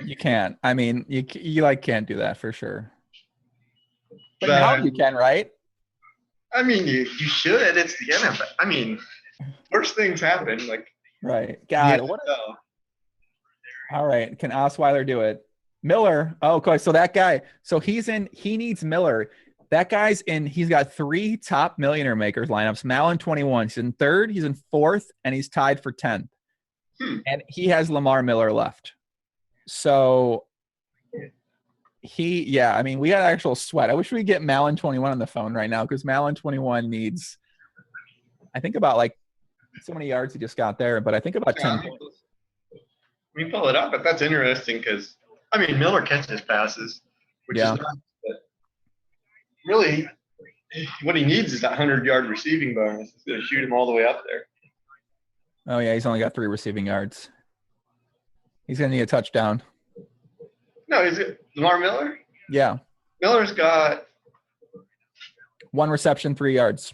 You can't. I mean, you like can't do that for sure. But now you can, right? I mean, you should. It's the NFL. I mean, worst things happen. Like, right. God. All right. Can Osweiler do it? Miller. Oh, okay. So that guy. So he needs Miller. That guy's in. He's got 3 top millionaire makers lineups. Mal in 21. He's in 3rd. He's in 4th, and he's tied for 10th. And he has Lamar Miller left. So I mean, we got actual sweat. I wish we could get Malin 21 on the phone right now because Malin 21 needs, I think about like so many yards he just got there, but I think about 10 points. We pull it up, but that's interesting because, I mean, Miller catches passes, which is nice, but really what he needs is that 100-yard receiving bonus. It's going to shoot him all the way up there. Oh, yeah, he's only got 3 receiving yards. He's going to need a touchdown. No, is it Lamar Miller? Yeah. Miller's got 1 reception, 3 yards.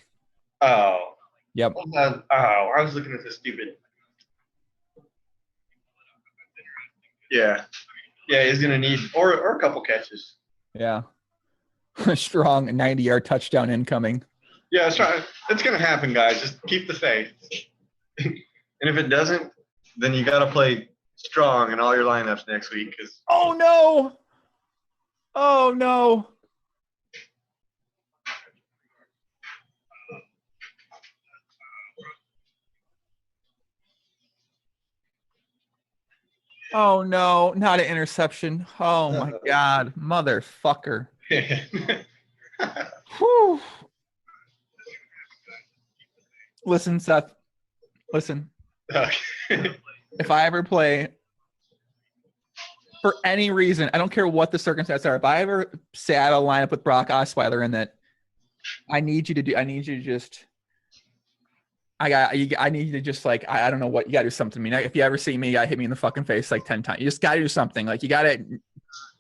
Oh. Yep. I was looking at this stupid. Yeah. Yeah, he's going to need or a couple catches. Yeah. Strong 90-yard touchdown incoming. Yeah, it's going to happen, guys. Just keep the faith. And if it doesn't, then you got to play strong in all your lineups next week. Oh, no. Oh, no. Oh, no. Not an interception. Oh, my God. Motherfucker. Whew. Listen, Seth. Listen. If I ever play for any reason, I don't care what the circumstances are. If I ever sat a lineup with Brock Osweiler in that, I need you to just, I need you to just like, I don't know what, you got to do something to me. If you ever see me, you got to hit me in the fucking face like 10 times. You just got to do something. Like, you got to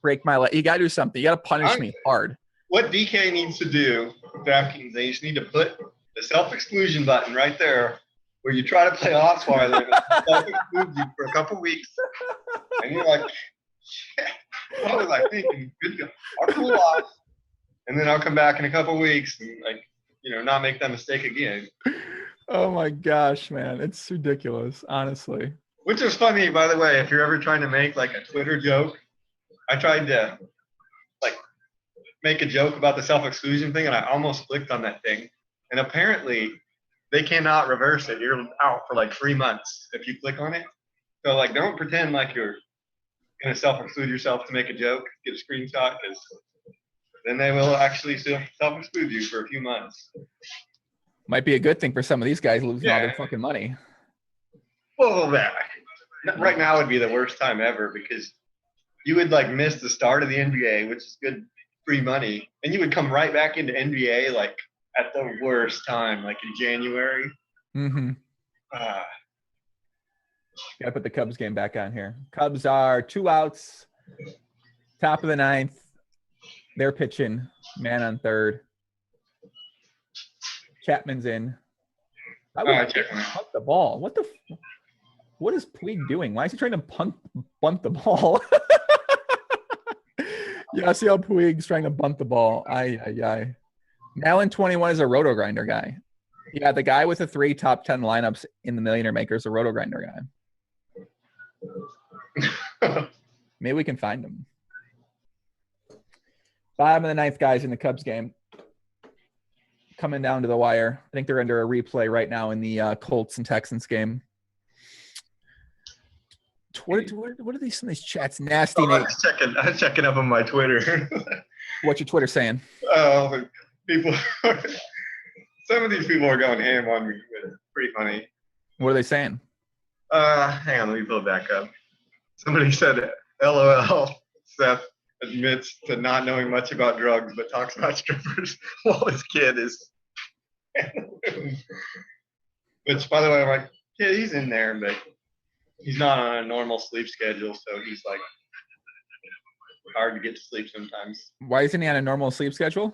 break my leg. You got to do something. You got to punish me hard. What DK needs to do, DraftKings, they just need to put the self-exclusion button right there where you try to play Osweiler and self-exclude you for a couple weeks. And you're like, yeah. I was like thinking, good go. I'll cool off. And then I'll come back in a couple weeks and, like, not make that mistake again. Oh my gosh, man. It's ridiculous, honestly. Which is funny, by the way, if you're ever trying to make like a Twitter joke. I tried to like make a joke about the self-exclusion thing and I almost clicked on that thing. And apparently they cannot reverse it. You're out for like 3 months if you click on it. So like don't pretend like you're gonna self-exclude yourself to make a joke, get a screenshot, because then they will actually self-exclude you for a few months. Might be a good thing for some of these guys losing all their fucking money. Well, right now would be the worst time ever because you would like miss the start of the NBA, which is good free money, and you would come right back into NBA like at the worst time, like in January. Mm-hmm. Gotta put the Cubs game back on here. Cubs are 2 outs, top of the 9th. They're pitching, man on third. Chapman's in. I would punt the ball. What is Puig doing? Why is he trying to bunt the ball? Yeah, I see how Puig's trying to bunt the ball. Now in 21 is a roto grinder guy. Yeah, the guy with the 3 top 10 lineups in the Millionaire Maker is a roto grinder guy. Maybe we can find him. Bottom of the 9th, guys, in the Cubs game. Coming down to the wire. I think they're under a replay right now in the Colts and Texans game. What are these, some of these chats? Nasty Nate. I was checking up on my Twitter. What's your Twitter saying? Oh, some of these people are going ham on me. It's pretty funny. What are they saying? Hang on, let me pull it back up. Somebody said, LOL, Seth admits to not knowing much about drugs, but talks about strippers while his kid is. Which, by the way, I'm like, yeah, he's in there, but he's not on a normal sleep schedule, so he's like hard to get to sleep sometimes. Why isn't he on a normal sleep schedule?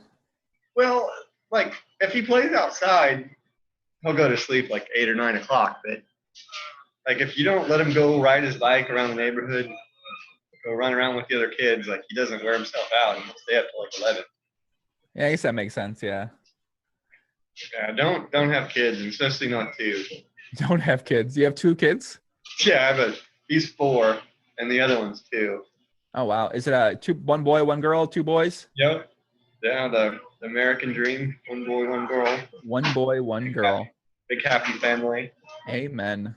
Well, like if he plays outside, he'll go to sleep like 8 or 9 o'clock. But like if you don't let him go ride his bike around the neighborhood, go run around with the other kids, like he doesn't wear himself out and he'll stay up till like 11. Yeah, I guess that makes sense. Yeah. Yeah, don't have kids, and especially not 2. Don't have kids. You have 2 kids? Yeah, but he's 4, and the other one's 2. Oh wow! Is it one boy, 1 girl, 2 boys? Yep. Yeah, the American dream: 1 boy, 1 girl. 1 boy, 1 girl. Big happy family. Amen.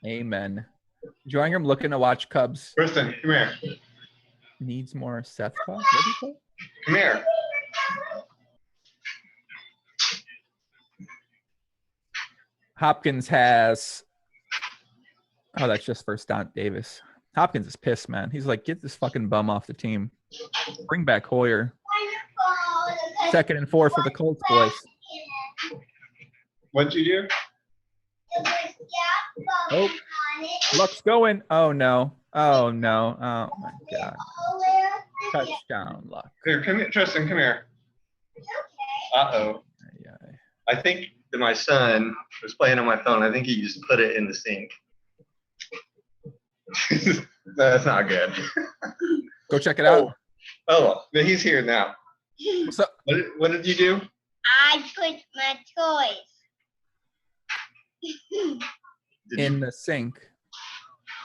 Amen. Drawing room looking to watch Cubs. Kristen, come here. Needs more Seth talk. What did you say? Come here. Hopkins has. Oh, that's just for Stunt Davis. Hopkins is pissed, man. He's like, get this fucking bum off the team. Bring back Hoyer. 2nd and 4 for the Colts, boys. What'd you do? Oh, Luck's going. Oh, no. Oh, no. Oh, my God. Touchdown, Luck. Here, come here. Tristan, come here. Uh-oh. I think that my son was playing on my phone. I think he just put it in the sink. That's not good. Go check it out. Oh, but he's here now. What's up? What did you do? I put my toys In the sink.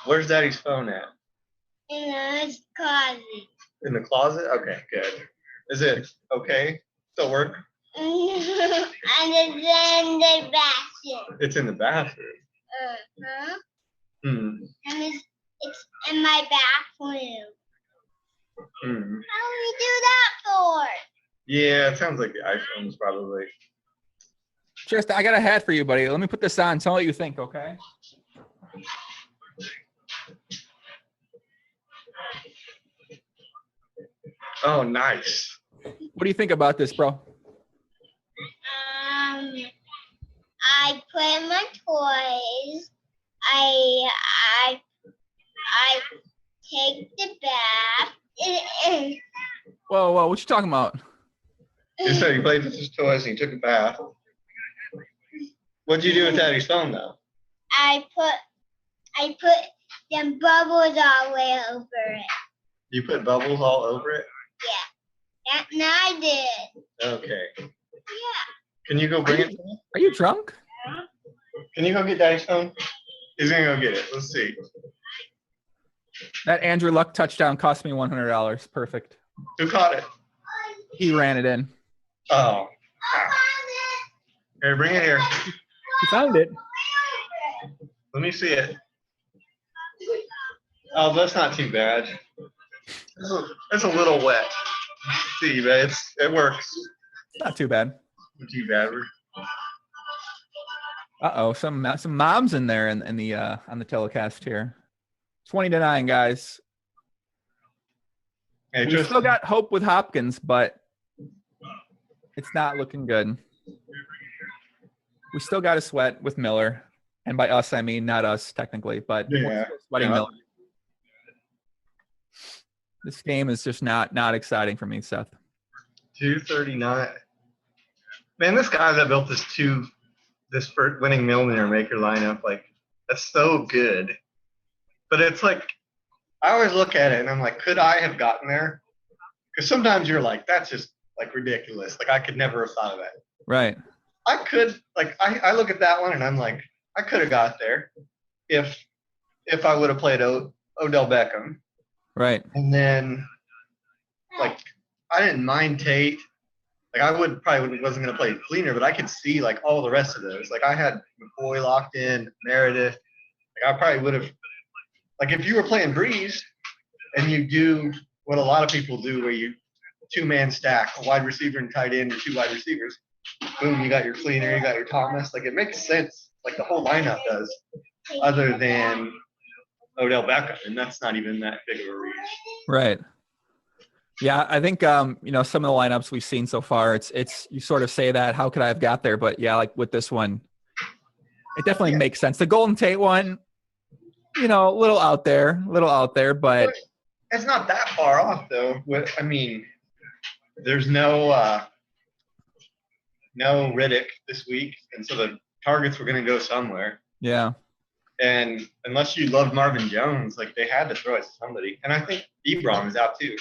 Where's Daddy's phone at? in the closet. In the closet? Okay, good. Is it okay? Still work? And it's in the bathroom. It's in the bathroom. Uh-huh. Hmm. And it's in my bathroom. Hmm. How do we do that for? Yeah, it sounds like the iPhone's probably. Tristan, I got a hat for you, buddy. Let me put this on. Tell me what you think, okay? Oh, nice. What do you think about this, bro? I put my toys. I take the bath. Whoa, what you talking about? You said he played with his toys and he took a bath. What'd you do with Daddy's phone, though? I put them bubbles all the way over it. You put bubbles all over it? Yeah. And I did. Okay. Yeah. Can you go bring it to me? Are you drunk? Can you go get Daddy's phone? He's gonna go get it. Let's see. That Andrew Luck touchdown cost me $100. Perfect. Who caught it? He ran it in. Oh. Here, bring it here. He found it. Let me see it. Oh, that's not too bad. It's a little wet. See, but it works. Not too bad. Not too bad. Uh-oh, some moms in there in the on the telecast here. 20-9, guys. Hey, We still got hope with Hopkins, but it's not looking good. We still got to sweat with Miller. And by us, I mean not us technically, but we're still sweating Miller. This game is just not exciting for me, Seth. 239. Man, this guy that built this first winning millionaire maker lineup, like, that's so good. But it's like, I always look at it and I'm like, could I have gotten there? Because sometimes you're like, that's just like ridiculous. Like, I could never have thought of that. Right. I could, like, I look at that one and I'm like, I could have got there if I would have played Odell Beckham. Right. And then, like, I didn't mind Tate. Like, I wasn't going to play cleaner, but I could see, like, all the rest of those. Like, I had McCoy locked in, Meredith. Like, I probably would have, like, if you were playing Breeze and you do what a lot of people do where you two-man stack, a wide receiver and tight end and two wide receivers, boom, you got your cleaner, you got your Thomas. Like, it makes sense. Like, the whole lineup does, other than Odell Beckham, and that's not even that big of a reach. Right. Yeah, I think some of the lineups we've seen so far, it's you sort of say that, how could I have got there? But yeah, like with this one, it definitely makes sense. The Golden Tate one, a little out there, but it's not that far off though. I mean, there's no Riddick this week, and so the targets were going to go somewhere. Yeah. And unless you love Marvin Jones, like, they had to throw it to somebody. And I think Ebron is out too.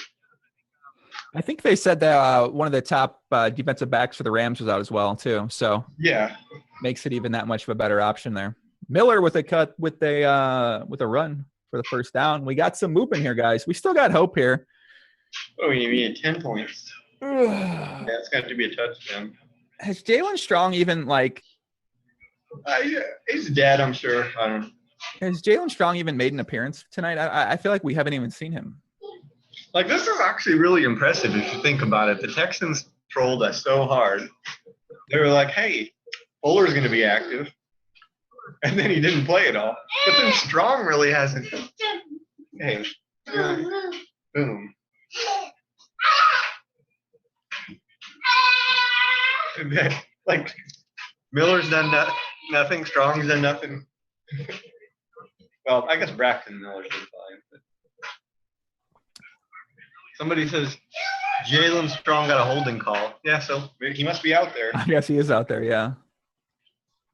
I think they said that one of the top defensive backs for the Rams was out as well too. So yeah, makes it even that much of a better option there. Miller with a cut with a run for the first down. We got some movement here, guys. We still got hope here. Oh, you need 10 points. Yeah, it's got to be a touchdown. Has Jalen Strong even he's dead, I'm sure. I don't know. Has Jalen Strong even made an appearance tonight? I feel like we haven't even seen him. Like, this is actually really impressive if you think about it. The Texans trolled us so hard. They were like, hey, Fuller's going to be active. And then he didn't play at all. But then Strong really hasn't. Hey, boom. And then, like, Miller's done nothing. Strong's done nothing. Well, I guess Braxton Miller's been fine. But somebody says Jalen Strong got a holding call. Yeah, so he must be out there. I guess he is out there, yeah.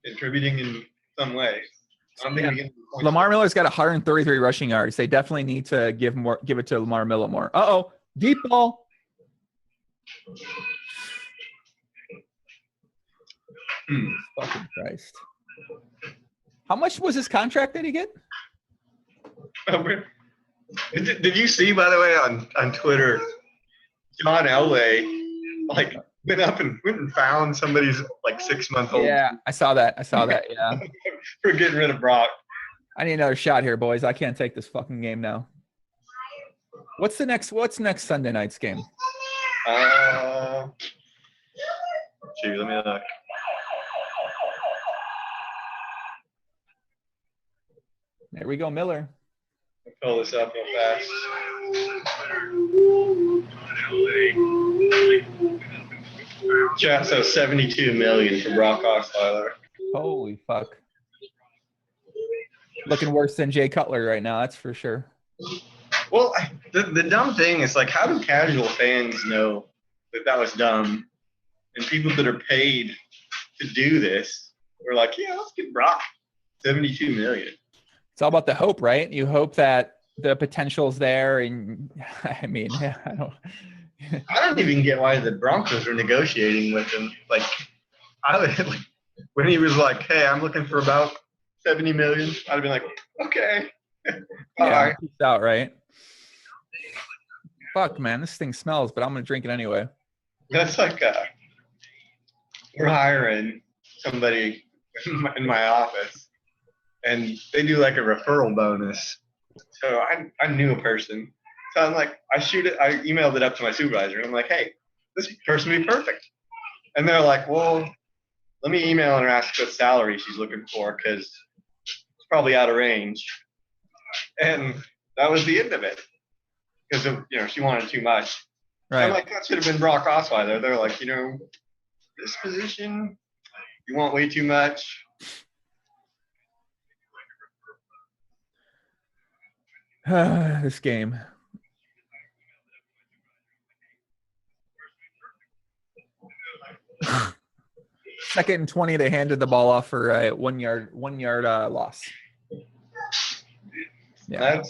Contributing in some way. I don't think we can. Lamar Miller's got 133 rushing yards. They definitely need to give it to Lamar Miller more. Uh-oh. Deep ball. Fucking Christ. How much was his contract that he get? Did you see, by the way, on Twitter, John Elway like went and found somebody's like 6-month-old. Yeah, I saw that. Yeah. For getting rid of Brock. I need another shot here, boys. I can't take this fucking game now. What's next Sunday night's game? Shoot, let me look. There we go, Miller. Pull this up real fast. Yeah, so $72 million for Brock Osweiler. Holy fuck. Looking worse than Jay Cutler right now, that's for sure. Well, the dumb thing is, like, how do casual fans know that was dumb? And people that are paid to do this were like, yeah, let's get Brock. $72 million. It's all about the hope, right? You hope that the potential's there, and I mean, I don't even get why the Broncos are negotiating with him. Like, when he was like, "Hey, I'm looking for about $70 million," I'd have been like, "Okay, all right." Peace out, right? Fuck, man, this thing smells, but I'm gonna drink it anyway. That's like we're hiring somebody in my office, and they do like a referral bonus. So I knew a person. So I'm like, I emailed it up to my supervisor, and I'm like, hey, this person would be perfect. And they're like, well, let me email her and ask what salary she's looking for, because it's probably out of range. And that was the end of it, because she wanted too much. Right. So I'm like, that should have been Brock Osweiler. They're like, this position, you want way too much. This game. Second and 20, they handed the ball off for a 1 yard loss. Yeah.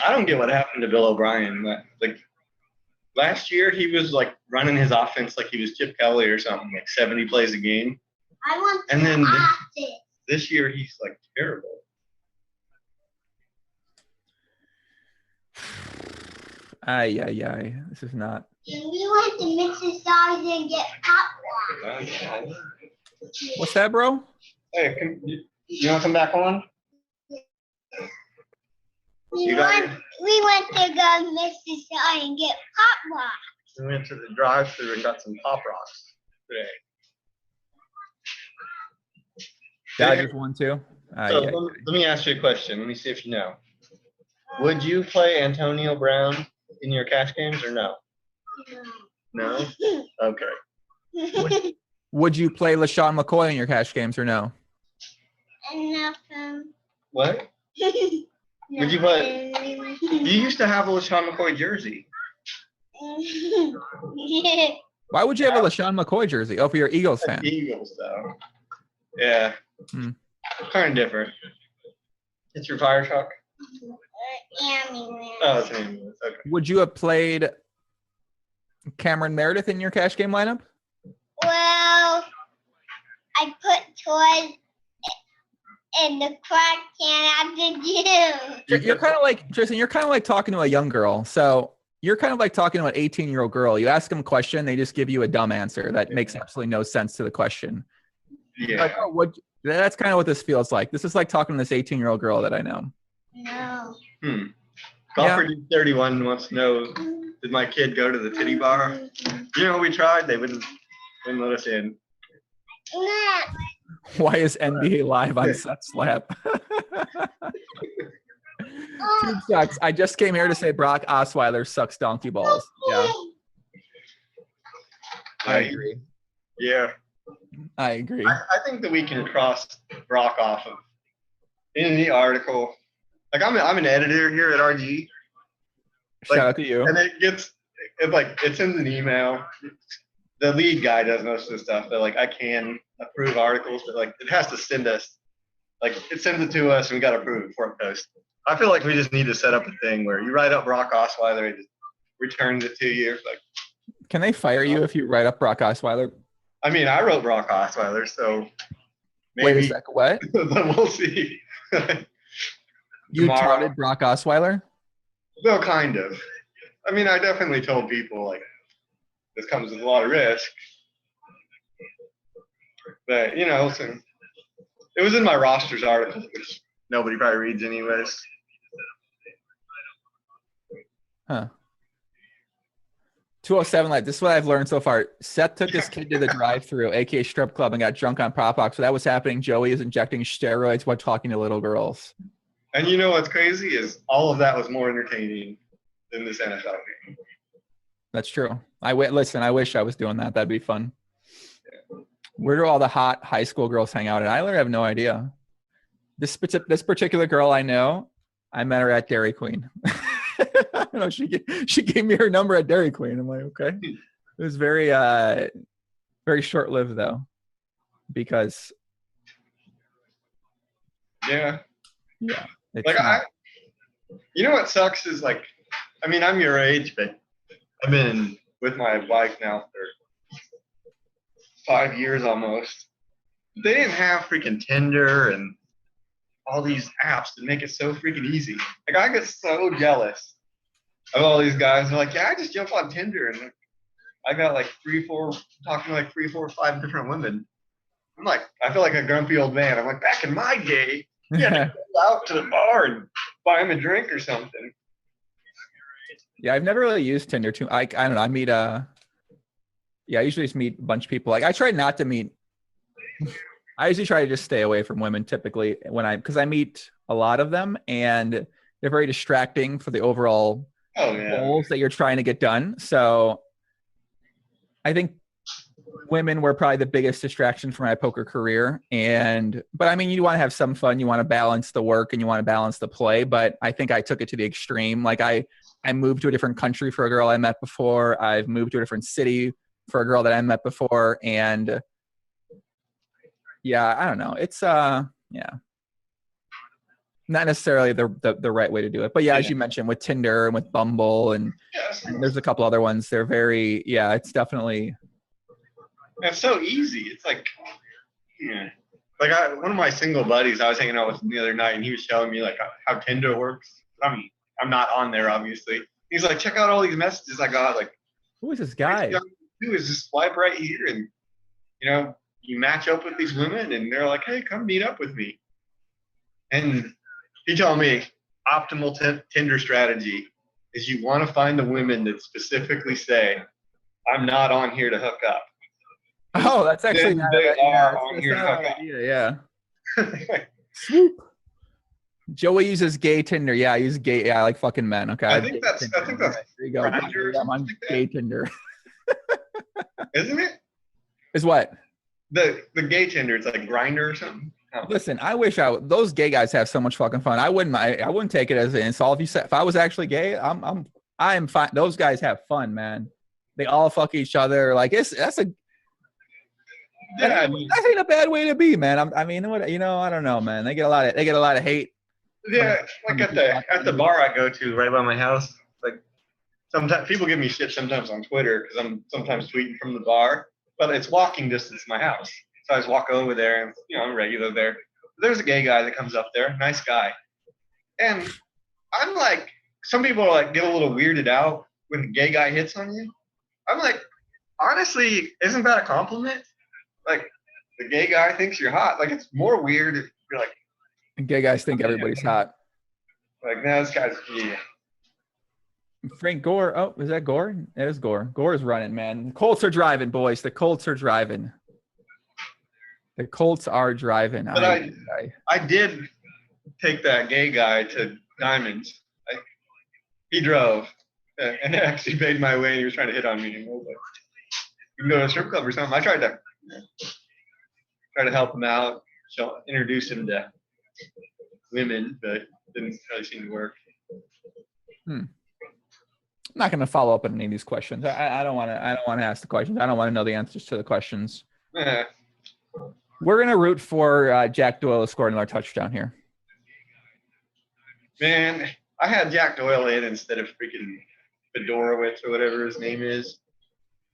I don't get what happened to Bill O'Brien. Like last year, he was like running his offense like he was Chip Kelly or something, like 70 plays a game. And then this year, he's like terrible. Ay. This is not. We went to Mississauga and get pop rocks. What's that, bro? Hey, you want to come back on? We went to go to Mississauga and get pop rocks. We went to the drive-thru and got some pop rocks today. Dodgers won too. Let me ask you a question. Let me see if you know. Would you play Antonio Brown in your cash games or no? No? Okay. Would you play LaShawn McCoy in your cash games or no? Nothing. What? Would you play? You used to have a LaShawn McCoy jersey. Why would you have a LaShawn McCoy jersey? Oh, for your Eagles fan. Eagles, though. Yeah. Kind of different. It's your fire truck? Ambulance. Oh, it's an ambulance. Okay. Would you have played Cameron Meredith in your cash game lineup? Well, I put toys in the crack can at the gym. You're kind of like, Tristan, you're kind of like talking to a young girl. So you're kind of like talking to an 18-year-old girl. You ask them a question, they just give you a dumb answer that makes absolutely no sense to the question. Yeah. Like, oh, that's kind of what this feels like. This is like talking to this 18-year-old girl that I know. No. Golfer 31 wants to know, did my kid go to the titty bar? We tried. They wouldn't let us in. Why is NBA Live on Seth Slap? Tube sucks. I just came here to say Brock Osweiler sucks donkey balls. Yeah. I agree. Yeah. I agree. I think that we can cross Brock off of in the article. Like I'm an editor here at RG. Shout out to you. And it sends an email. The lead guy does most of the stuff. That I can approve articles, but it has to send us Like it sends it to us and we got to approve it before it posts. I feel like we just need to set up a thing where you write up Brock Osweiler, it just returns it to you. Like, Can they fire you if you write up Brock Osweiler? I mean, I wrote Brock Osweiler, so Wait a maybe sec, what? we'll see. You Tomorrow. touted Brock Osweiler? Well, kind of. I mean, I definitely told people like this comes with a lot of risk, but you know, so it was in my rosters article, which nobody probably reads anyways. Huh. 207 Live. This is what I've learned so far. Seth took his kid to the drive-through, aka strip club, and got drunk on Pop Box. So that was happening. Joey is injecting steroids while talking to little girls. And you know what's crazy is all of that was more entertaining than this NFL game. That's true. Listen, I wish I was doing that. That'd be fun. Where do all the hot high school girls hang out? And I literally have no idea. This particular girl I know, I met her at Dairy Queen. I don't know. She gave me her number at Dairy Queen. I'm like, okay. It was very very short lived though, because yeah. It's you know what sucks is like, I mean, I'm your age, but I've been with my wife now for 5 years almost. They didn't have freaking Tinder and all these apps that make it so freaking easy. Like I get so jealous of all these guys. They're like, yeah, I just jump on Tinder and I got like talking to like 3, 4, 5 different women. I'm like, I feel like a grumpy old man. I'm like, back in my day, you had to go out to the bar and buy him a drink or something. Yeah, I've never really used Tinder too. I don't know. I meet I usually just meet a bunch of people. Like I try not to meet. I usually try to just stay away from women typically because I meet a lot of them and they're very distracting for the overall goals that you're trying to get done. So I think women were probably the biggest distraction for my poker career. But I mean, you want to have some fun. You want to balance the work and you want to balance the play. But I think I took it to the extreme. Like I moved to a different country for a girl I met before. I've moved to a different city for a girl that I met before. And yeah, I don't know. It's not necessarily the right way to do it. But yeah, as you mentioned with Tinder and with Bumble and there's a couple other ones. They're very, it's definitely. It's so easy. It's like, like one of my single buddies I was hanging out with the other night, and he was showing me like how Tinder works. I mean, I'm not on there, obviously. He's like, check out all these messages I got. Like, who is this guy? Who is just swipe right here, and you match up with these women, and they're like, hey, come meet up with me. And he told me optimal Tinder strategy is you want to find the women that specifically say, I'm not on here to hook up. Oh, that's actually not they a, are on here to hook up. Yeah. Swoop. Joey uses gay Tinder. Yeah, I use gay. Yeah, I like fucking men. Okay. I think that's there you go. I'm on gay Tinder. Isn't it? Is what? The gay Tinder, it's like Grinder or something. Oh. Listen, I wish those gay guys have so much fucking fun. I wouldn't take it as an insult. If I was actually gay, I am fine. Those guys have fun, man. They all fuck each other. Like that ain't a bad way to be, man. I don't know, man. They get a lot of hate. Yeah, like at the bar I go to right by my house. Like sometimes people give me shit sometimes on Twitter because I'm sometimes tweeting from the bar, but it's walking distance to my house. So I just walk over there and I'm regular there. There's a gay guy that comes up there, nice guy. And I'm like, some people are like get a little weirded out when a gay guy hits on you. I'm like, honestly, isn't that a compliment? Like the gay guy thinks you're hot. Like it's more weird if you're like, gay guys think everybody's hot. Like, no, this guy's Frank Gore. Oh, is that Gore? It is Gore. Gore is running, man. The Colts are driving, boys. The Colts are driving. The Colts are driving. But I did take that gay guy to Diamonds. He drove and actually paid my way. And he was trying to hit on me. And I was like, you can go to a strip club or something. I tried to help him out, introduce him to women, but it didn't really seem to work. I'm not going to follow up on any of these questions. I don't want to ask the questions. I don't want to know the answers to the questions. Yeah. We're gonna root for Jack Doyle to score another touchdown here. Man, I had Jack Doyle in instead of freaking Fedorowicz or whatever his name is.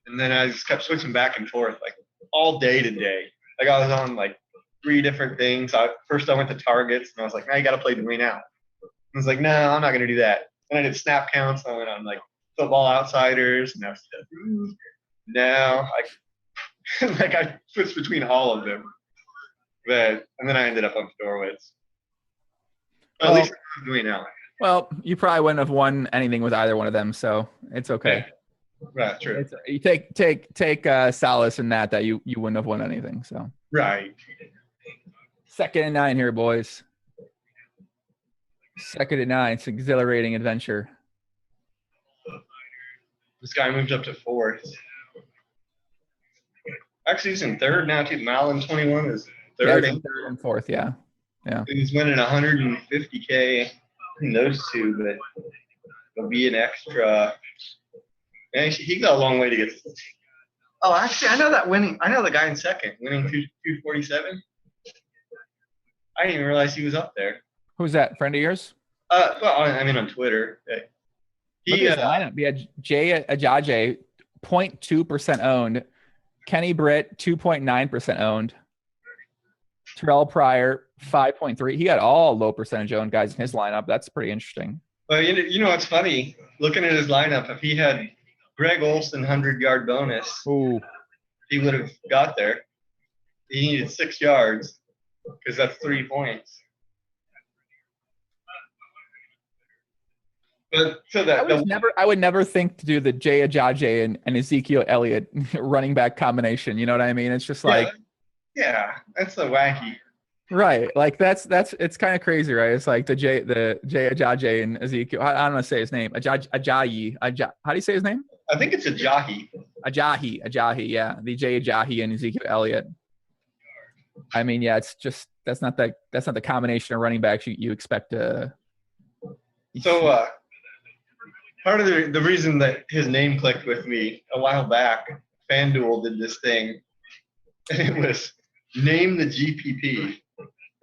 And then I just kept switching back and forth like all day today. Like I was on like 3 different things. First I went to targets and I was like, now you got to play Dwayne out. I was like, no, I'm not going to do that. Then I did snap counts. I went on like Football Outsiders. And I was like, no, like I switched between all of them. And then I ended up on Fedorowicz. At least I was Dwayne out. Well, you probably wouldn't have won anything with either one of them, so it's okay. Yeah. Right, true. You take solace in that you wouldn't have won anything. So right. 2nd and 9 here, boys. 2nd and 9. It's an exhilarating adventure. This guy moved up to 4th. Actually, he's in 3rd now too. Malin 21 is 3rd. Yeah, 3rd and 4th. Yeah. He's winning 150K in those 2, but it'll be an extra. And he got a long way to get. Oh, actually, I know the guy in 2nd winning 247. I didn't even realize he was up there. Who's that? Friend of yours? Well, I mean on Twitter. Look at his lineup. We had Jay Ajaje, 0.2% owned. Kenny Britt, 2.9% owned. Terrell Pryor, 5.3. He got all low percentage owned guys in his lineup. That's pretty interesting. Well, you know what's funny? Looking at his lineup, if he had Greg Olson 100-yard bonus, he would have got there. He needed 6 yards because that's 3 points. But so that I would never think to do the Jay Ajaje and Ezekiel Elliott running back combination. You know what I mean? It's just like yeah, that's so wacky. Right. Like that's it's kind of crazy, right? It's like the Jay Ajaje and Ezekiel. I don't want to say his name. Ajayi. How do you say his name? I think it's Ajayi. Ajayi, yeah. The Jay Ajayi and Ezekiel Elliott. I mean, yeah, it's just that's not the combination of running backs you expect to. So part of the reason that his name clicked with me a while back, FanDuel did this thing, and it was name the GPP,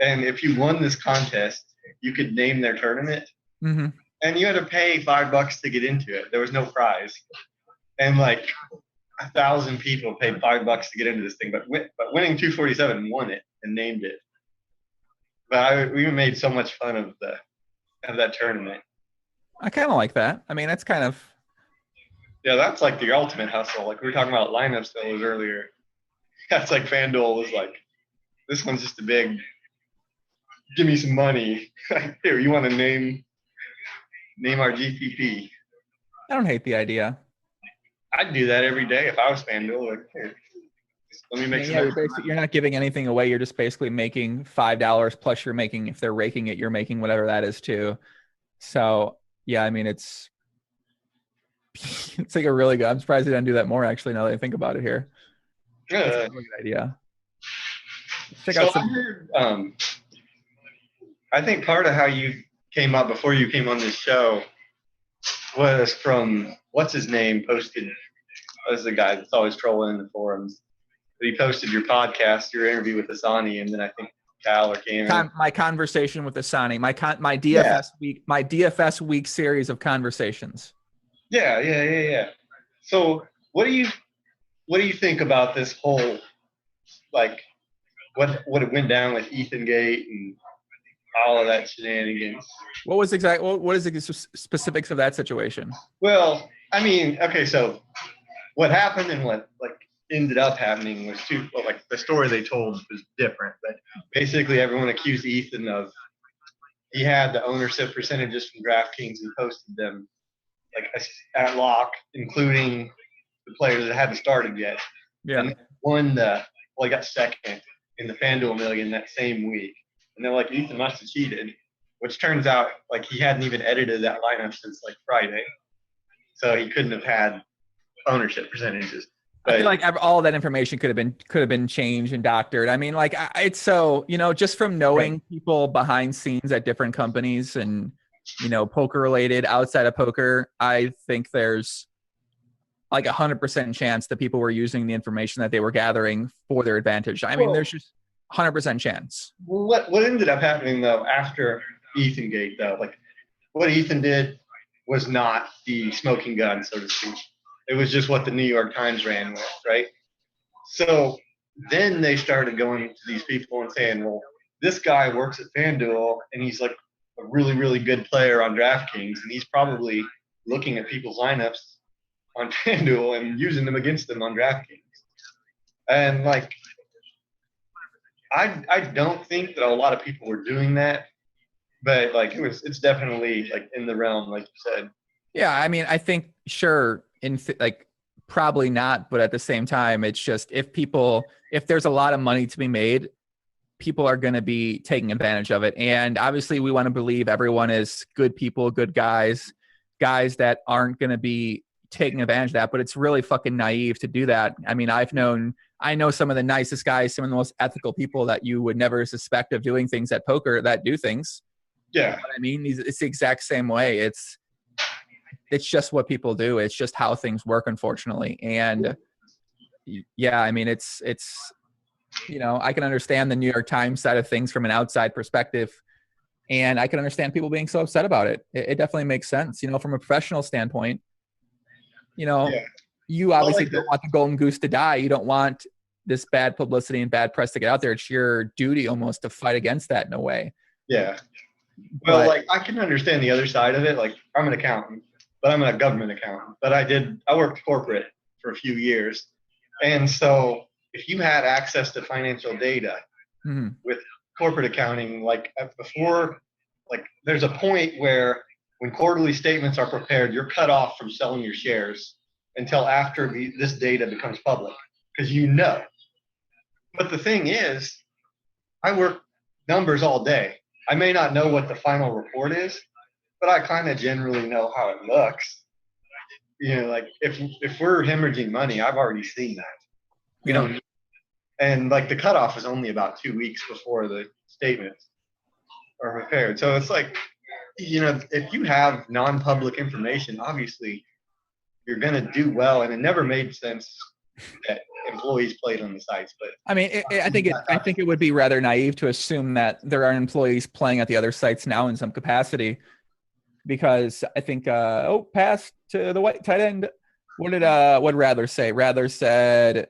and if you won this contest, you could name their tournament, and you had to pay $5 to get into it. There was no prize, and like 1,000 people paid $5 to get into this thing, but winning 247 won it and named it. But we made so much fun of that tournament. I kind of like that. I mean, that's kind of. Yeah, that's like the ultimate hustle. Like we were talking about lineups earlier. That's like FanDuel was like, this one's just a big, give me some money. Here, you want to name our GPP? I don't hate the idea. I'd do that every day if I was FanDuel. Like, here, let me make some. You're not giving anything away. You're just basically making $5 plus you're making, if they're raking it, you're making whatever that is too. So yeah, I mean, it's like a really good. I'm surprised they didn't do that more. Actually, now that I think about it here, that's a really good idea. I heard. I think part of how you came up before you came on this show was from what's his name posted. Was the guy that's always trolling in the forums? But he posted your podcast, your interview with Asani, and then I think Cal or Cameron. My conversation with Asani, my DFS week series of conversations. Yeah. So what do you think about this whole, like, what it went down with Ethan Gate and all of that shenanigans? What is the specifics of that situation? Well, I mean, okay, so what happened and what ended up happening was the story they told was different, but basically everyone accused Ethan of he had the ownership percentages from DraftKings and posted them like at lock, including the players that hadn't started yet. Yeah. And he got second in the FanDuel Million that same week. And they're like, Ethan must have cheated, which turns out like he hadn't even edited that lineup since like Friday. So he couldn't have had ownership percentages. But I feel like all that information could have been changed and doctored. I mean, like it's so, just from knowing people behind scenes at different companies and, poker related outside of poker, I think there's like 100% chance that people were using the information that they were gathering for their advantage. I mean, there's just 100% chance. What ended up happening though after Ethan Gate though? Like what Ethan did was not the smoking gun, so to speak. It was just what the New York Times ran with, right? So then they started going to these people and saying, well, this guy works at FanDuel and he's like a really, really good player on DraftKings, and he's probably looking at people's lineups on FanDuel and using them against them on DraftKings. And like, I don't think that a lot of people were doing that, but like it's definitely like in the realm, like you said. Yeah, I mean, I think sure, like probably not, but at the same time, it's just if there's a lot of money to be made, people are going to be taking advantage of it. And obviously, we want to believe everyone is good people, good guys that aren't going to be taking advantage of that. But it's really fucking naive to do that. I mean, I know some of the nicest guys, some of the most ethical people that you would never suspect of doing things at poker that do things. Yeah. You know what I mean, it's the exact same way. It's just what people do. It's just how things work, unfortunately. And yeah, I mean, it's, you know, I can understand the New York Times side of things from an outside perspective, and I can understand people being so upset about it. It definitely makes sense, you know, from a professional standpoint. You know, you obviously don't want the golden goose to die. You don't want this bad publicity and bad press to get out there. It's your duty almost to fight against that in a way. Yeah. Well, like I can understand the other side of it. Like I'm an accountant, but I'm a government accountant. But I worked corporate for a few years. And so if you had access to financial data with corporate accounting, like before, like there's a point where when quarterly statements are prepared, you're cut off from selling your shares until after this data becomes public, because you know. But the thing is, I work numbers all day. I may not know what the final report is, but I kind of generally know how it looks. You know, like if we're hemorrhaging money, I've already seen that. You know, and like the cutoff is only about 2 weeks before the statements are prepared. So it's like, you know, if you have non-public information, obviously you're going to do well. And it never made sense that employees played on the sites. But I mean, I think it would be rather naive to assume that there are employees playing at the other sites now in some capacity, because I think pass to the white tight end. What did Rather say? Rather said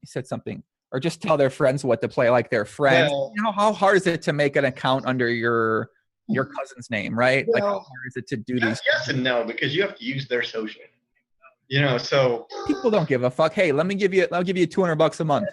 he said something, or just tell their friends what to play, like their friends. Well, you know, how hard is it to make an account under your cousin's name, right? Like how hard is it to do these? Yes and no, because you have to use their social. You know, so people don't give a fuck. Hey, I'll give you $200 a month.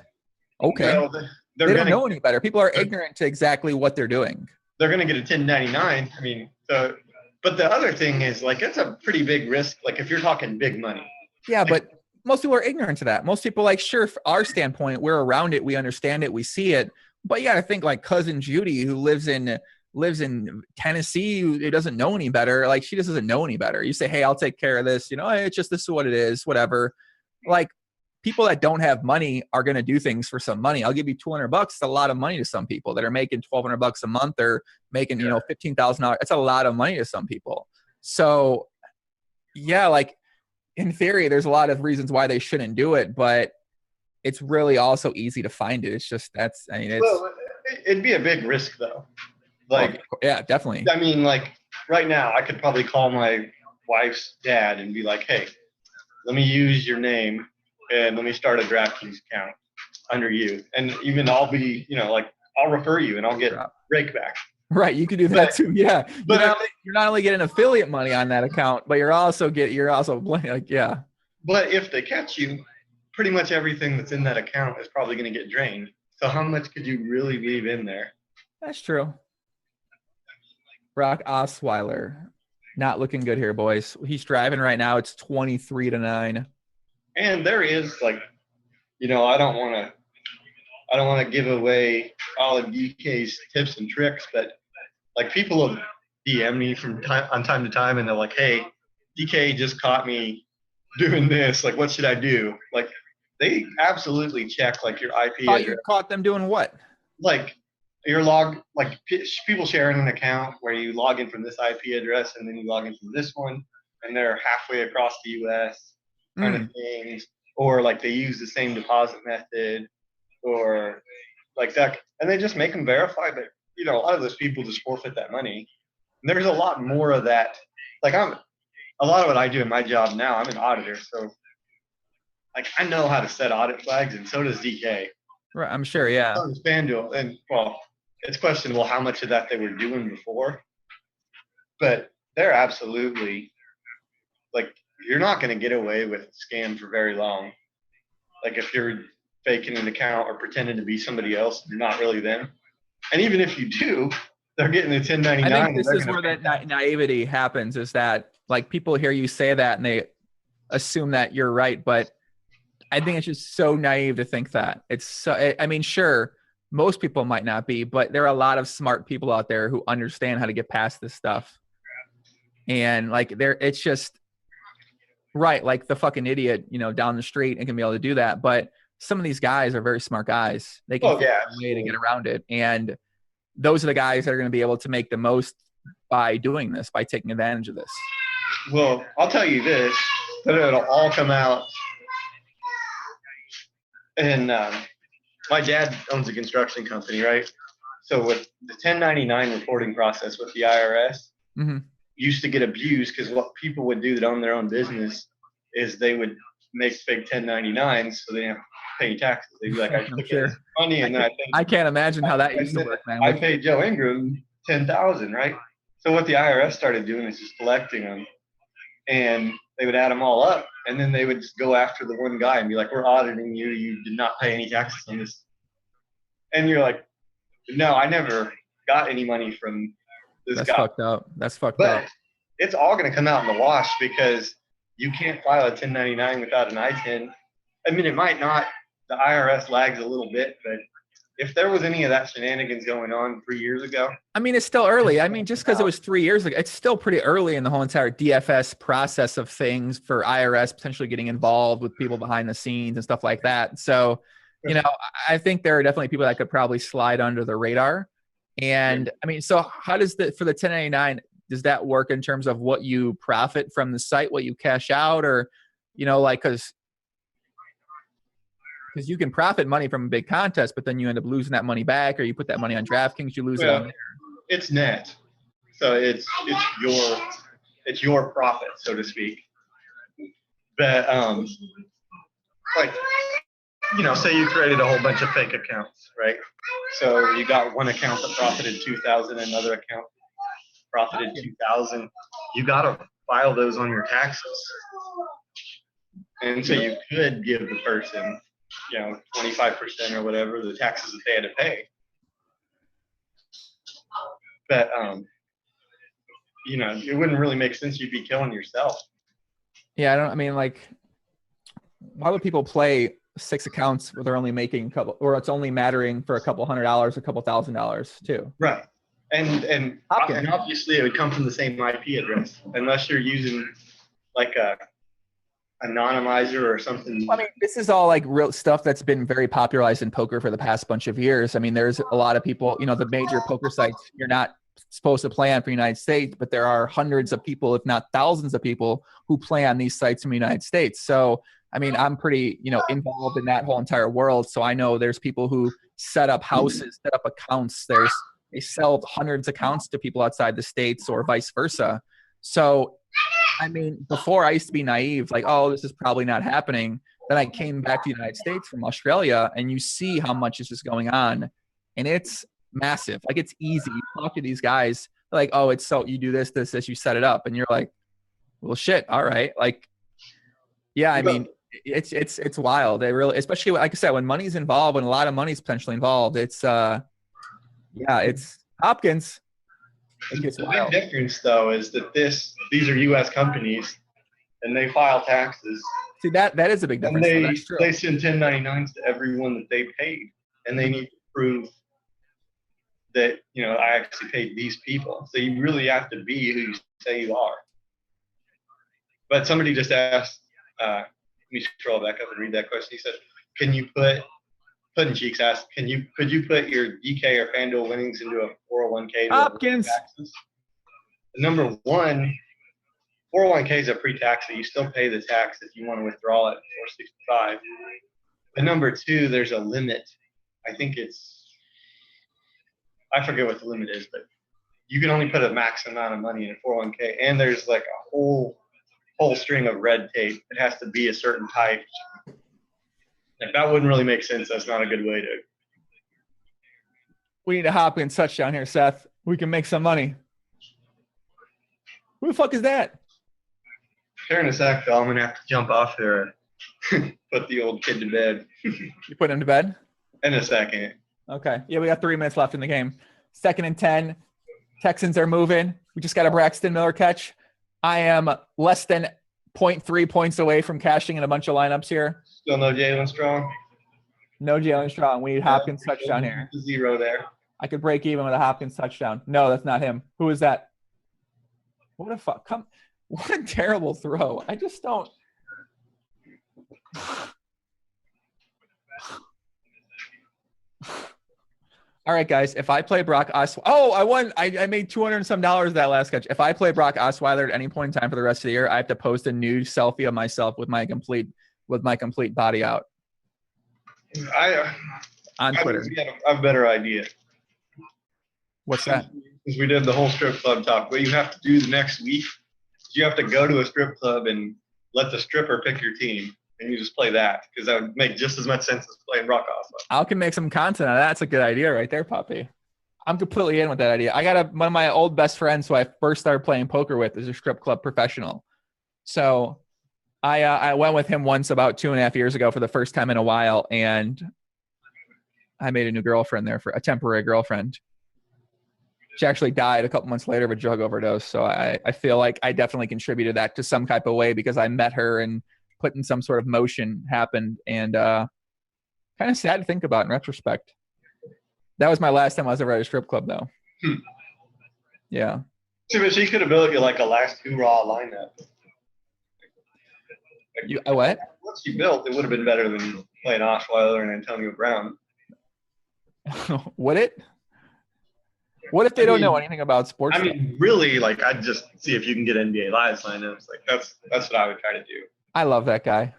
Okay. Well, they don't know any better. People are ignorant to exactly what they're doing. They're going to get a 1099. I mean, but the other thing is, like, it's a pretty big risk. Like, if you're talking big money. Yeah, but most people are ignorant to that. Most people, like, sure, from our standpoint, we're around it, we understand it, we see it. But yeah, I think like cousin Judy, who lives in Tennessee, who doesn't know any better. Like, she just doesn't know any better. You say, hey, I'll take care of this. You know, hey, it's just, this is what it is, whatever. Like, people that don't have money are going to do things for some money. I'll give you $200. It's a lot of money to some people that are making $1,200 a month or making, you know, $15,000. It's a lot of money to some people. So yeah, like in theory, there's a lot of reasons why they shouldn't do it, but it's really also easy to find it. It's just, well, it'd be a big risk though. Like, yeah, definitely. I mean, like right now I could probably call my wife's dad and be like, hey, let me use your name and let me start a DraftKings account under you. And even I'll be, you know, like I'll refer you and I'll get rake back. Right. You can do that too. Yeah. But you're not only getting affiliate money on that account, but you're also like, yeah. But if they catch you, pretty much everything that's in that account is probably going to get drained. So how much could you really leave in there? That's true. Brock Osweiler, not looking good here, boys. He's driving right now. It's 23-9. And there is, like, you know, I don't want to give away all of DK's tips and tricks, but like people will DM me from time to time, and they're like, "Hey, DK just caught me doing this. Like, what should I do?" Like, they absolutely check like your IP address. You caught them doing what? Like people sharing an account where you log in from this IP address and then you log in from this one, and they're halfway across the U.S. kind of things, or like they use the same deposit method, or like that, and they just make them verify that, you know, a lot of those people just forfeit that money. And there's a lot more of that. Like a lot of what I do in my job now, I'm an auditor, so like I know how to set audit flags, and so does DK. Right, I'm sure, yeah. So does FanDuel, and well, it's questionable how much of that they were doing before, but they're absolutely like you're not going to get away with a scam for very long. Like if you're faking an account or pretending to be somebody else, you're not really them. And even if you do, they're getting the 1099. I think this is where that naivety happens, is that like people hear you say that and they assume that you're right, but I think it's just so naive to think that. It's so, I mean, sure, most people might not be, but there are a lot of smart people out there who understand how to get past this stuff. And like it's just right, like the fucking idiot, you know, down the street and can be able to do that. But some of these guys are very smart guys. They can figure out a way to get around it. And those are the guys that are going to be able to make the most by doing this, by taking advantage of this. Well, I'll tell you this, that it'll all come out. And my dad owns a construction company, right? So with the 1099 reporting process with the IRS, used to get abused because what people would do that own their own business is they would make fake 1099s so they didn't have to pay taxes. They'd be like, I took this money and then I can't imagine how that used to work, man. I paid Joe Ingram $10,000, right? So what the IRS started doing is just collecting them, and they would add them all up, and then they would just go after the one guy and be like, we're auditing you. You did not pay any taxes on this. And you're like, no, I never got any money from this guy. That's fucked up. That's fucked but up. It's all going to come out in the wash because you can't file a 1099 without an I-10. I mean, it might not. The IRS lags a little bit, but if there was any of that shenanigans going on 3 years ago. I mean, it's still early. I mean, just because it was 3 years ago, it's still pretty early in the whole entire DFS process of things for IRS potentially getting involved with people behind the scenes and stuff like that. So, you know, I think there are definitely people that could probably slide under the radar. And I mean, so how does for the 1099, does that work in terms of what you profit from the site, what you cash out, or, you know, like, because you can profit money from a big contest, but then you end up losing that money back, or you put that money on DraftKings, you lose it on there. It's net. So it's your profit, so to speak. But like, you know, say you created a whole bunch of fake accounts, right? So you got one account that profited 2,000, another account profited 2,000. You got to file those on your taxes. And so you could give the person, you know, 25% or whatever, the taxes that they had to pay. But, you know, it wouldn't really make sense. You'd be killing yourself. Yeah, I mean, like, why would people play 6 accounts where they're only making a couple, or it's only mattering for a couple $100, a couple $1,000 too? Right. And obviously it would come from the same IP address, unless you're using like a anonymizer or something. I mean, this is all like real stuff that's been very popularized in poker for the past bunch of years. I mean, there's a lot of people, you know, the major poker sites you're not supposed to play on for the United States, but there are hundreds of people, if not thousands of people, who play on these sites in the United States. So, I mean, I'm pretty, you know, involved in that whole entire world. So I know there's people who set up houses, set up accounts. They sell hundreds of accounts to people outside the States or vice versa. So, I mean, before I used to be naive, like, oh, this is probably not happening. Then I came back to the United States from Australia, and you see how much is just going on. And it's massive. Like, it's easy. You talk to these guys, like, oh, it's so you do this, you set it up. And you're like, well, shit. All right. Like, yeah, I mean, it's wild. They really, especially like I said, when money's involved, when a lot of money's potentially involved, it's it's Hopkins. The big difference, though, is that these are U.S. companies, and they file taxes. See, that is a big difference. And they send 1099s to everyone that they paid, and they need to prove that, you know, I actually paid these people. So you really have to be who you say you are. But somebody just asked, let me scroll back up and read that question. He said, can you Puddin' Cheeks asked, could you put your DK or FanDuel winnings into a 401k? Hopkins. Number one, 401ks are pre-tax, so you still pay the tax if you want to withdraw it at 465. But number two, there's a limit. I think it's I forget what the limit is, but you can only put a max amount of money in a 401k, and there's like a whole string of red tape. It has to be a certain type. Like that wouldn't really make sense. That's not a good way to. We need a Hopkins touchdown here, Seth. We can make some money. Who the fuck is that? Here in a sec, though, I'm gonna have to jump off there. Put the old kid to bed. You put him to bed? In a second. Okay. Yeah, we got 3 minutes left in the game. 2nd and 10. Texans are moving. We just got a Braxton Miller catch. I am less than 0.3 points away from cashing in a bunch of lineups here. Still no Jalen Strong. No Jalen Strong. We need Hopkins touchdown here. 0 there. I could break even with a Hopkins touchdown. No, that's not him. Who is that? What a fuck. What a terrible throw. I just don't. All right, guys. If I play Brock Osweiler, I won. I made $200 and some that last catch. If I play Brock Osweiler at any point in time for the rest of the year, I have to post a nude selfie of myself with my complete body out on Twitter. I have a better idea. What's that? Because we did the whole strip club talk. What you have to do the next week is you have to go to a strip club and let the stripper pick your team. And you just play that because that would make just as much sense as playing Brock Osweiler. I can make some content on that. That's a good idea right there, Puppy. I'm completely in with that idea. I got one of my old best friends who I first started playing poker with is a strip club professional. So I went with him once about 2.5 years ago for the first time in a while, and I made a new girlfriend there, for a temporary girlfriend. She actually died a couple months later of a drug overdose. So I feel like I definitely contributed that to some type of way because I met her and putting some sort of motion happened, and kind of sad to think about in retrospect. That was my last time I was ever at a strip club, though. Yeah. See, but she could have built you like a last hoorah lineup. What? Once she built, it would have been better than playing Osweiler and Antonio Brown. Would it? What if they don't know anything about sports? I mean, really, like I'd just see if you can get NBA Live lineups. Like that's what I would try to do. I love that guy.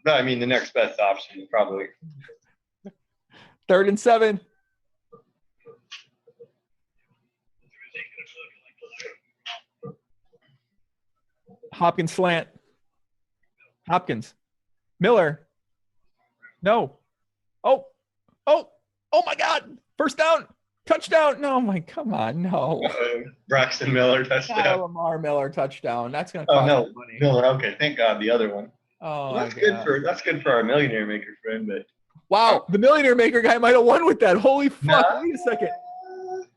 But I mean, the next best option is probably 3rd and 7. Hopkins slant. Hopkins. Miller. No. Oh my God. First down. Touchdown. No, come on. No. Braxton Miller touchdown. Lamar Miller touchdown. That's going to cost money. Miller. Okay. Thank God the other one. Oh, well, that's good for our millionaire maker friend, but wow, the millionaire maker guy might have won with that. Holy fuck. Wait a second.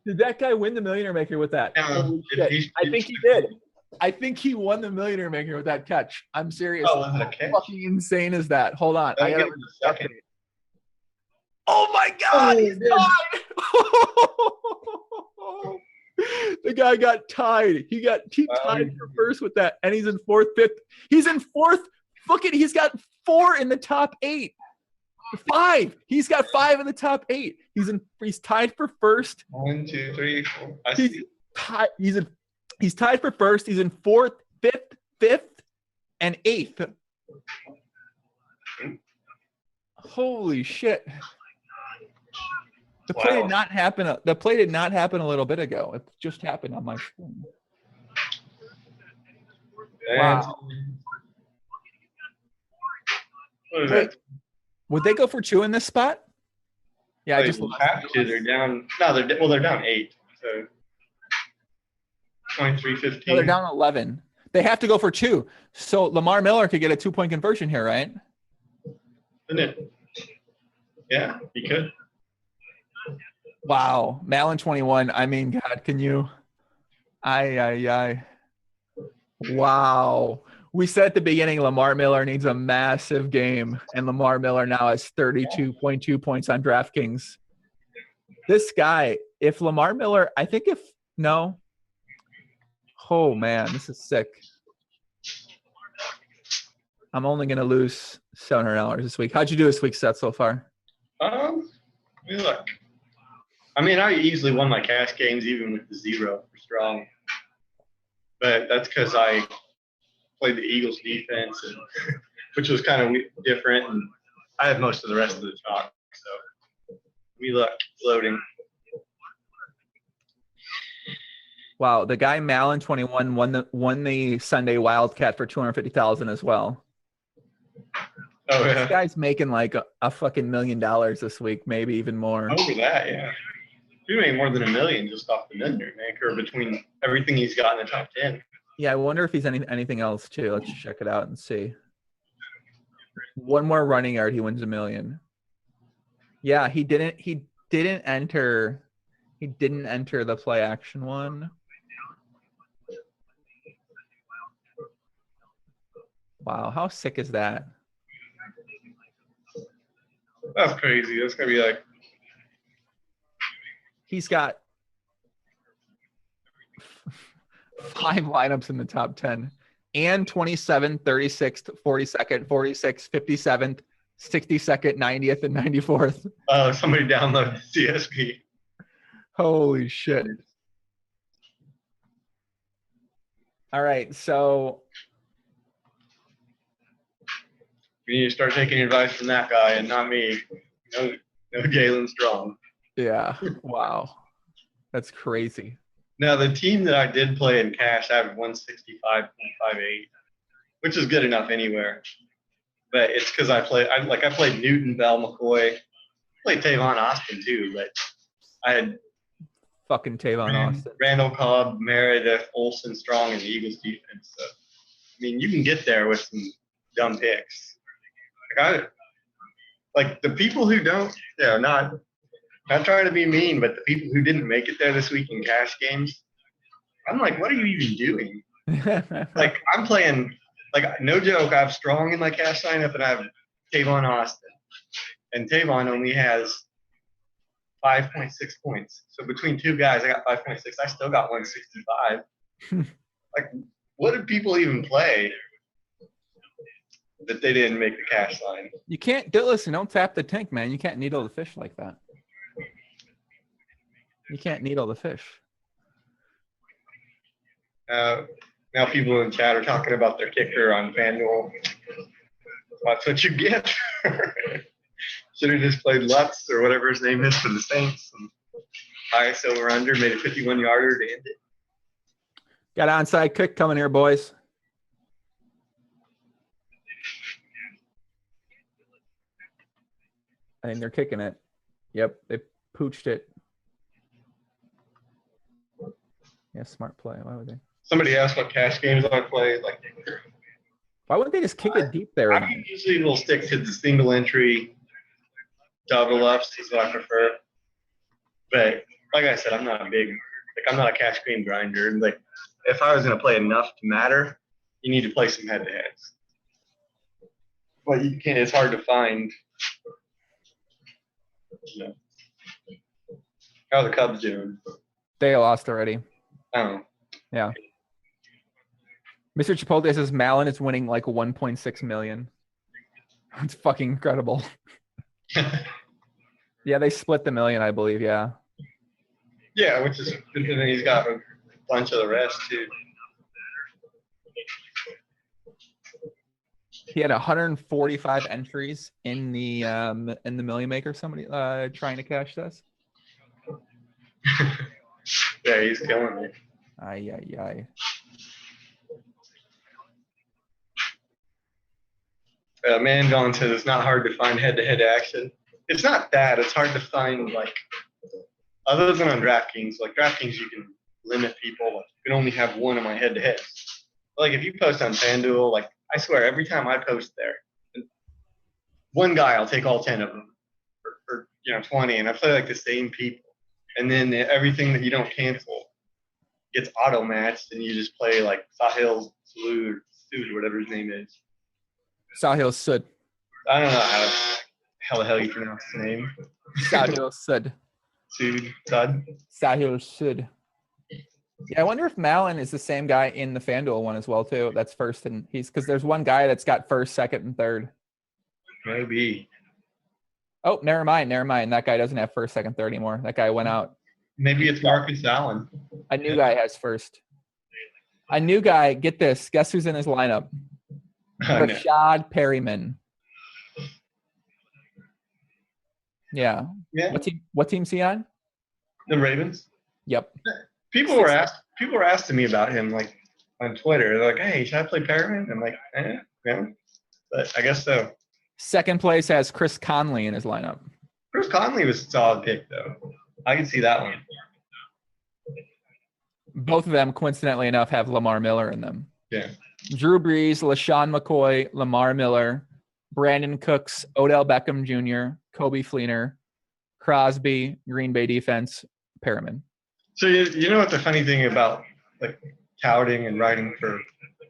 Did that guy win the millionaire maker with that? No, I think he did. I think he won the millionaire maker with that catch. I'm serious. Oh, was it a catch? How fucking insane is that? Hold on. I gotta second. Oh my God, he's tied. The guy got tied. He tied for first with that, and he's in 4th, 5th. He's in 4th. Look at, he's got 4 in the top 8. 5. He's got 5 in the top 8. He's tied for first. 1, 2, 3, 4. He's tied for first. He's in 4th, 5th, and 8th. Holy shit. The play did not happen. The play did not happen a little bit ago. It just happened on my screen. Wow. Wait, would they go for 2 in this spot? Yeah, I just have to. They're down. No, they're down 8. So 23-15. No, they're down 11. They have to go for 2. So Lamar Miller could get a 2-point conversion here, right? Isn't it? Yeah, he could. Wow, Malin 21. I mean, God, can you? Wow. We said at the beginning Lamar Miller needs a massive game, and Lamar Miller now has 32.2 points on DraftKings. This guy, if Lamar Miller, oh man, this is sick. I'm only going to lose $700 this week. How'd you do this week, Seth, so far? Look. I mean, I easily won my cash games even with the 0 for strong. But that's because I played the Eagles defense, which was kind of different. And I have most of the rest of the chalk. So we look loading. Wow, the guy Malin 21 won the Sunday Wildcat for 250,000 as well. Oh This yeah. guy's making like a fucking $1 million this week, maybe even more. Over that, yeah. He made more than $1 million just off the Midnight Maker between everything he's got in the top 10. Yeah, I wonder if he's anything else too. Let's check it out and see. One more running yard, he wins $1 million. Yeah, he didn't enter the play action one. Wow, how sick is that? That's crazy. That's gonna be like He's got 5 lineups in the top 10 and 27th, 36th, 42nd, 46th, 57th, 62nd, 90th, and 94th. somebody downloaded CSP. Holy shit. All right, so We need to start taking advice from that guy and not me. No Jalen Strong. yeah, wow. That's crazy. Now the team that I did play in cash, I have 165.58, which is good enough anywhere. But it's because I played Newton, Bell, McCoy, played Tavon Austin too. But I had Fucking Tavon Austin. Randall Cobb, Meredith, Olsen, Strong, and the Eagles defense. So I mean, you can get there with some dumb picks. Like the people who don't, not trying to be mean, but the people who didn't make it there this week in cash games, I'm like, what are you even doing? Like I'm playing, like no joke, I have Strong in my cash lineup and I have Tavon Austin. And Tavon only has 5.6 points. So between two guys, I got 5.6. I still got 165. Like, what did people even play that they didn't make the cash line? You can't listen, don't tap the tank, man. You can't needle the fish like that. You can't needle the fish. Now people in chat are talking about their kicker on FanDuel. That's what you get. Should have just played Lutz or whatever his name is for the Saints. And highest over under, made a 51-yarder to end it. Got onside kick coming here, boys. I think they're kicking it. Yep, they pooched it. Yeah, smart play. Why would they? Somebody asked what cash games I play. Like, why wouldn't they just kick it deep there? I usually will stick to the single entry, double ups is what I prefer. But like I said, I'm not a cash game grinder. Like, if I was going to play enough to matter, you need to play some head to heads. But you can't. It's hard to find. How are the Cubs doing? They lost already. Oh. Yeah. Mr. Chipotle says Malin is winning like 1.6 million. It's fucking incredible. Yeah, they split the million, I believe. Yeah. Yeah, which is, and then he's got a bunch of the rest too. He had 145 entries in the Million Maker. Somebody trying to cash this. Yeah, he's killing me. Aye. Mangon says it's not hard to find head-to-head action. It's not that. It's hard to find, like, other than on DraftKings. Like, DraftKings, you can limit people. Like, you can only have one of my head-to-heads. Like, if you post on FanDuel, like, I swear, every time I post there, one guy, I'll take all 10 of them. Or 20, and I play, like, the same people. And then everything that you don't cancel gets auto-matched, and you just play, like, Sahil Sood, or whatever his name is. Sahil Sood. I don't know how the hell you pronounce his name. Sahil Sood. Sud. Sahil Sood. Yeah, I wonder if Malin is the same guy in the FanDuel one as well too. That's first, and because there's one guy that's got first, second, and third. Maybe. Oh, never mind. That guy doesn't have first, second, third anymore. That guy went out. Maybe it's Marcus Allen. A new guy has first. A new guy. Get this. Guess who's in his lineup? Rashad Perryman. Yeah. Yeah. What team's he on? The Ravens. Yep. People were asking me about him like on Twitter. They're like, "Hey, should I play Perriman?" I'm like, yeah, but I guess so. Second place has Chris Conley in his lineup. Chris Conley was a solid pick though. I can see that one. Both of them, coincidentally enough, have Lamar Miller in them. Yeah. Drew Brees, LaShawn McCoy, Lamar Miller, Brandon Cooks, Odell Beckham Jr., Kobe Fleener, Crosby, Green Bay defense, Perriman. So you know what the funny thing about like touting and writing for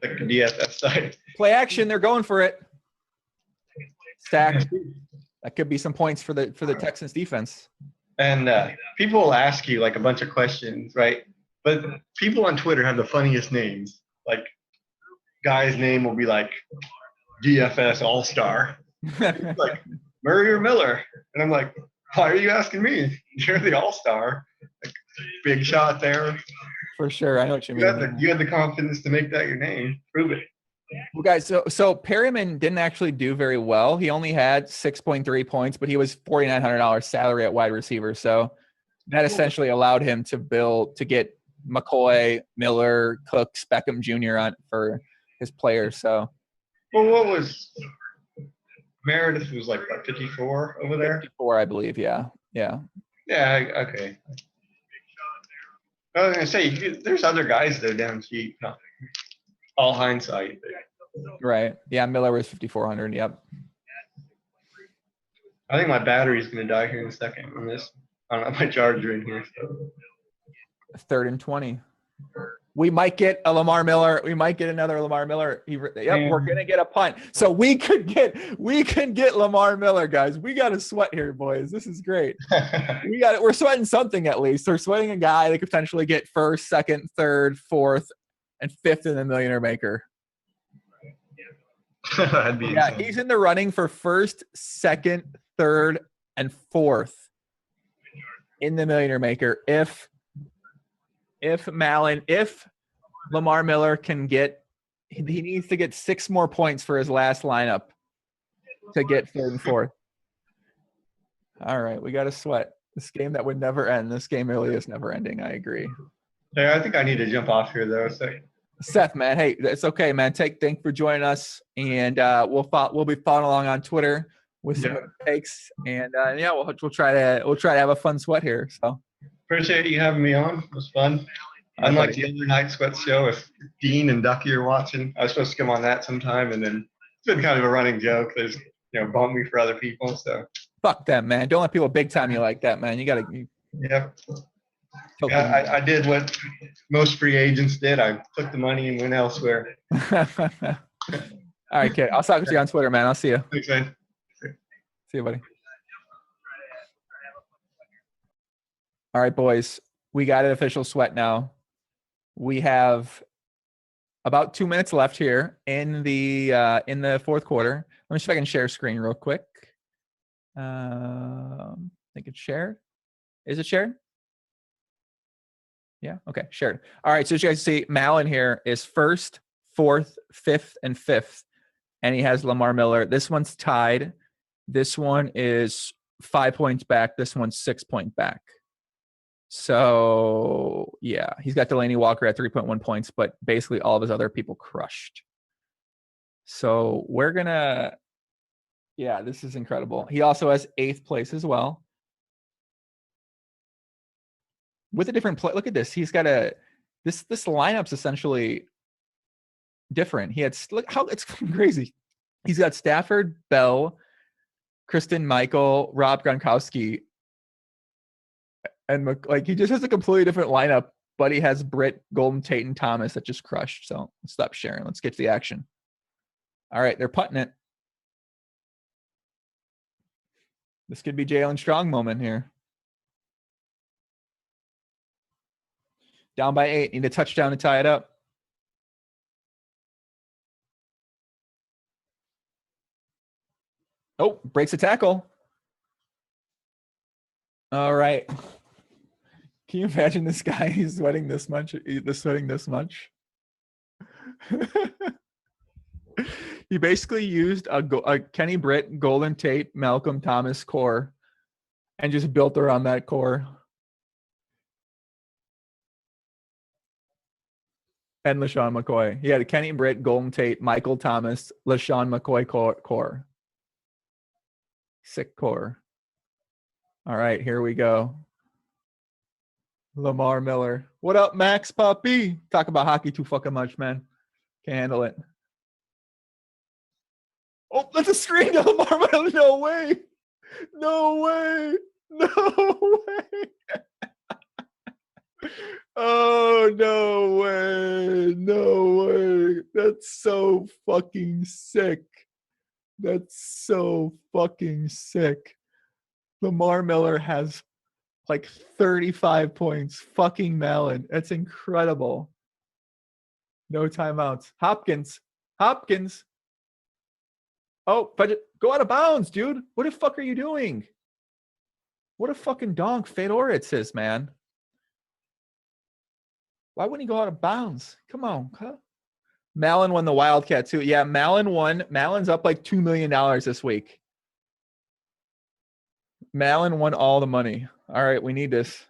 like the DFS site? Play action, they're going for it. Stacked. That could be some points for the Texans defense. And people will ask you like a bunch of questions, right? But people on Twitter have the funniest names. Like, guy's name will be like DFS All-Star. Like, Murray or Miller. And I'm like, why are you asking me? You're the All-Star. Like, big shot there. For sure. I know what you mean. You had the confidence to make that your name. Prove it. Well, guys, so Perriman didn't actually do very well. He only had 6.3 points, but he was $4,900 salary at wide receiver. So that essentially allowed him to get McCoy, Miller, Cooks, Beckham Jr. on for his players. So, well, what was Meredith was like what, 54 over there? 54, I believe. Yeah. Yeah. Okay. I was gonna say there's other guys that are down cheap. No, all hindsight. Right. Yeah. Miller was 5,400. Yep. I think my battery's gonna die here in a second on this. I don't have my charger in here. So. 3rd and 20. We might get a Lamar Miller. We might get another Lamar Miller. We're gonna get a punt. So we can get Lamar Miller, guys. We got to sweat here, boys. This is great. We're sweating something at least. We're sweating a guy that could potentially get 1st, 2nd, 3rd, 4th, and 5th in the Millionaire Maker. He's in the running for 1st, 2nd, 3rd, and 4th in the Millionaire Maker. If Lamar Miller can he needs to get 6 more points for his last lineup to get 3rd and 4th. All right, we got to sweat this game that would never end. This game really is never ending. I agree. Yeah, I think I need to jump off here though. So. Seth, man, hey, it's okay, man. Thanks for joining us, and we'll be following along on Twitter with some takes, and we'll try to have a fun sweat here. So appreciate you having me on. It was fun. Unlike the other night sweat show, if Dean and Ducky are watching, I was supposed to come on that sometime, and then it's been kind of a running joke. There's bump me for other people. So fuck them, man. Don't let people big time you like that, man. You gotta. Yeah. Yeah, I did what most free agents did. I took the money and went elsewhere. All right, kid. I'll talk to you on Twitter, man. I'll see you. Thanks, man. See you, buddy. All right, boys. We got an official sweat now. We have about 2 minutes left here in the 4th quarter. Let me see if I can share screen real quick. I think it's shared. Is it shared? Yeah. Okay. Shared. All right. So as you guys see, Malin here is 1st, 4th, 5th, and 5th. And he has Lamar Miller. This one's tied. This one is 5 points back. This one's 6 points back. So yeah, he's got Delaney Walker at 3.1 points, but basically all of his other people crushed. So we're gonna, this is incredible. He also has 8th place as well. With a different play. Look at this. He's got this lineup's essentially different. Look how it's crazy. He's got Stafford, Bell, Kristen Michael, Rob Gronkowski, and he just has a completely different lineup, but he has Britt, Golden Tate, and Thomas that just crushed. So let's stop sharing. Let's get to the action. All right, they're putting it. This could be Jalen Strong moment here. Down by 8. Need a touchdown to tie it up. Oh, breaks a tackle. All right. Can you imagine this guy? He's sweating this much. He basically used a Kenny Britt, Golden Tate, Malcolm Thomas core and just built around that core. And LaShawn McCoy. He had Kenny Britt, Golden Tate, Michael Thomas, LaShawn McCoy core. Sick core. All right, here we go. Lamar Miller. What up, Max Puppy? Talk about hockey too fucking much, man. Can't handle it. Oh, that's a screen to Lamar Miller. No way. No way. No way. Oh, no way. No way. That's so fucking sick. That's so fucking sick. Lamar Miller has like 35 points. Fucking Malin. That's incredible. No timeouts. Hopkins. Oh, but go out of bounds, dude. What the fuck are you doing? What a fucking donk Fedoritz is, man. Why wouldn't he go out of bounds? Come on. Huh? Malin won the Wildcat too. Yeah, Malin won. Malin's up like $2 million this week. Malin won all the money. All right, we need this.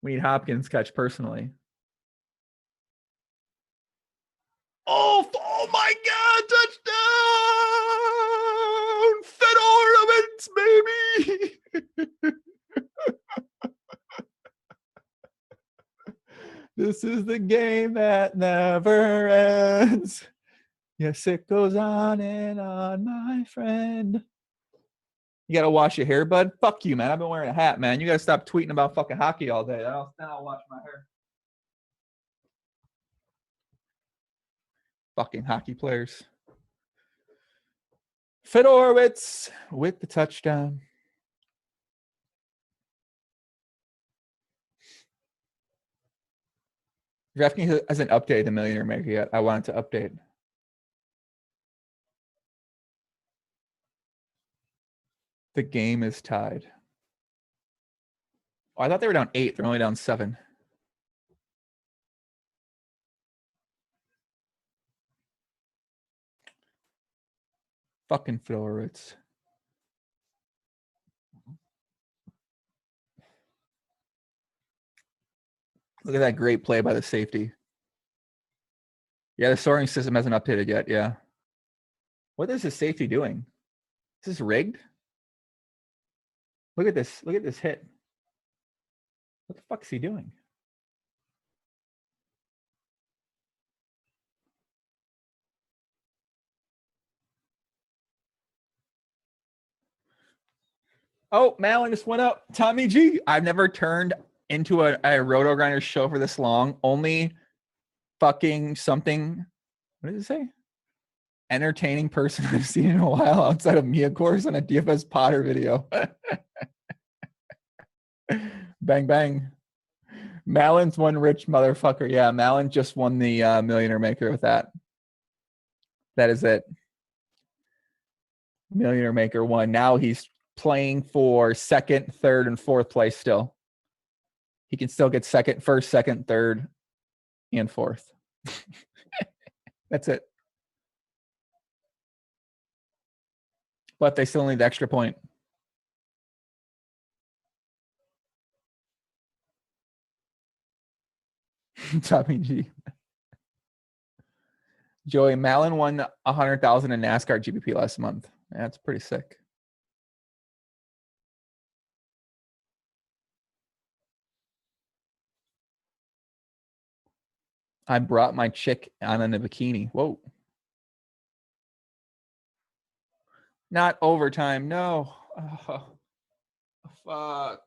We need Hopkins catch personally. Oh my God, touchdown! Fed ornaments, baby! This is the game that never ends. Yes, it goes on and on, my friend. You got to wash your hair, bud? Fuck you, man. I've been wearing a hat, man. You got to stop tweeting about fucking hockey all day. Then I'll wash my hair. Fucking hockey players. Fedorowicz with the touchdown. DraftKings hasn't updated the Millionaire Maker yet. I wanted to update. The game is tied. Oh, I thought they were down 8. They're only down 7. Fucking Fedorowicz. Look at that great play by the safety. Yeah, the scoring system hasn't updated yet. Yeah. What is the safety doing? Is this rigged? Look at this. Look at this hit. What the fuck is he doing? Oh, Malin just went up. Tommy G. I've never turned into a Roto Grinder show for this long. Only fucking something. What did it say? Entertaining person I've seen in a while outside of me, of course, on a DFS Potter video. Bang, bang. Malin's one rich motherfucker. Yeah, Malin just won the Millionaire Maker with that. That is it. Millionaire Maker won. Now he's playing for second, third, and fourth place still. He can still get first, second, third, and fourth. That's it. But they still need the extra point. Tommy G. Joey Malin won 100,000 in NASCAR GPP last month. That's pretty sick. I brought my chick on in a bikini. Whoa. Not overtime. No. Oh, fuck.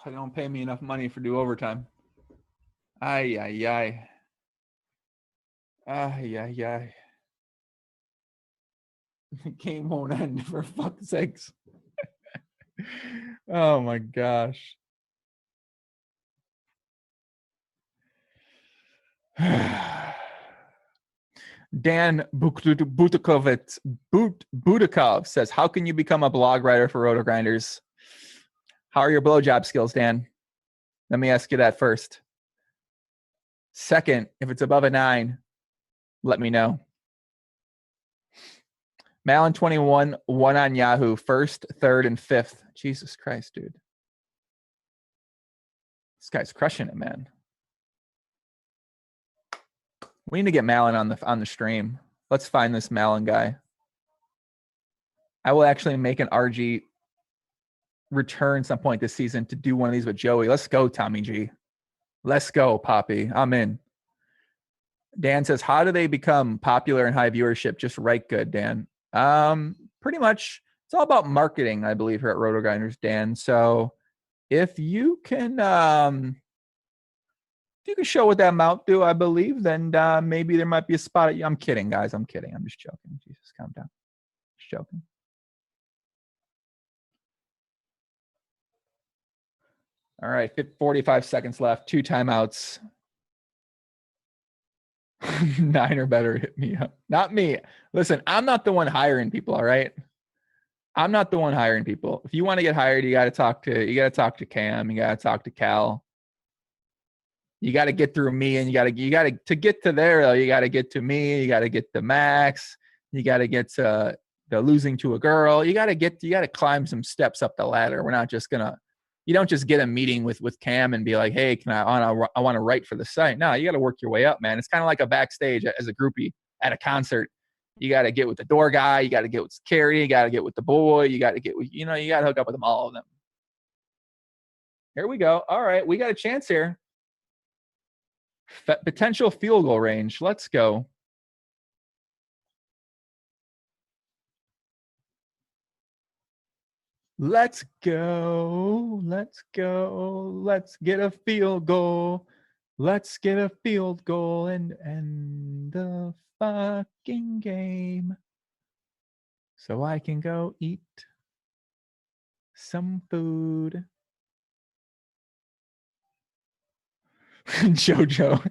They don't pay me enough money for do overtime. Ay, ay, ay. Ay, ay, ay. The game won't end, for fuck's sakes. Oh my gosh. Dan Butikov says, how can you become a blog writer for Roto Grinders? How are your blowjob skills, Dan? Let me ask you that first. Second, if it's above a 9, let me know. Malin 21, 1 on Yahoo, first, third, and fifth Jesus Christ, dude. This guy's crushing it, man. We need to get Malin on the stream. Let's find this Malin guy. I will actually make an RG return some point this season to do one of these with Joey. Let's go, Tommy G. Let's go, Poppy. I'm in. Dan says, how do they become popular and high viewership? Just right good, Dan. Pretty much it's all about marketing, I believe, here at RotoGrinders, Dan. So if you can show what that mount do, I believe, then maybe there might be a spot at you. I'm kidding, guys. I'm kidding. I'm just joking. Jesus, calm down. Just joking. All right, 45 seconds left. 2 timeouts. 9 or better, hit me up. Not me. Listen, I'm not the one hiring people, all right? I'm not the one hiring people. If you want to get hired, you got to talk to Cam, you got to talk to Cal. You got to get through me, and you got to get to there, though, you got to get to me, you got to get to Max, you got to get to the losing to a girl. You got to climb some steps up the ladder. We're not just gonna. You don't just get a meeting with Cam and be like, hey, I want to write for the site. No, you got to work your way up, man. It's kind of like a backstage as a groupie at a concert. You got to get with the door guy. You got to get with Carrie. You got to get with the boy. You got to get with, you got to hook up with them, all of them. Here we go. All right. We got a chance here. Potential field goal range. Let's go. Let's go. Let's go. Let's get a field goal. Let's get a field goal and end the fucking game. So I can go eat some food. Jojo.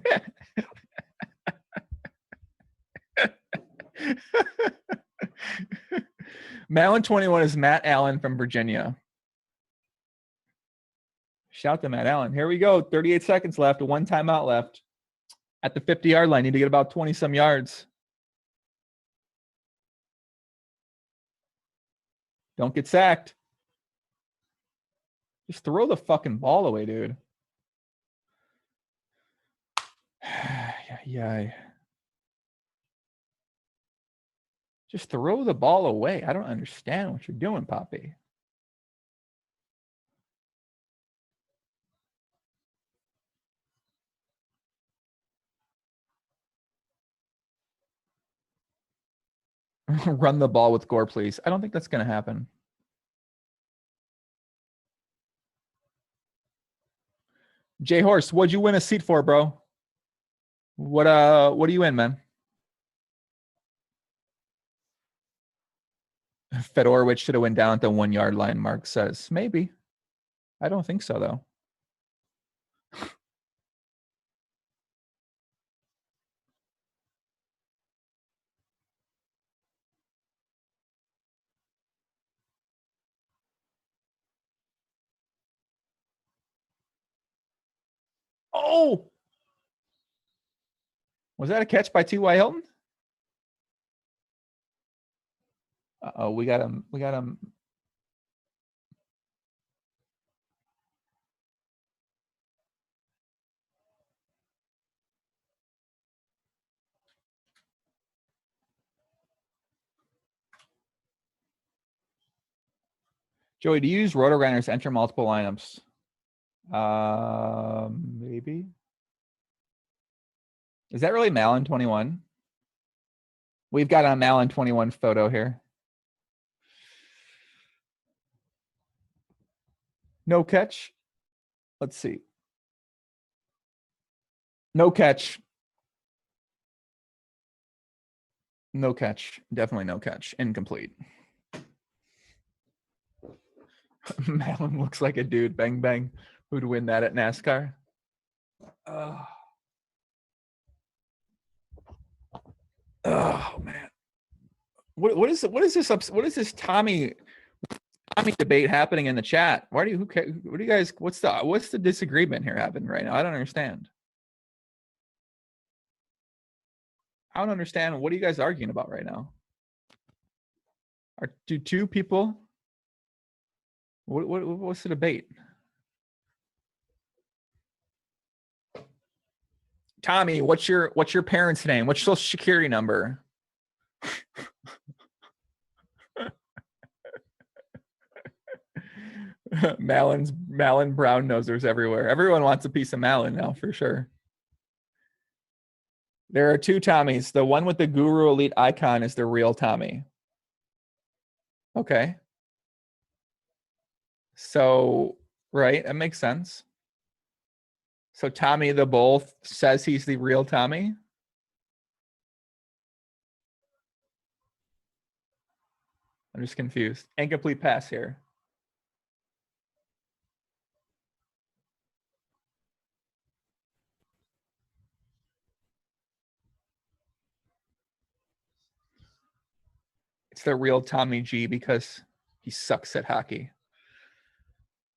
Malin 21 is Matt Allen from Virginia. Shout to Matt Allen. Here we go. 38 seconds left. 1 timeout left. At the 50-yard line, need to get about 20-some yards. Don't get sacked. Just throw the fucking ball away, dude. Yeah. Just throw the ball away. I don't understand what you're doing, Poppy. Run the ball with Gore, please. I don't think that's going to happen. Jay Horse, what'd you win a seat for, bro? What are you in, man? Fedorowicz should have went down at the 1-yard line, Mark says. Maybe. I don't think so, though. Oh! Was that a catch by T.Y. Hilton? Uh-oh, we got him. Joey, do you use RotoGrinders to enter multiple lineups? Maybe. Is that really Malin 21? We've got a Malin 21 photo here. No catch. Let's see. No catch. No catch. Definitely no catch. Incomplete. Malin looks like a dude. Bang, bang. Who'd win that at NASCAR? Oh, man. What is this Tommy debate happening in the chat? What do you guys, what's the disagreement here happening right now? I don't understand. I don't understand. What are you guys arguing about right now? Do two people What's the debate? Tommy, what's your parents' name? What's your social security number? Malin brown nosers everywhere. Everyone wants a piece of Malin now for sure. There are two Tommies. The one with the Guru Elite icon is the real Tommy. Okay. So, right, that makes sense. So Tommy the Both says he's the real Tommy. I'm just confused. Incomplete pass here. It's the real Tommy G because he sucks at hockey.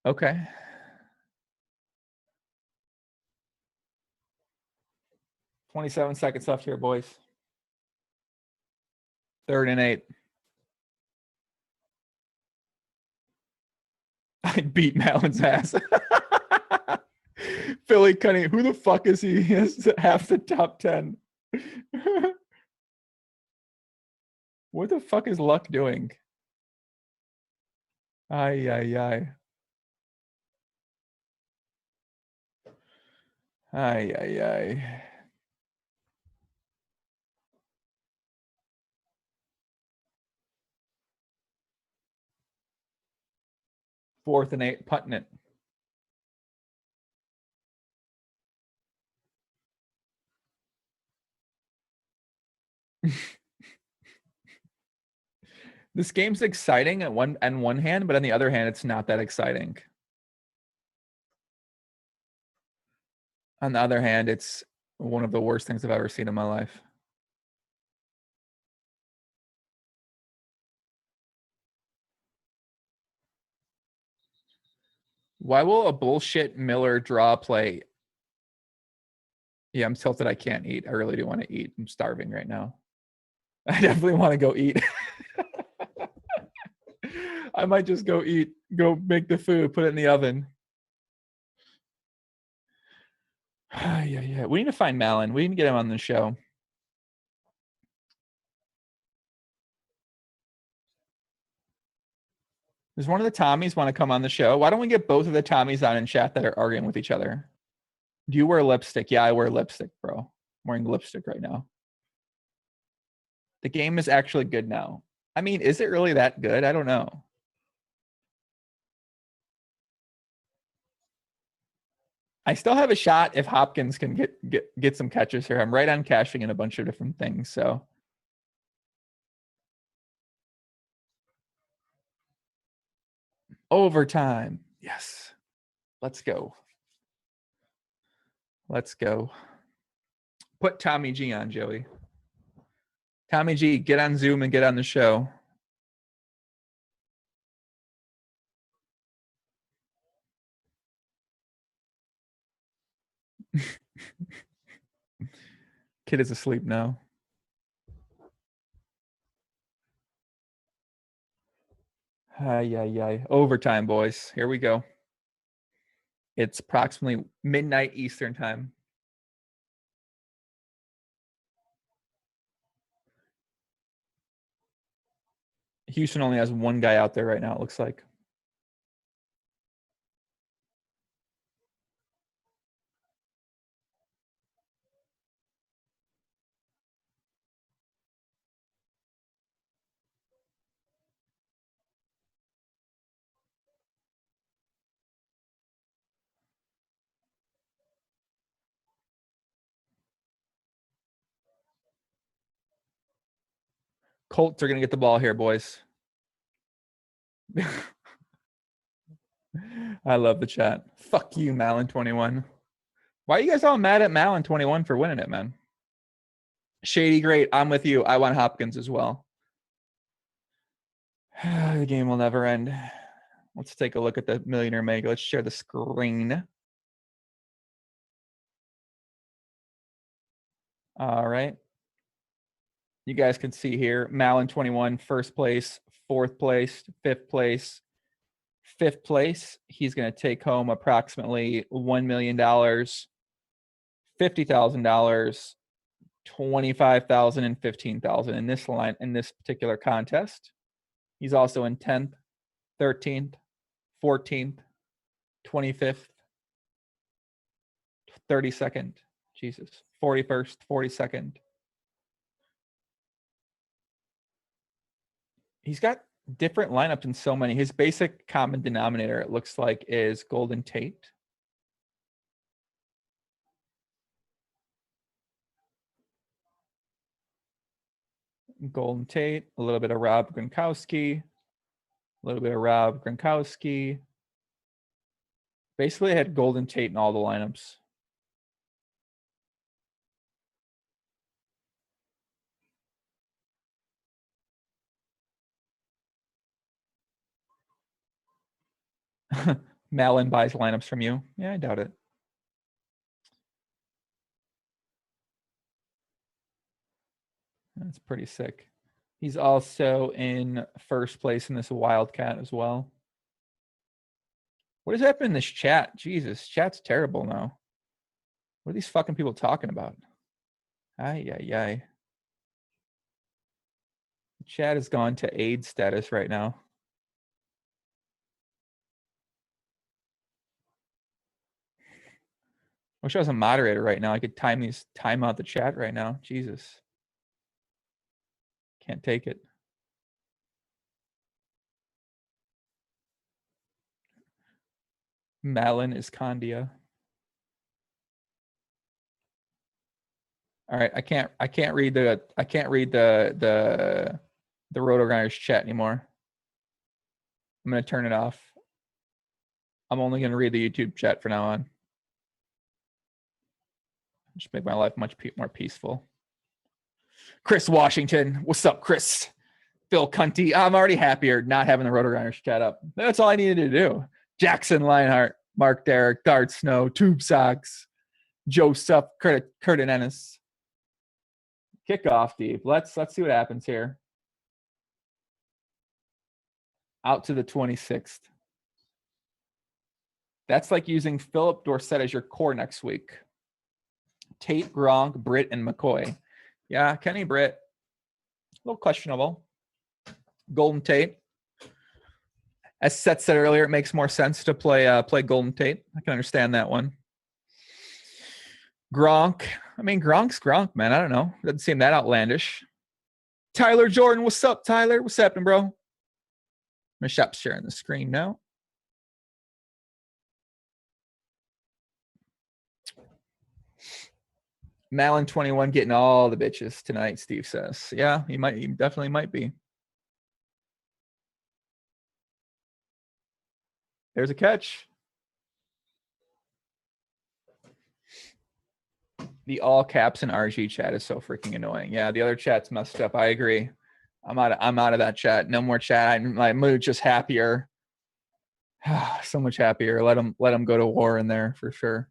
Okay. "27 seconds left here, boys. 3rd and 8. I beat Malin's ass. Philly Cunning. Who the fuck is he? He has half the top 10. What the fuck is Luck doing? Ay, ay, ay. Ay, ay, ay. Fourth and 8, punting it. This game's exciting on one hand, but on the other hand, it's not that exciting. On the other hand, it's one of the worst things I've ever seen in my life. Why will a bullshit Miller draw play? Yeah, I'm tilted. I can't eat. I really do want to eat. I'm starving right now. I definitely want to go eat. I might just go eat, go make the food, put it in the oven. Yeah. We need to find Malin. We need to get him on the show. Does one of the Tommies want to come on the show? Why don't we get both of the Tommies on in chat that are arguing with each other? Do you wear lipstick? Yeah, I wear lipstick, bro. I'm wearing lipstick right now. The game is actually good now. I mean, is it really that good? I don't know. I still have a shot if Hopkins can get some catches here. I'm right on cashing in a bunch of different things. So overtime. Yes. Let's go. Let's go. Put Tommy G on, Joey. Tommy G, get on Zoom and get on the show. Kid is asleep now. Ay. Overtime, boys. Here we go. It's approximately midnight Eastern time. Houston only has one guy out there right now, it looks like. Colts are going to get the ball here, boys. I love the chat. Fuck you, Malin21. Why are you guys all mad at Malin21 for winning it, man? Shady, great. I'm with you. I want Hopkins as well. The game will never end. Let's take a look at the Millionaire Mega. Let's share the screen. All right. You guys can see here, Malin21, first place, fourth place, fifth place, Fifth place, he's going to take home approximately $1 million, $50,000, $25,000, and $15,000 in this line in this particular contest. He's also in 10th, 13th, 14th, 25th, 32nd, Jesus, 41st, 42nd. He's got different lineups in so many. His basic common denominator, it looks like, is Golden Tate. Golden Tate, a little bit of Rob Gronkowski, a little bit of Rob Gronkowski. Basically, I had Golden Tate in all the lineups. Malin buys lineups from you. Yeah, I doubt it. That's pretty sick. He's also in first place in this Wildcat as well. What has happened in this chat? Jesus, chat's terrible now. What are these fucking people talking about? Ay, ay, ay. Chat has gone to AIDS status right now. Wish I was a moderator right now. I could time out the chat right now. Jesus. Can't take it. Malin is Candia. All right, I can't read the Roto Grinders chat anymore. I'm gonna turn it off. I'm only gonna read the YouTube chat from now on. Just make my life much more peaceful. Chris Washington, what's up, Chris? Phil Cunty, I'm already happier not having the Roto Grinders chat up. That's all I needed to do. Jackson Leinhart, Mark Derrick, Dart Snow, Tube Socks, Joseph, Curtin Ennis. Kickoff deep. Let's see what happens here. Out to the 26th. That's like using Philip Dorsett as your core next week. Tate, Gronk, Britt, and McCoy. Yeah, Kenny Britt. A little questionable. Golden Tate. As Seth said earlier, it makes more sense to play Golden Tate. I can understand that one. Gronk. I mean, Gronk's Gronk, man. I don't know. Doesn't seem that outlandish. Tyler Jordan. What's up, Tyler? What's happening, bro? I'm going to stop sharing the screen now. Malin 21 getting all the bitches tonight, Steve says. Yeah, he definitely might be. There's a catch. The all caps and RG chat is so freaking annoying. Yeah, the other chat's messed up. I agree. I'm out of that chat. No more chat. My mood just happier. So much happier. Let them go to war in there for sure.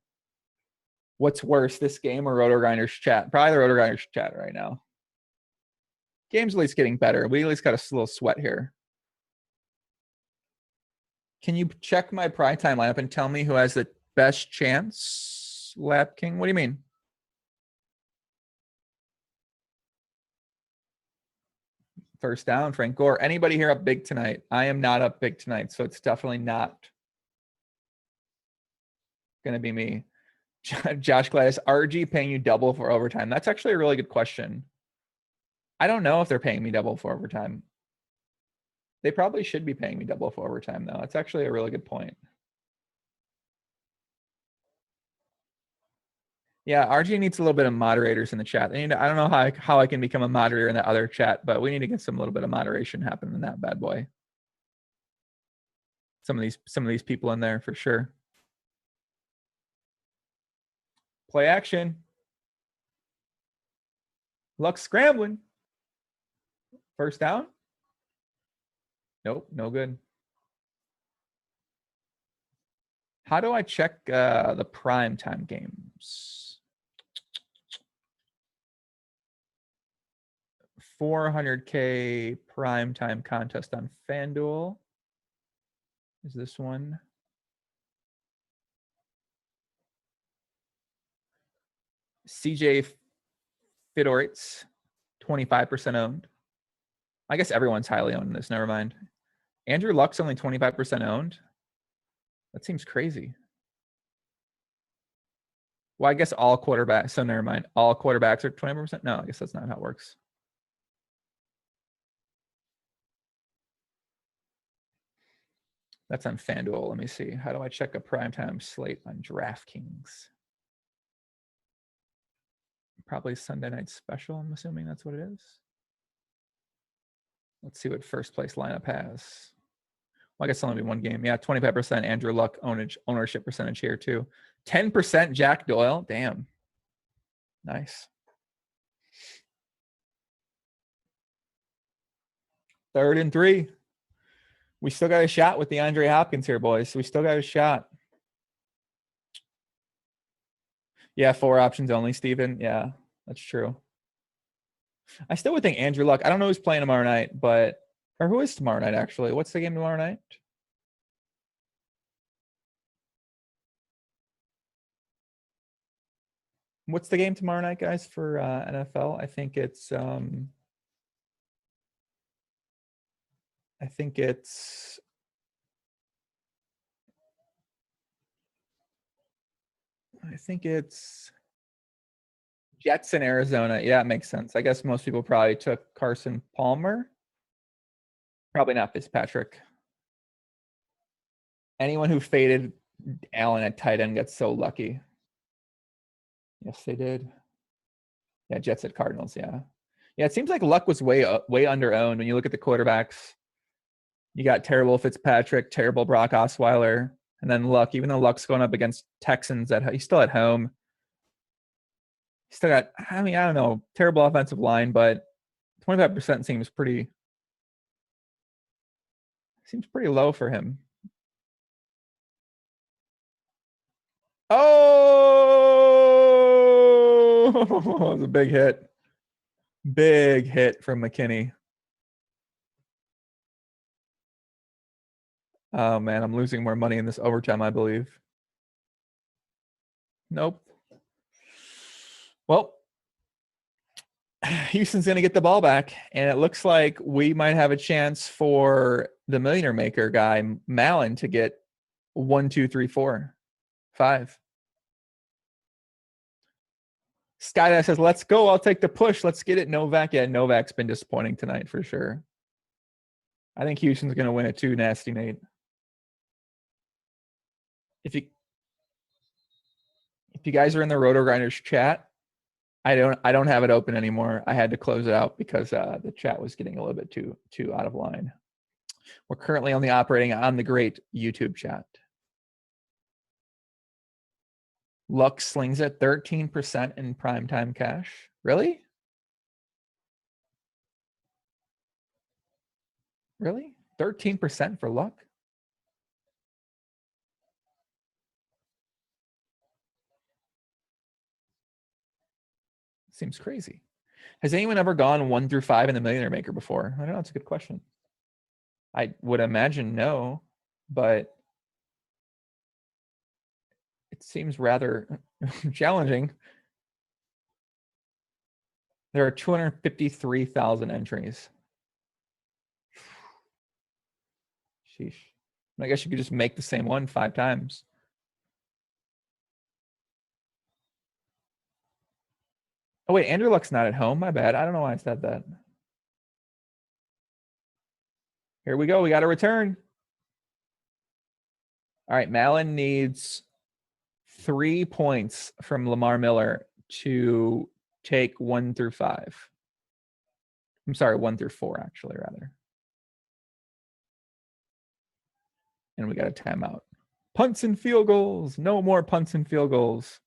What's worse, this game or Roto Grinders chat? Probably the Roto Grinders chat right now. Game's at least getting better. We at least got a little sweat here. Can you check my prime time lineup and tell me who has the best chance? Lap King, what do you mean? First down, Frank Gore. Anybody here up big tonight? I am not up big tonight, so it's definitely not going to be me. Josh Gladys, RG paying you double for overtime? That's actually a really good question. I don't know if they're paying me double for overtime. They probably should be paying me double for overtime, though. That's actually a really good point. Yeah, RG needs a little bit of moderators in the chat. I don't know how I can become a moderator in the other chat, but we need to get some little bit of moderation happening in that bad boy. Some of these people in there for sure. Play action. Luck scrambling. First down. Nope, no good. How do I check the prime time games? 400K prime time contest on FanDuel. is this one. CJ Fidoritz, 25% owned. I guess everyone's highly owned in this. Never mind. Andrew Luck's only 25% owned. That seems crazy. Well, I guess all quarterbacks. So never mind. All quarterbacks are 20%. No, I guess that's not how it works. That's on FanDuel. Let me see. How do I check a primetime slate on DraftKings? Probably Sunday night special. I'm assuming that's what it is. Let's see what first place lineup has. Well, I guess it'll only be one game. Yeah, 25% Andrew Luck ownership percentage here too. 10% Jack Doyle. Damn. Nice. 3rd and 3. We still got a shot with the DeAndre Hopkins here, boys. We still got a shot. Yeah, 4 options only, Steven. Yeah, that's true. I still would think Andrew Luck. I don't know who's playing tomorrow night, or who is tomorrow night, actually? What's the game tomorrow night? What's the game tomorrow night, guys, for NFL? I think it's Jets in Arizona. Yeah, it makes sense. I guess most people probably took Carson Palmer. Probably not Fitzpatrick. Anyone who faded Allen at tight end gets so lucky. Yes, they did. Yeah, Jets at Cardinals. Yeah. Yeah, it seems like Luck was way under-owned when you look at the quarterbacks. You got terrible Fitzpatrick, terrible Brock Osweiler, and then Luck. Even though Luck's going up against Texans, he's still at home. He's still got, I don't know, terrible offensive line, but 25% seems pretty low for him. Oh, it was a big hit. Big hit from McKinney. Oh, man, I'm losing more money in this overtime, I believe. Nope. Well, Houston's going to get the ball back, and it looks like we might have a chance for the Millionaire Maker guy, Mallon, to get 1, 2, 3, 4, 5. Skydive says, let's go. I'll take the push. Let's get it. Novak. Yeah, Novak's been disappointing tonight for sure. I think Houston's going to win it too, Nasty Nate. If you guys are in the Roto Grinders chat, I don't have it open anymore. I had to close it out because the chat was getting a little bit too out of line. We're currently only operating on the great YouTube chat. Luck slings at 13% in primetime cash. Really? Really? 13% for Luck? Seems crazy. Has anyone ever gone 1 through 5 in the Millionaire Maker before? I don't know. It's a good question. I would imagine no, but it seems rather challenging. There are 253,000 entries. Sheesh. I guess you could just make the same one 5 times. Oh, wait, Andrew Luck's not at home. My bad. I don't know why I said that. Here we go. We got a return. All right, Mallon needs 3 points from Lamar Miller to take 1 through 5. I'm sorry, 1 through 4, actually, rather. And we got a timeout. Punts and field goals. No more punts and field goals.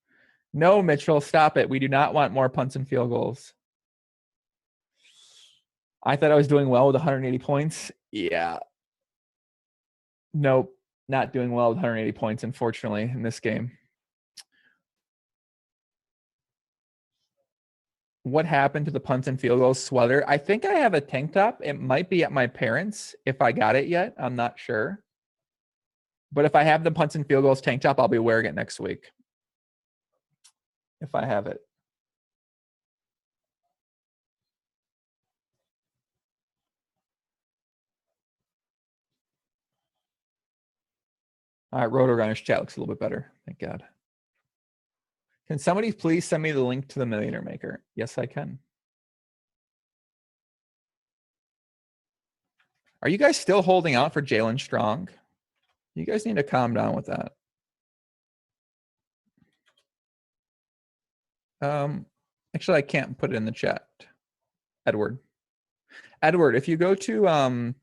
No, Mitchell, stop it. We do not want more punts and field goals. I thought I was doing well with 180 points. Yeah. Nope. Not doing well with 180 points, unfortunately, in this game. What happened to the punts and field goals sweater? I think I have a tank top. It might be at my parents' if I got it yet. I'm not sure. But if I have the punts and field goals tank top, I'll be wearing it next week. If I have it. All right, Roto Grinders chat looks a little bit better. Thank God. Can somebody please send me the link to the Millionaire Maker? Yes, I can. Are you guys still holding out for Jalen Strong? You guys need to calm down with that. Actually, I can't put it in the chat. Edward, if you go to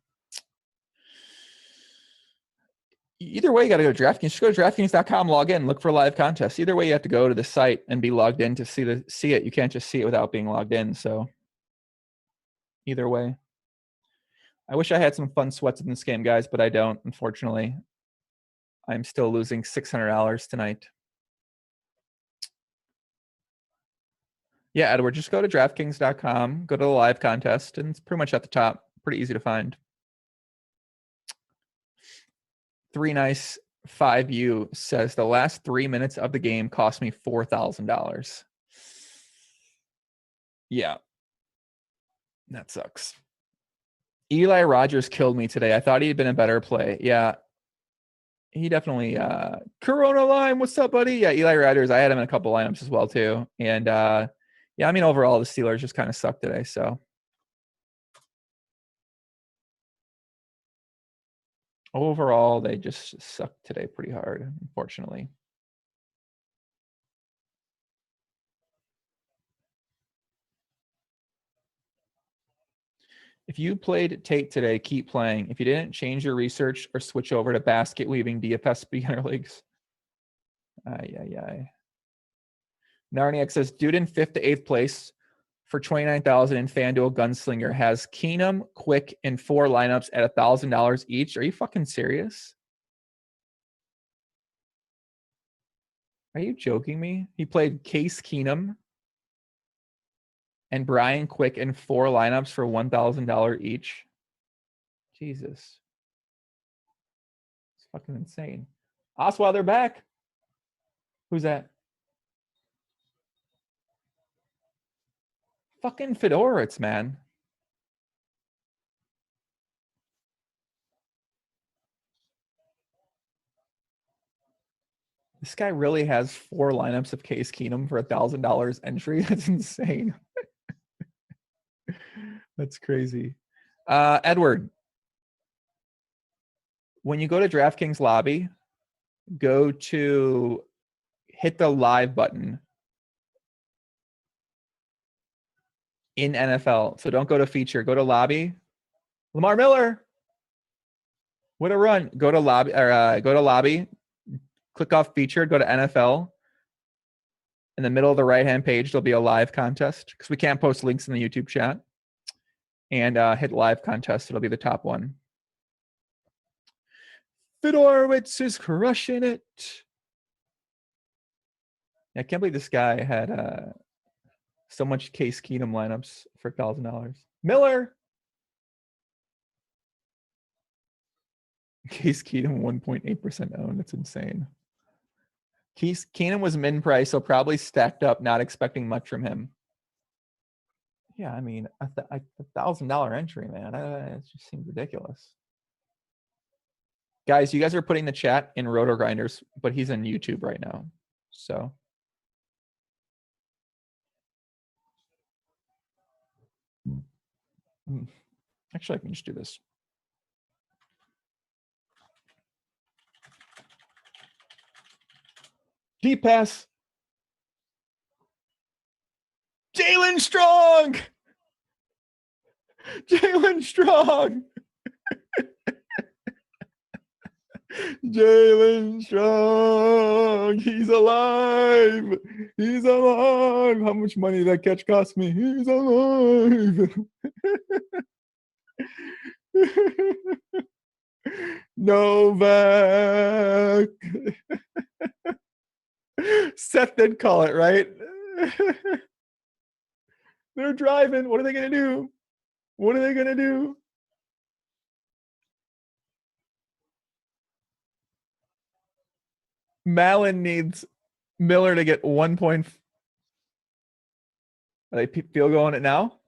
either way, you got to go to DraftKings. Just go to DraftKings.com, log in, look for live contests. Either way, you have to go to the site and be logged in to see it. You can't just see it without being logged in. So either way, I wish I had some fun sweats in this game, guys, but I don't. Unfortunately, I'm still losing $600 tonight. Yeah, Edward, just go to DraftKings.com, go to the live contest, and it's pretty much at the top. Pretty easy to find. 3 Nice 5U says the last 3 minutes of the game cost me $4,000. Yeah. That sucks. Eli Rogers killed me today. I thought he had been a better play. Yeah. He definitely Corona Lime, what's up, buddy? Yeah, Eli Rogers. I had him in a couple lineups as well, too. And yeah, I mean, overall, the Steelers just kind of suck today. So overall, they just suck today pretty hard, unfortunately. If you played Tate today, keep playing. If you didn't, change your research or switch over to basket weaving DFS beginner leagues. Ay. Narniak says, dude in 5th to 8th place for 29,000 in FanDuel Gunslinger has Keenum, Quick, and 4 lineups at $1,000 each. Are you fucking serious? Are you joking me? He played Case Keenum and Brian Quick in 4 lineups for $1,000 each. Jesus. It's fucking insane. Osweiler, they're back. Who's that? Fucking Fedoritz, man. This guy really has 4 lineups of Case Keenum for $1,000 entry. That's insane. That's crazy. Edward, when you go to DraftKings lobby, go to hit the live button in NFL. So don't go to feature, go to lobby. Lamar Miller. What a run. Go to lobby or go to lobby, click off featured, go to NFL. In the middle of the right-hand page, there'll be a live contest because we can't post links in the YouTube chat. And hit live contest. It'll be the top one. Fedorowicz is crushing it. I can't believe this guy had so much Case Keenum lineups for $1,000. Miller. Case Keenum 1.8% owned. That's insane. Case Keenum was min price, so probably stacked up, not expecting much from him. Yeah, I mean, $1,000 entry, man. It just seems ridiculous. Guys, you guys are putting the chat in Roto Grinders, but he's on YouTube right now. So actually, I can just do this. Deep pass. Jalen Strong. Jalen Strong. Jalen Strong. He's alive. He's alive. How much money did that catch cost me? He's alive. Novak. Seth did call it, right? They're driving. What are they going to do? What are they going to do? Malin needs Miller to get 1 point. Are they field goal on it now?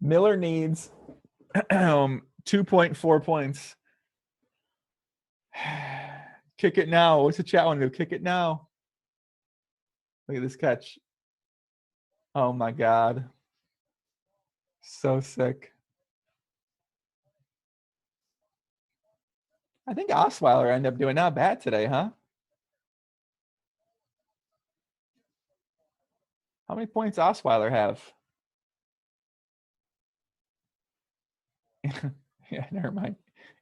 Miller needs 2.4 points. Kick it now. What's the chat want to do? Kick it now. Look at this catch. Oh my God. So sick. I think Osweiler ended up doing not bad today, huh? How many points Osweiler have? Yeah, never mind.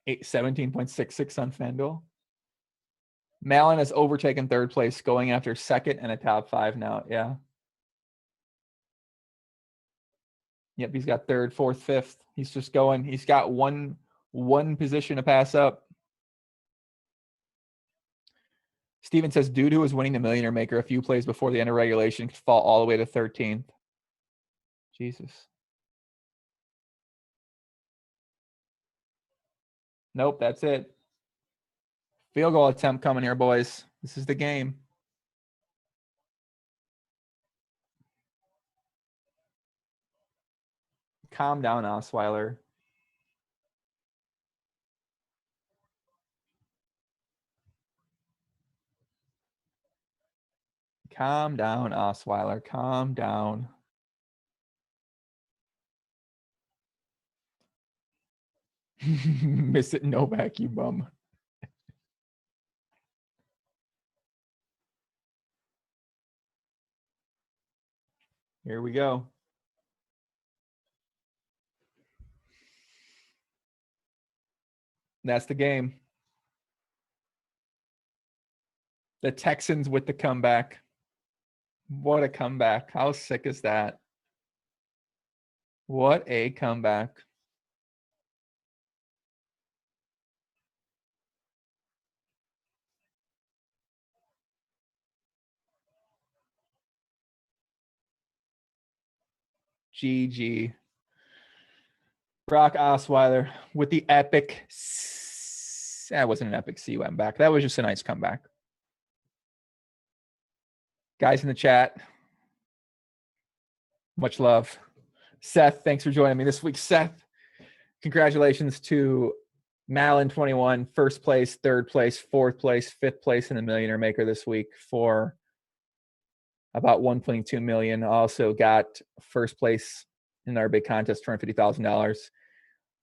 17.66 on FanDuel. Malin has overtaken third place, going after second and a top 5 now. Yeah. Yep, he's got third, fourth, fifth. He's just going. He's got one position to pass up. Steven says, dude who was winning the Millionaire Maker a few plays before the end of regulation could fall all the way to 13th. Jesus. Nope, that's it. Field goal attempt coming here, boys. This is the game. Calm down, Osweiler. Calm down, Osweiler. Calm down. Miss it, Novak, you bum. Here we go. That's the game. The Texans with the comeback. What a comeback. How sick is that? What a comeback. GG. Brock Osweiler with the epic. That wasn't an epic C went back. That was just a nice comeback. Guys in the chat, much love. Seth, thanks for joining me this week. Seth, congratulations to Malin 21, first place, third place, fourth place, fifth place in the Millionaire Maker this week for about 1.2 million. Also got first place in our big contest, $250,000.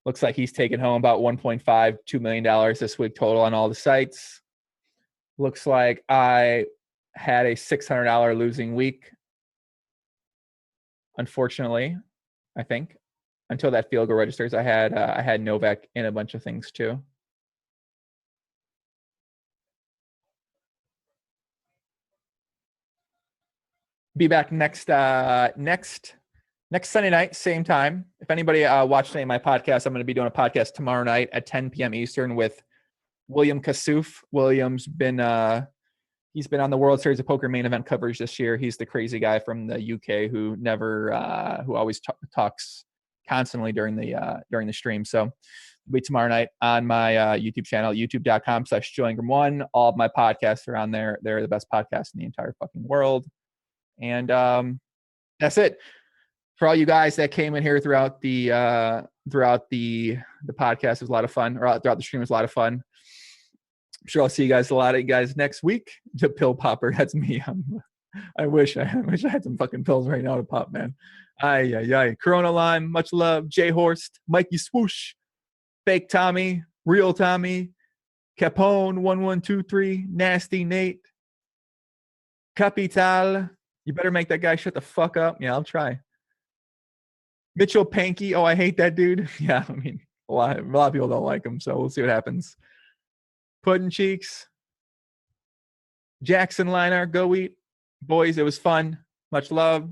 Looks like he's taken home about $1.5-2 million this week total on all the sites. Looks like I had a $600 losing week. Unfortunately, I think until that field goal registers, I had Novak in a bunch of things too. Be back next Sunday night, same time. If anybody watched any of my podcasts, I'm going to be doing a podcast tomorrow night at 10 p.m. Eastern with William Kassouf. William's been he's been on the World Series of Poker main event coverage this year. He's the crazy guy from the UK who always talks constantly during the stream. So it'll be tomorrow night on my YouTube channel, youtube.com/JoeIngram1. All of my podcasts are on there. They're the best podcasts in the entire fucking world. And that's it. For all you guys that came in here throughout the podcast, it was a lot of fun. Or throughout the stream, it was a lot of fun. I'm sure I'll see a lot of you guys next week. The pill popper, that's me. I wish I had some fucking pills right now to pop, man. Corona Lime, much love. Jay Horst, Mikey Swoosh, Fake Tommy, Real Tommy, Capone 1123, Nasty Nate, Capital. You better make that guy shut the fuck up. Yeah, I'll try. Mitchell Panky. Oh, I hate that dude. Yeah, I mean, a lot of people don't like him, so we'll see what happens. Puddin' Cheeks. Jackson Liner, go eat. Boys, it was fun. Much love.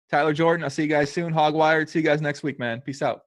Tyler Jordan, I'll see you guys soon. Hogwired. See you guys next week, man. Peace out.